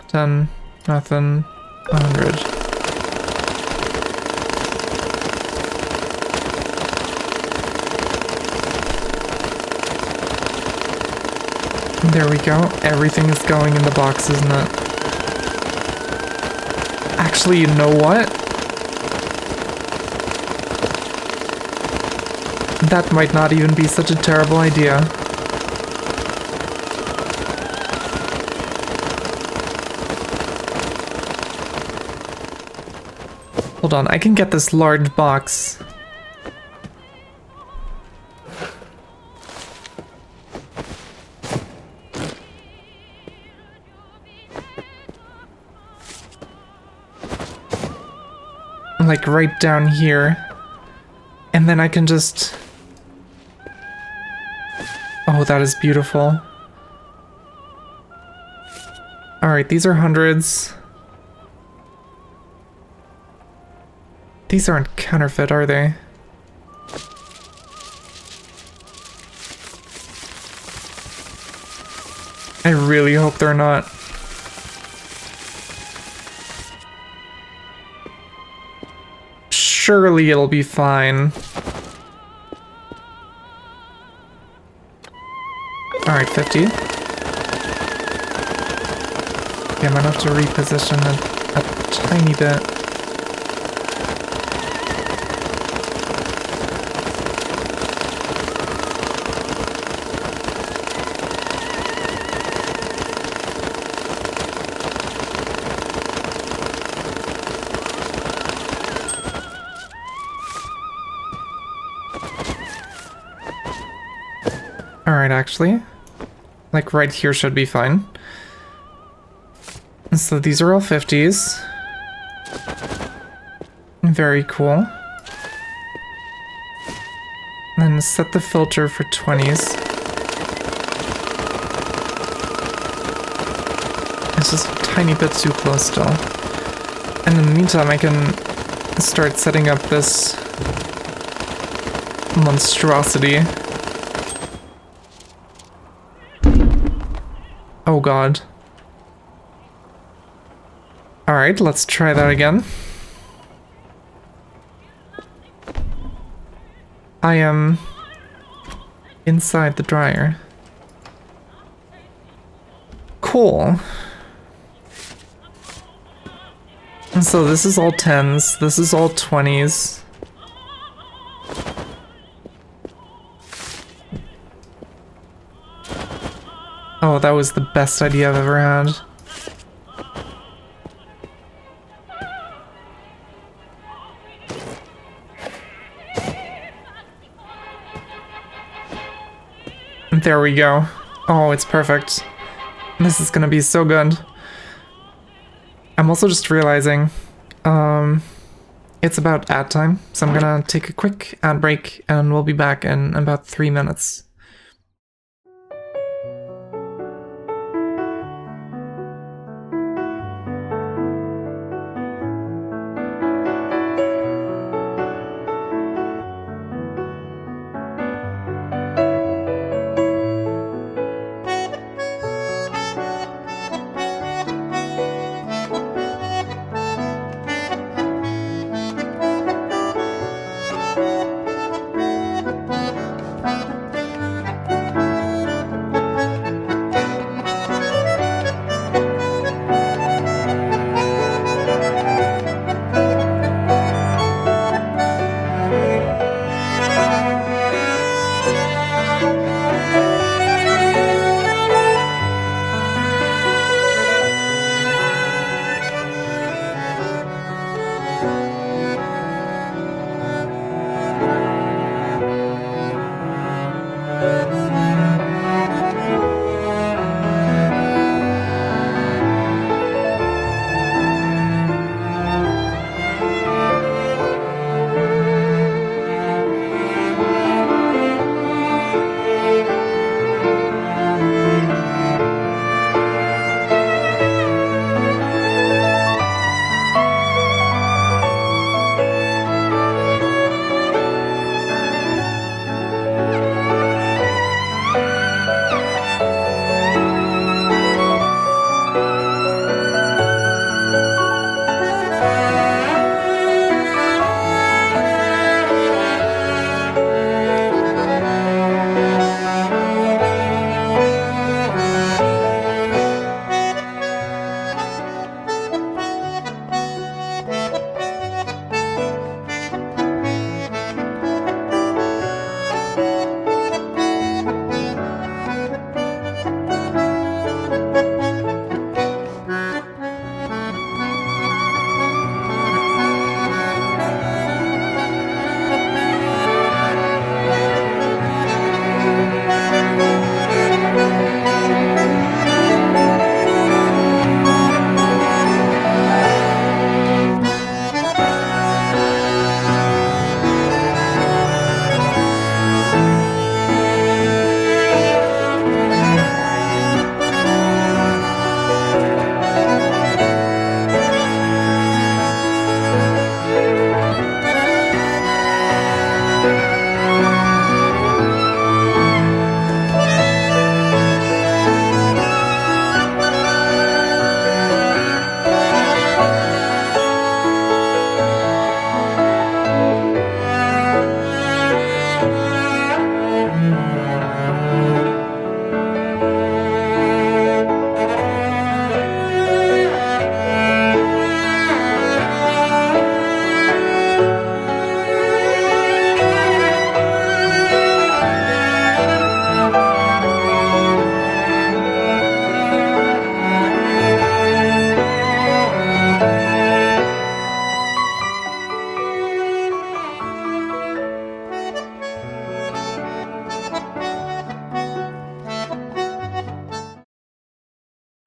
10, nothing, 100. There we go. Everything is going in the box, isn't it? Actually, you know what? That might not even be such a terrible idea. Hold on, I can get this large box. Like right down here. And then I can just... Oh, that is beautiful. Alright, these are hundreds. These aren't counterfeit, are they? I really hope they're not. Surely it'll be fine. Alright, 50. Okay, I might have to reposition it a tiny bit. Alright, actually. Like right here should be fine. So these are all 50s. Very cool. Then set the filter for 20s. It's just a tiny bit too close still. And in the meantime I can start setting up this monstrosity. Oh god. Alright, let's try that again. I am inside the dryer. Cool. And so this is all 10s, this is all 20s. Oh, that was the best idea I've ever had. There we go. Oh, it's perfect. This is gonna be so good. I'm also just realizing, it's about ad time, so I'm gonna take a quick ad break and we'll be back in about 3 minutes.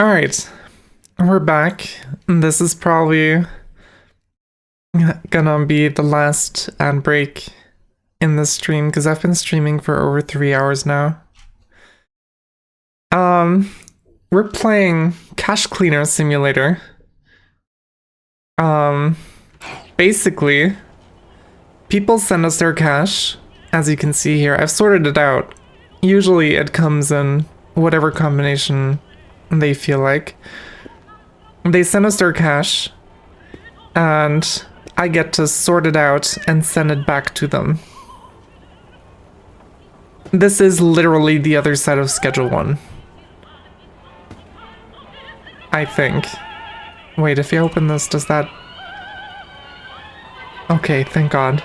Alright, we're back. This is probably gonna be the last ad break in this stream because I've been streaming for over 3 hours now. We're playing Cash Cleaner Simulator. Basically, people send us their cash, as you can see here. I've sorted it out. Usually it comes in whatever combination they feel like. They send us their cash, and I get to sort it out and send it back to them. This is literally the other side of Schedule 1. I think. Wait, if you open this, does that... Okay, thank God.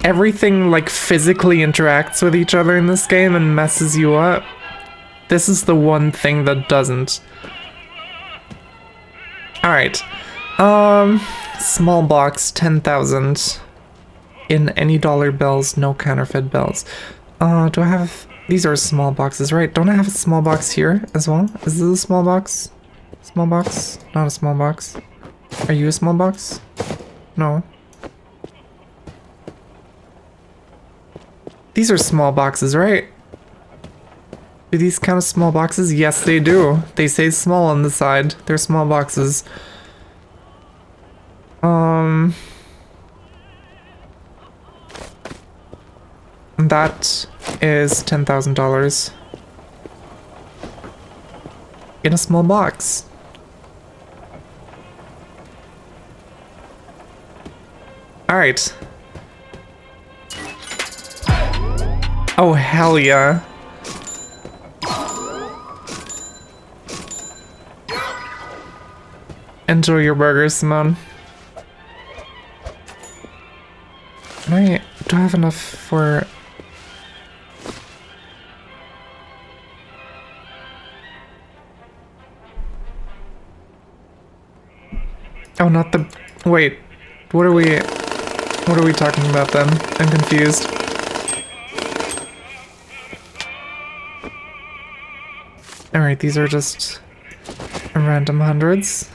Everything, like, physically interacts with each other in this game and messes you up. This is the one thing that doesn't. Alright. Small box, 10,000. In any dollar bills, no counterfeit bills. Do I have... These are small boxes, right? Don't I have a small box here as well? Is this a small box? Small box? Not a small box. Are you a small box? No. These are small boxes, right? Do these count as small boxes? Yes, they do. They say small on the side. They're small boxes. That is $10,000 in a small box. All right. Oh, hell yeah. Enjoy your burger, Simone. Do I have enough for... Oh, not the... Wait. What are we talking about then? I'm confused. Alright, these are just random hundreds.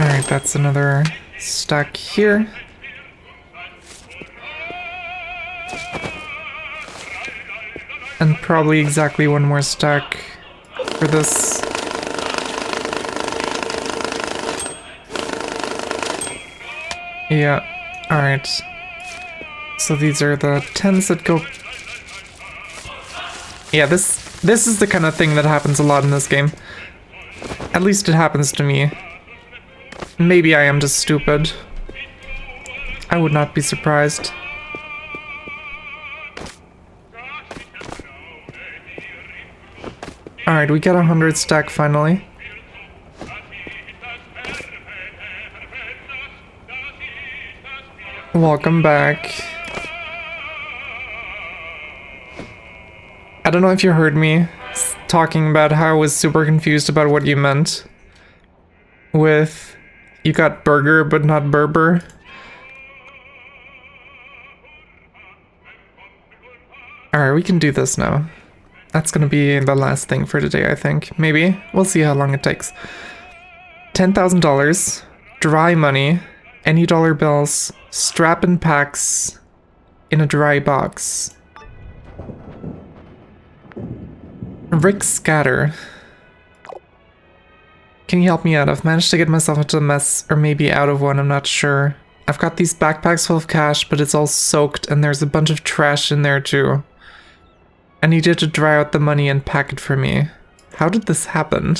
Alright, that's another stack here. And probably exactly one more stack for this. Yeah, alright. So these are the 10s that go... Yeah, this is the kind of thing that happens a lot in this game. At least it happens to me. Maybe I am just stupid. I would not be surprised. Alright, we get 100 stack finally. Welcome back. I don't know if you heard me talking about how I was super confused about what you meant with you got burger but not Berber. Alright, we can do this now. That's gonna be the last thing for today, I think. Maybe. We'll see how long it takes. $10,000. Dry money. Any dollar bills. Strap and packs in a dry box. Rick Scatter. Can you help me out? I've managed to get myself into a mess, or maybe out of one, I'm not sure. I've got these backpacks full of cash, but it's all soaked and there's a bunch of trash in there too. I need you to dry out the money and pack it for me. How did this happen?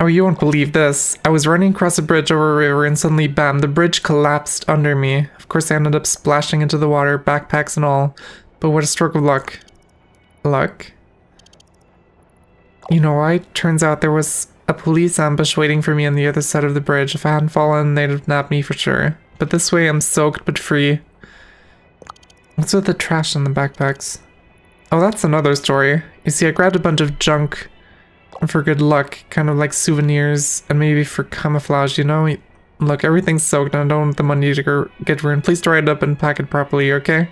Oh, you won't believe this. I was running across a bridge over a river and suddenly bam, the bridge collapsed under me. Of course I ended up splashing into the water, backpacks and all. But what a stroke of luck. Luck? You know why? Turns out there was a police ambush waiting for me on the other side of the bridge. If I hadn't fallen, they'd have nabbed me for sure. But this way I'm soaked but free. What's with the trash in the backpacks? Oh, that's another story. You see, I grabbed a bunch of junk for good luck, kind of like souvenirs, and maybe for camouflage, you know? Look, everything's soaked and I don't want the money to get ruined. Please dry it up and pack it properly, okay?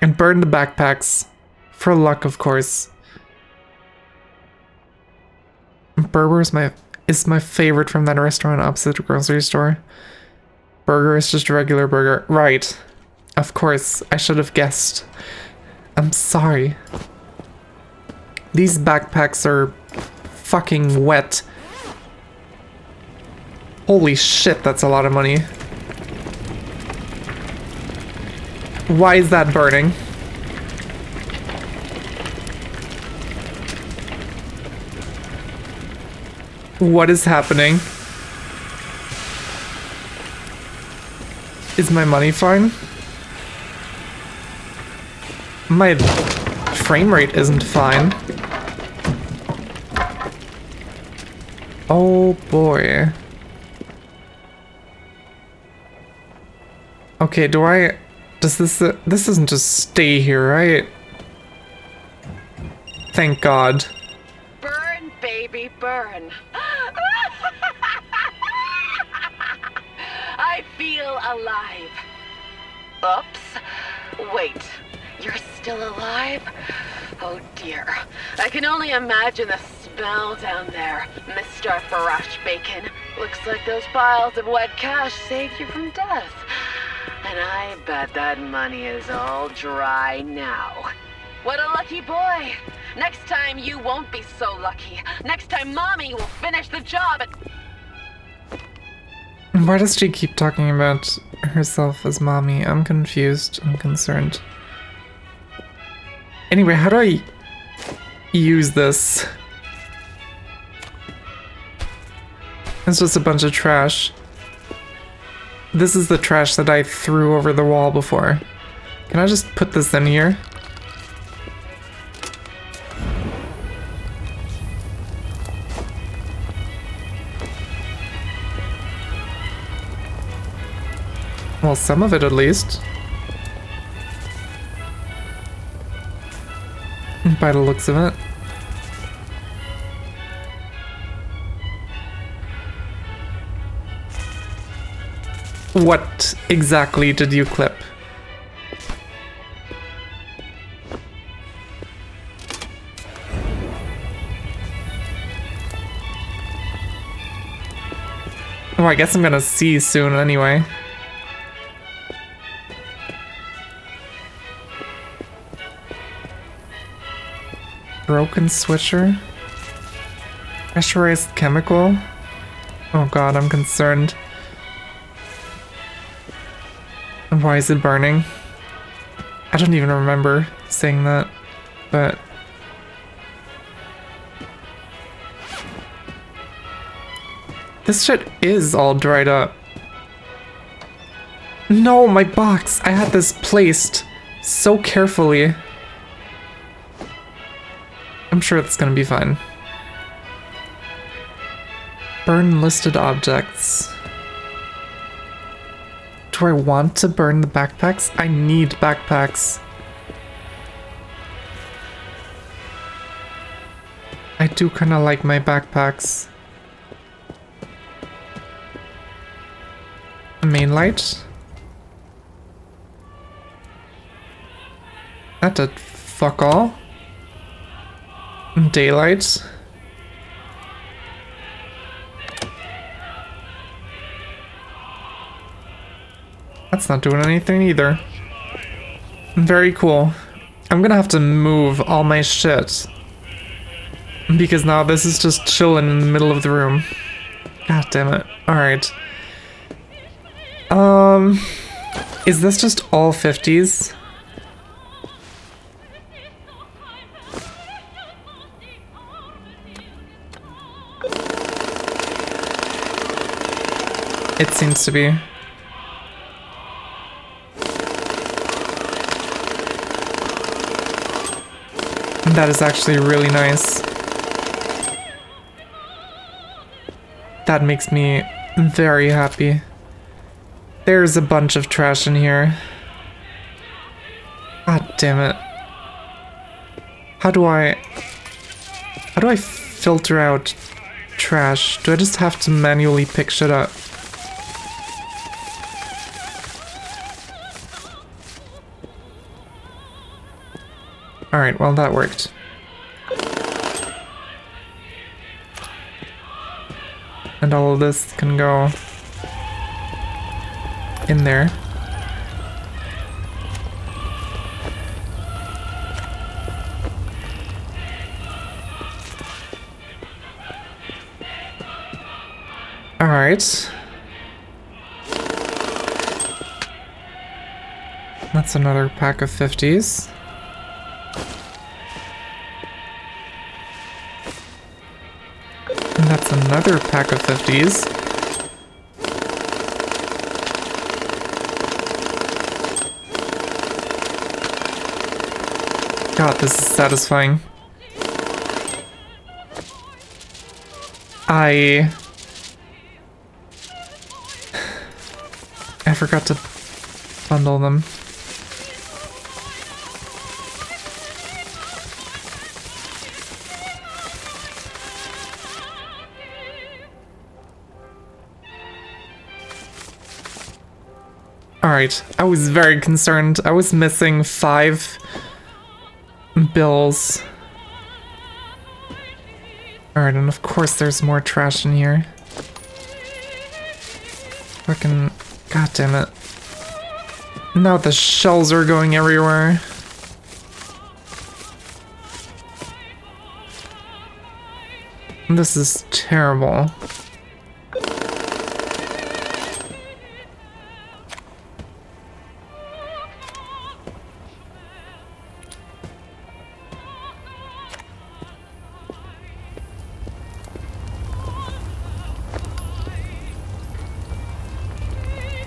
And burn the backpacks. For luck, of course. Burger is my favorite from that restaurant opposite the grocery store. Burger is just a regular burger. Right. Of course, I should have guessed. I'm sorry. These backpacks are fucking wet. Holy shit, that's a lot of money. Why is that burning? What is happening? Is my money fine? My frame rate isn't fine. Oh boy. Okay, does this doesn't just stay here, right? Thank God. Burn, baby, burn. I feel alive. Oops. Wait, you're still alive? Oh dear. I can only imagine the smell down there, Mr. Farash Bacon. Looks like those piles of wet cash saved you from death. And I bet that money is all dry now. What a lucky boy. Next time you won't be so lucky. Next time Mommy will finish the job and... Why does she keep talking about herself as mommy? I'm confused. I'm concerned. Anyway, how do I use this? It's just a bunch of trash. This is the trash that I threw over the wall before. Can I just put this in here? Well, some of it at least. By the looks of it. What exactly did you clip? Oh, I guess I'm gonna see soon anyway. Broken switcher? Pressurized chemical? Oh god, I'm concerned. Why is it burning? I don't even remember saying that, but... This shit is all dried up. No, my box! I had this placed so carefully. I'm sure it's gonna be fine. Burn listed objects. Do I want to burn the backpacks? I need backpacks. I do kind of like my backpacks. Main light? That did fuck all. Daylight? That's not doing anything either. Very cool. I'm gonna have to move all my shit. Because now this is just chilling in the middle of the room. God damn it. Alright. Is this just all 50s? It seems to be. That is actually really nice. That makes me very happy. There's a bunch of trash in here. God damn it. How do I filter out trash? Do I just have to manually pick shit up? Alright, well that worked. And all of this can go in there. Alright. That's another pack of 50s. And that's another pack of 50s. God, this is satisfying. I forgot to bundle them. Alright, I was very concerned. I was missing 5 bills. Alright, and of course there's more trash in here. Fucking... God damn it. Now the shells are going everywhere. This is terrible.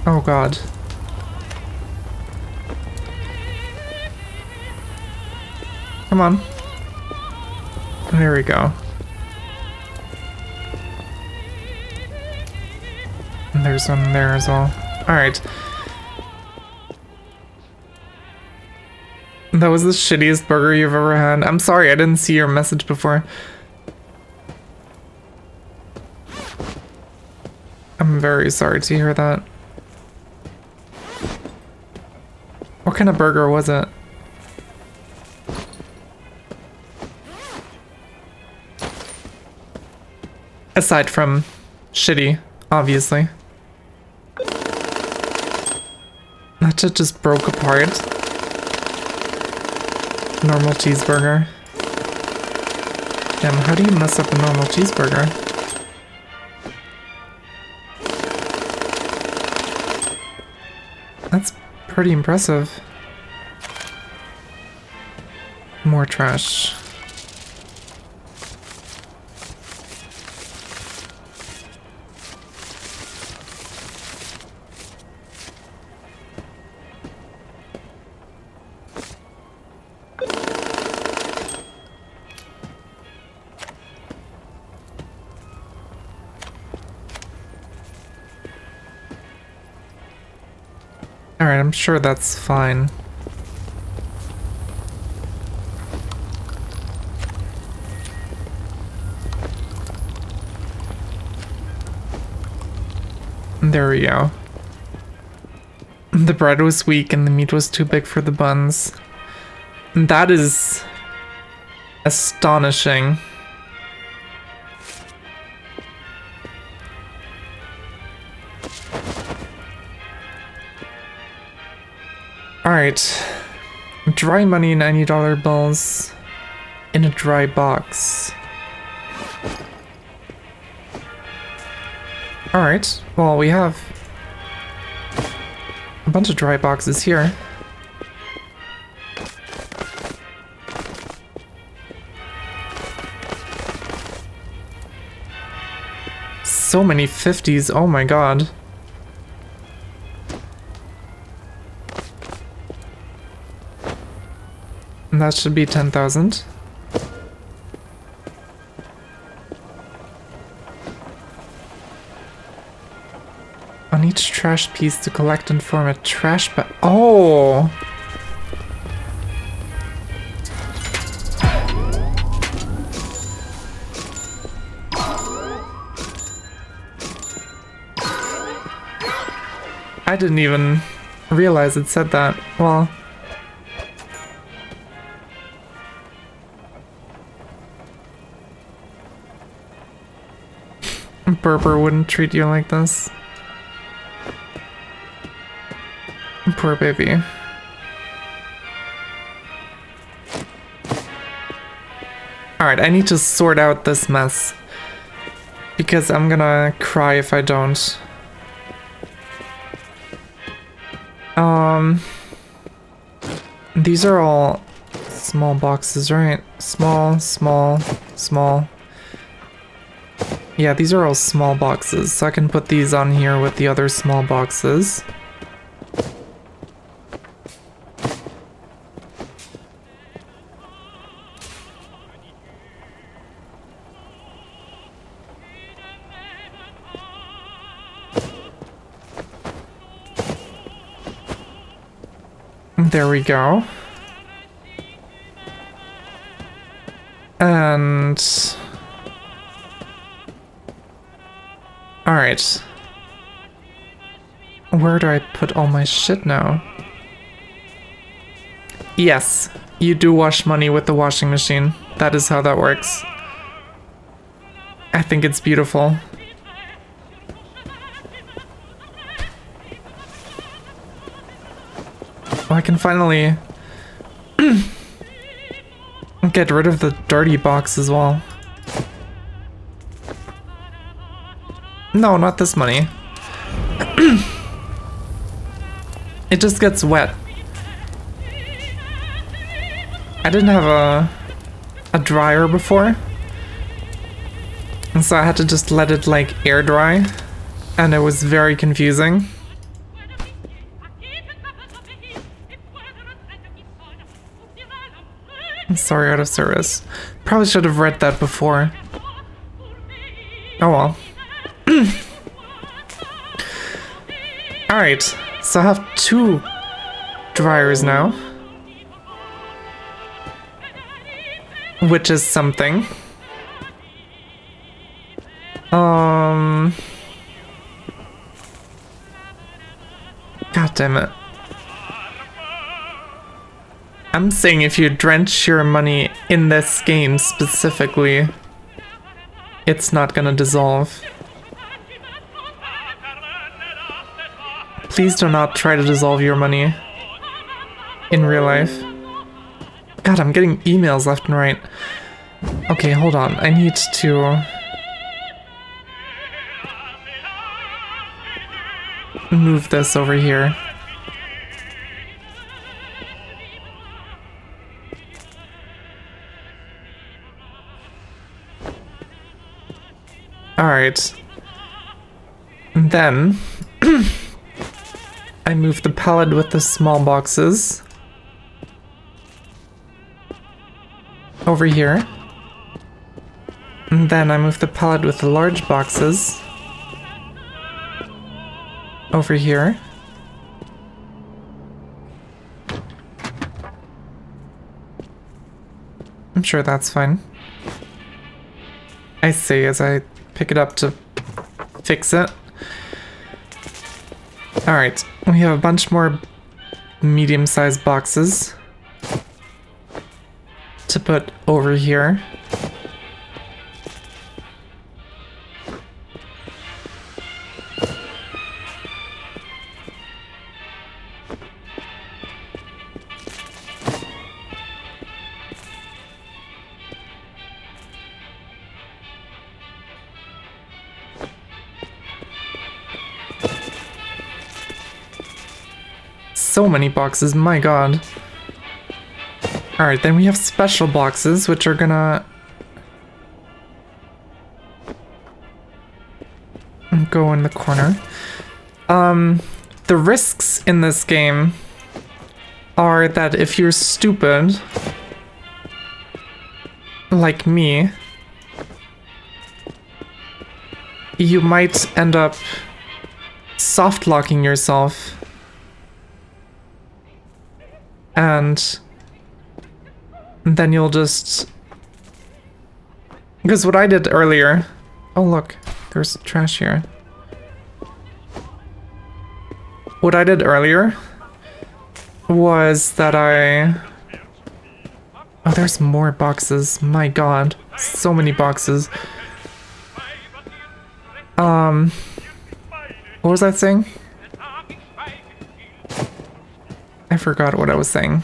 Oh god. Come on. There we go. And there's one there as well. Alright. That was the shittiest burger you've ever had. I'm sorry, I didn't see your message before. I'm very sorry to hear that. What kind of burger was it? Aside from shitty, obviously. That shit just broke apart. Normal cheeseburger. Damn, how do you mess up a normal cheeseburger? That's pretty impressive. More trash. Alright, I'm sure that's fine. There we go. The bread was weak and the meat was too big for the buns. That is astonishing. Alright. Dry money, $90 bills in a dry box. Alright, well, we have a bunch of dry boxes here. So many 50s, oh my god. And that should be 10,000. On each trash piece to collect and form a trash bag. Oh! I didn't even realize it said that. Well... Berber wouldn't treat you like this. Poor baby. Alright, I need to sort out this mess. Because I'm gonna cry if I don't. These are all small boxes, right? Small, small, small. Yeah, these are all small boxes, so I can put these on here with the other small boxes. There we go. And... Alright. Where do I put all my shit now? Yes, you do wash money with the washing machine. That is how that works. I think it's beautiful. I can finally get rid of the dirty box as well. No, not this money. It just gets wet. I didn't have a dryer before, and so I had to just let it like air dry, and it was very confusing. Sorry, out of service. Probably should have read that before. Oh well. Alright, so I have 2 dryers now. Which is something. God damn it. I'm saying if you drench your money in this game specifically, it's not gonna dissolve. Please do not try to dissolve your money in real life. God, I'm getting emails left and right. Okay, hold on. I need to move this over here. Alright. Then I move the pallet with the small boxes over here. And then I move the pallet with the large boxes over here. I'm sure that's fine. I say as I pick it up to fix it. Alright, we have a bunch more medium-sized boxes to put over here. So many boxes, my god. Alright, then we have special boxes, which are gonna go in the corner. The risks in this game are that if you're stupid, like me, you might end up soft locking yourself. And then you'll just... Because what I did earlier... Oh look, there's trash here. What I did earlier was that I... Oh, there's more boxes. My god. So many boxes. What was I saying? I forgot what I was saying.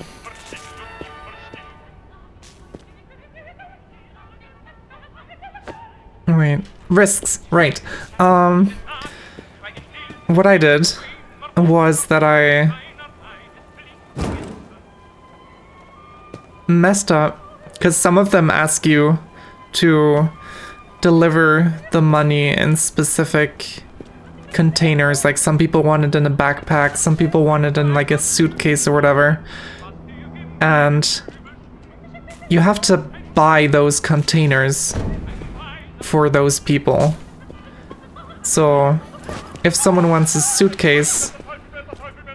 Wait. Risks. Right. What I did was that I messed up because some of them ask you to deliver the money in specific containers. Like some people want it in a backpack, some people want it in like a suitcase or whatever. And you have to buy those containers for those people. So if someone wants a suitcase,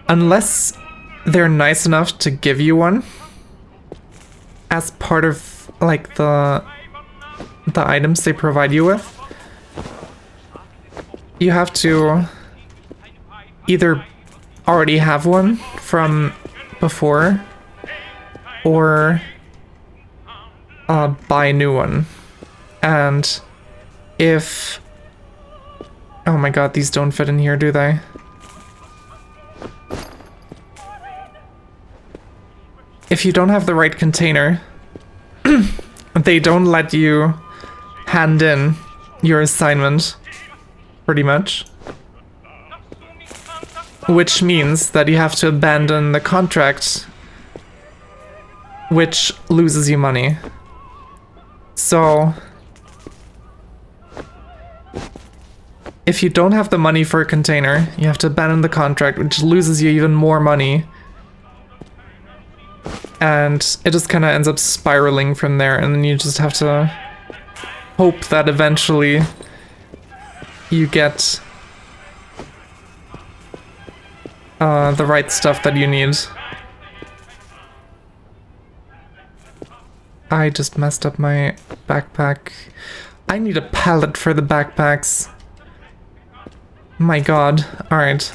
unless they're nice enough to give you one as part of like the items they provide you with, you have to either already have one from before or buy a new one. And if... Oh my god, these don't fit in here, do they? If you don't have the right container, they don't let you hand in your assignment, pretty much. Which means that you have to abandon the contract, which loses you money. So, if you don't have the money for a container, you have to abandon the contract, which loses you even more money. And it just kind of ends up spiraling from there, and then you just have to hope that eventually you get the right stuff that you need. I just messed up my backpack. I need a pallet for the backpacks. My god. Alright.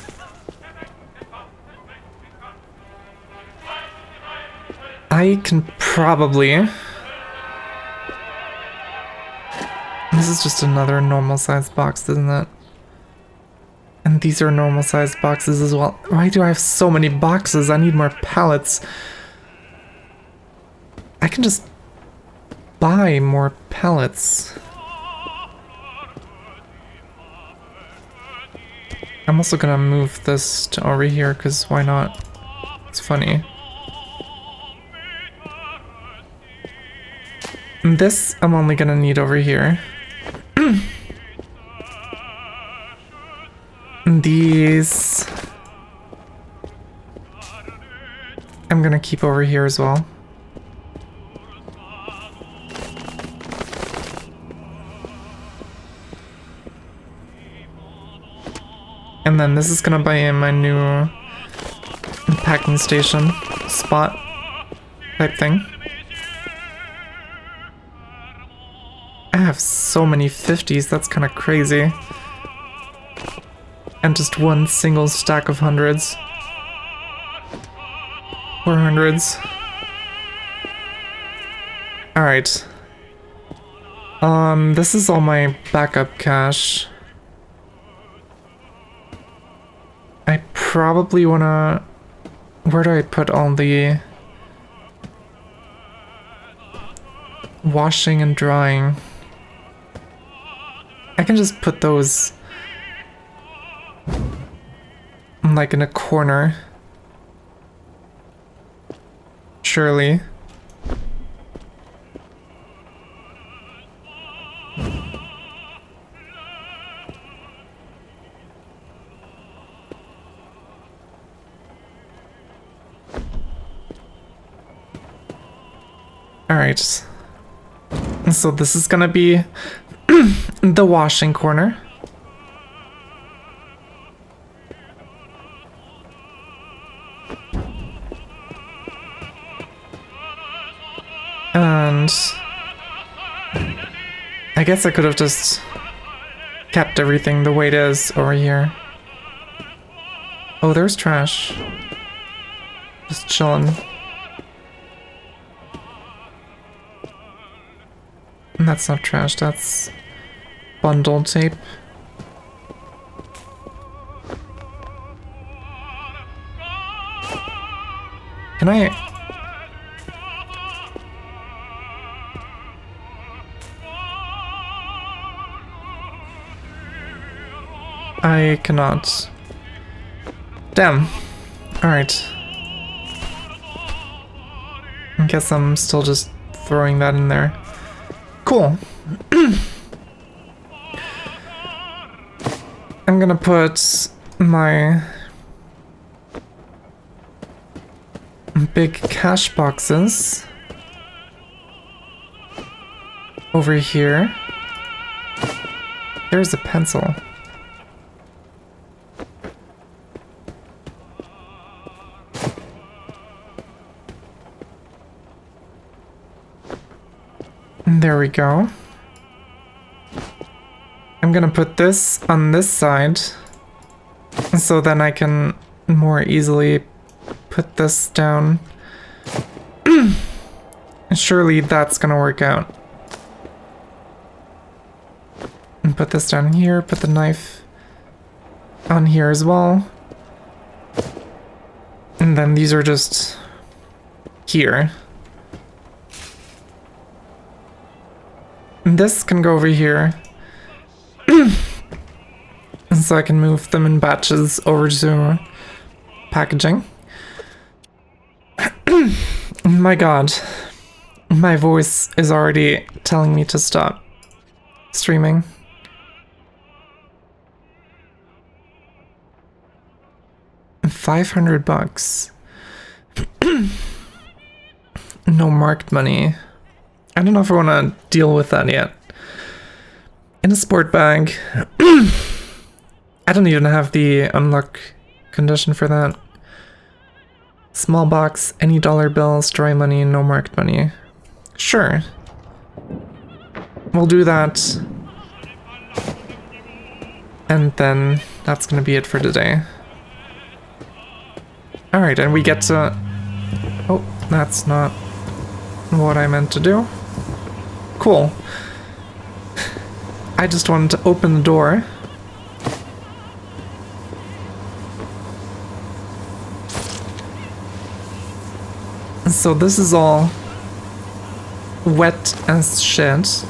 I can probably... This is just another normal sized box, isn't it? And these are normal sized boxes as well. Why do I have so many boxes? I need more pallets. I can just buy more pallets. I'm also gonna move this to over here, because why not? It's funny. And this I'm only gonna need over here. These I'm gonna keep over here as well. And then this is gonna buy in my new packing station spot type thing. I have so many 50s, that's kind of crazy. And just one single stack of hundreds. 400s. Alright. This is all my backup cash. I probably wanna... Where do I put all the... washing and drying? I can just put those... like in a corner. Surely. Alright. So this is gonna be the washing corner. And I guess I could have just kept everything the way it is over here. Oh, there's trash. Just chilling. And that's not trash, that's bundle tape. Can I cannot. Damn. Alright. I guess I'm still just throwing that in there. Cool. I'm gonna put my big cash boxes over here. There's a pencil. There we go. I'm gonna put this on this side so then I can more easily put this down. Surely that's gonna work out. And put this down here, put the knife on here as well. And then these are just here. This can go over here. So I can move them in batches over to packaging. My god. My voice is already telling me to stop streaming. $500. No marked money. I don't know if I want to deal with that yet. In a sport bag. I don't even have the unlock condition for that. Small box, any dollar bills, dry money, no marked money. Sure. We'll do that. And then that's gonna be it for today. Alright, and we get to... Oh, that's not what I meant to do. Cool. I just wanted to open the door. So this is all wet as shit.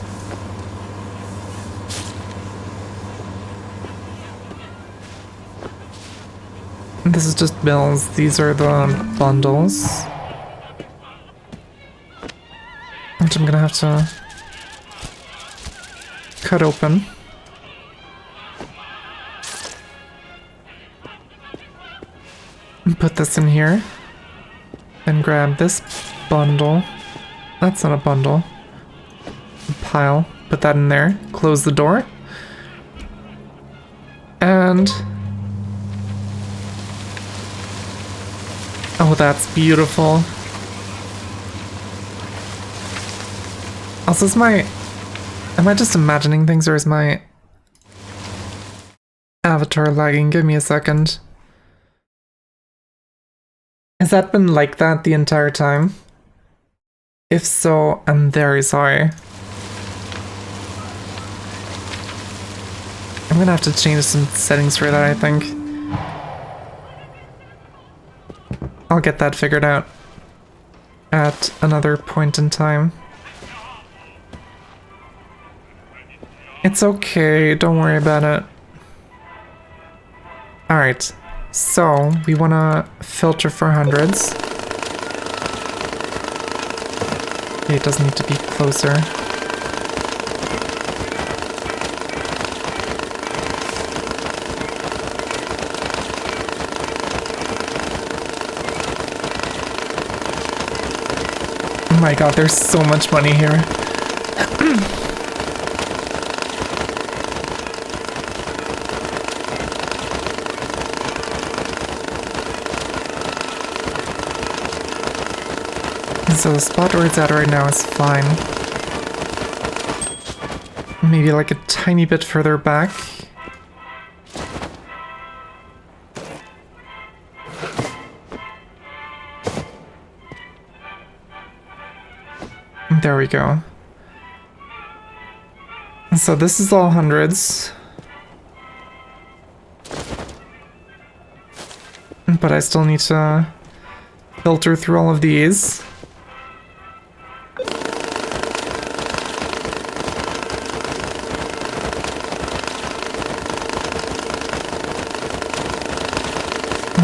This is just bills. These are the bundles. Which I'm gonna have to cut open. And put this in here. Then grab this bundle. That's not a bundle. A pile. Put that in there. Close the door. And... oh, that's beautiful. Also, is my... am I just imagining things, or is my avatar lagging? Give me a second. Has that been like that the entire time? If so, I'm very sorry. I'm gonna have to change some settings for that, I think. I'll get that figured out at another point in time. It's okay, don't worry about it. Alright, so we wanna filter for hundreds. Okay, it does need to be closer. Oh my god, there's so much money here. So the spot where it's at right now is fine. Maybe like a tiny bit further back. There we go. So this is all hundreds. But I still need to filter through all of these.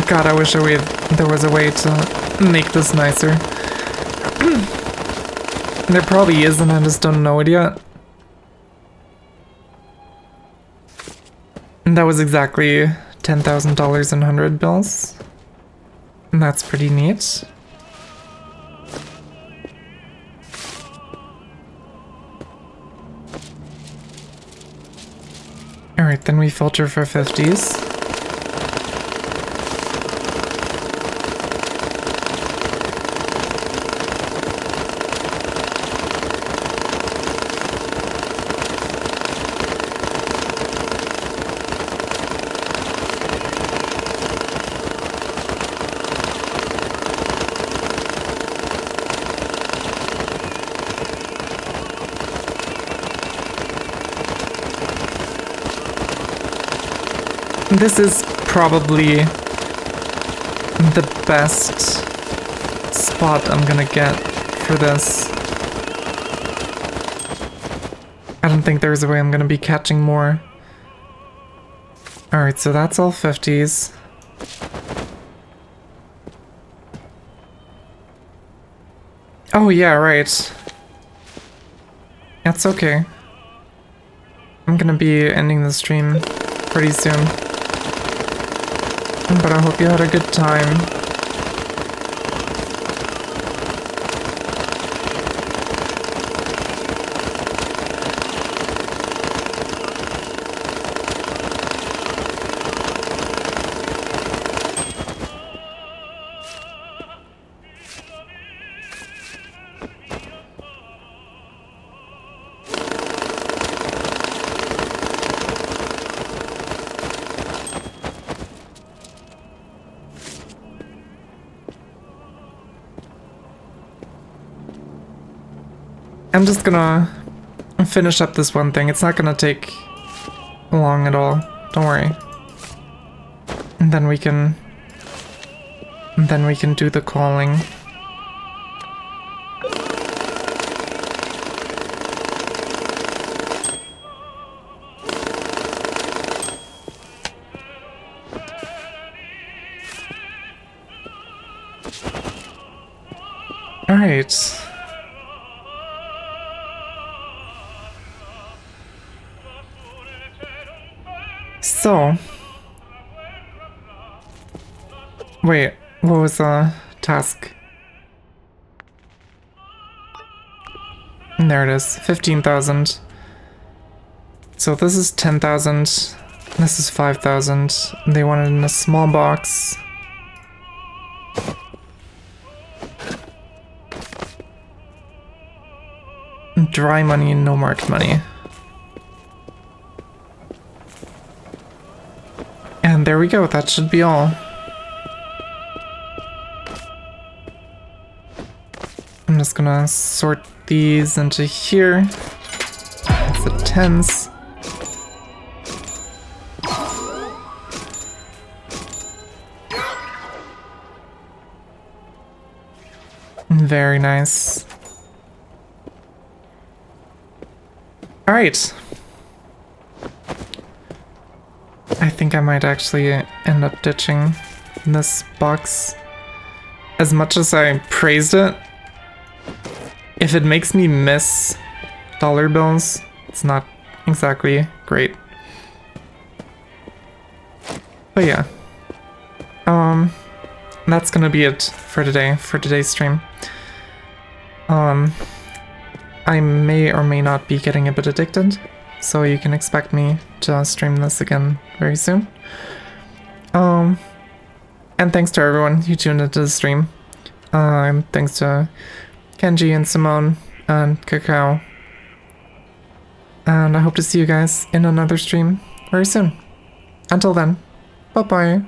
God, I wish there was a way to make this nicer. There probably is, and I just don't know it yet. And that was exactly $10,000 in 100 bills. And that's pretty neat. Alright, then we filter for 50s. This is probably the best spot I'm gonna get for this. I don't think there's a way I'm gonna be catching more. Alright, so that's all 50s. Oh yeah, right. That's okay. I'm gonna be ending the stream pretty soon. But I hope you had a good time. I'm just gonna finish up this one thing. It's not gonna take long at all. Don't worry. And then we can do the calling. All right. So, wait, what was the task? And there it is, 15,000. So this is 10,000, this is 5,000. They want it in a small box. Dry money, no marked money. And there we go, that should be all. I'm just gonna sort these into here. That's the 10s. Very nice. Alright. I think I might actually end up ditching this box. As much as I praised it, if it makes me miss dollar bills, it's not exactly great. But yeah. That's gonna be it for today, for today's stream. I may or may not be getting a bit addicted, so you can expect me to stream this again very soon. And thanks to everyone who tuned into the stream. Thanks to Kenji and Simone and Kakao. And I hope to see you guys in another stream very soon. Until then, bye-bye.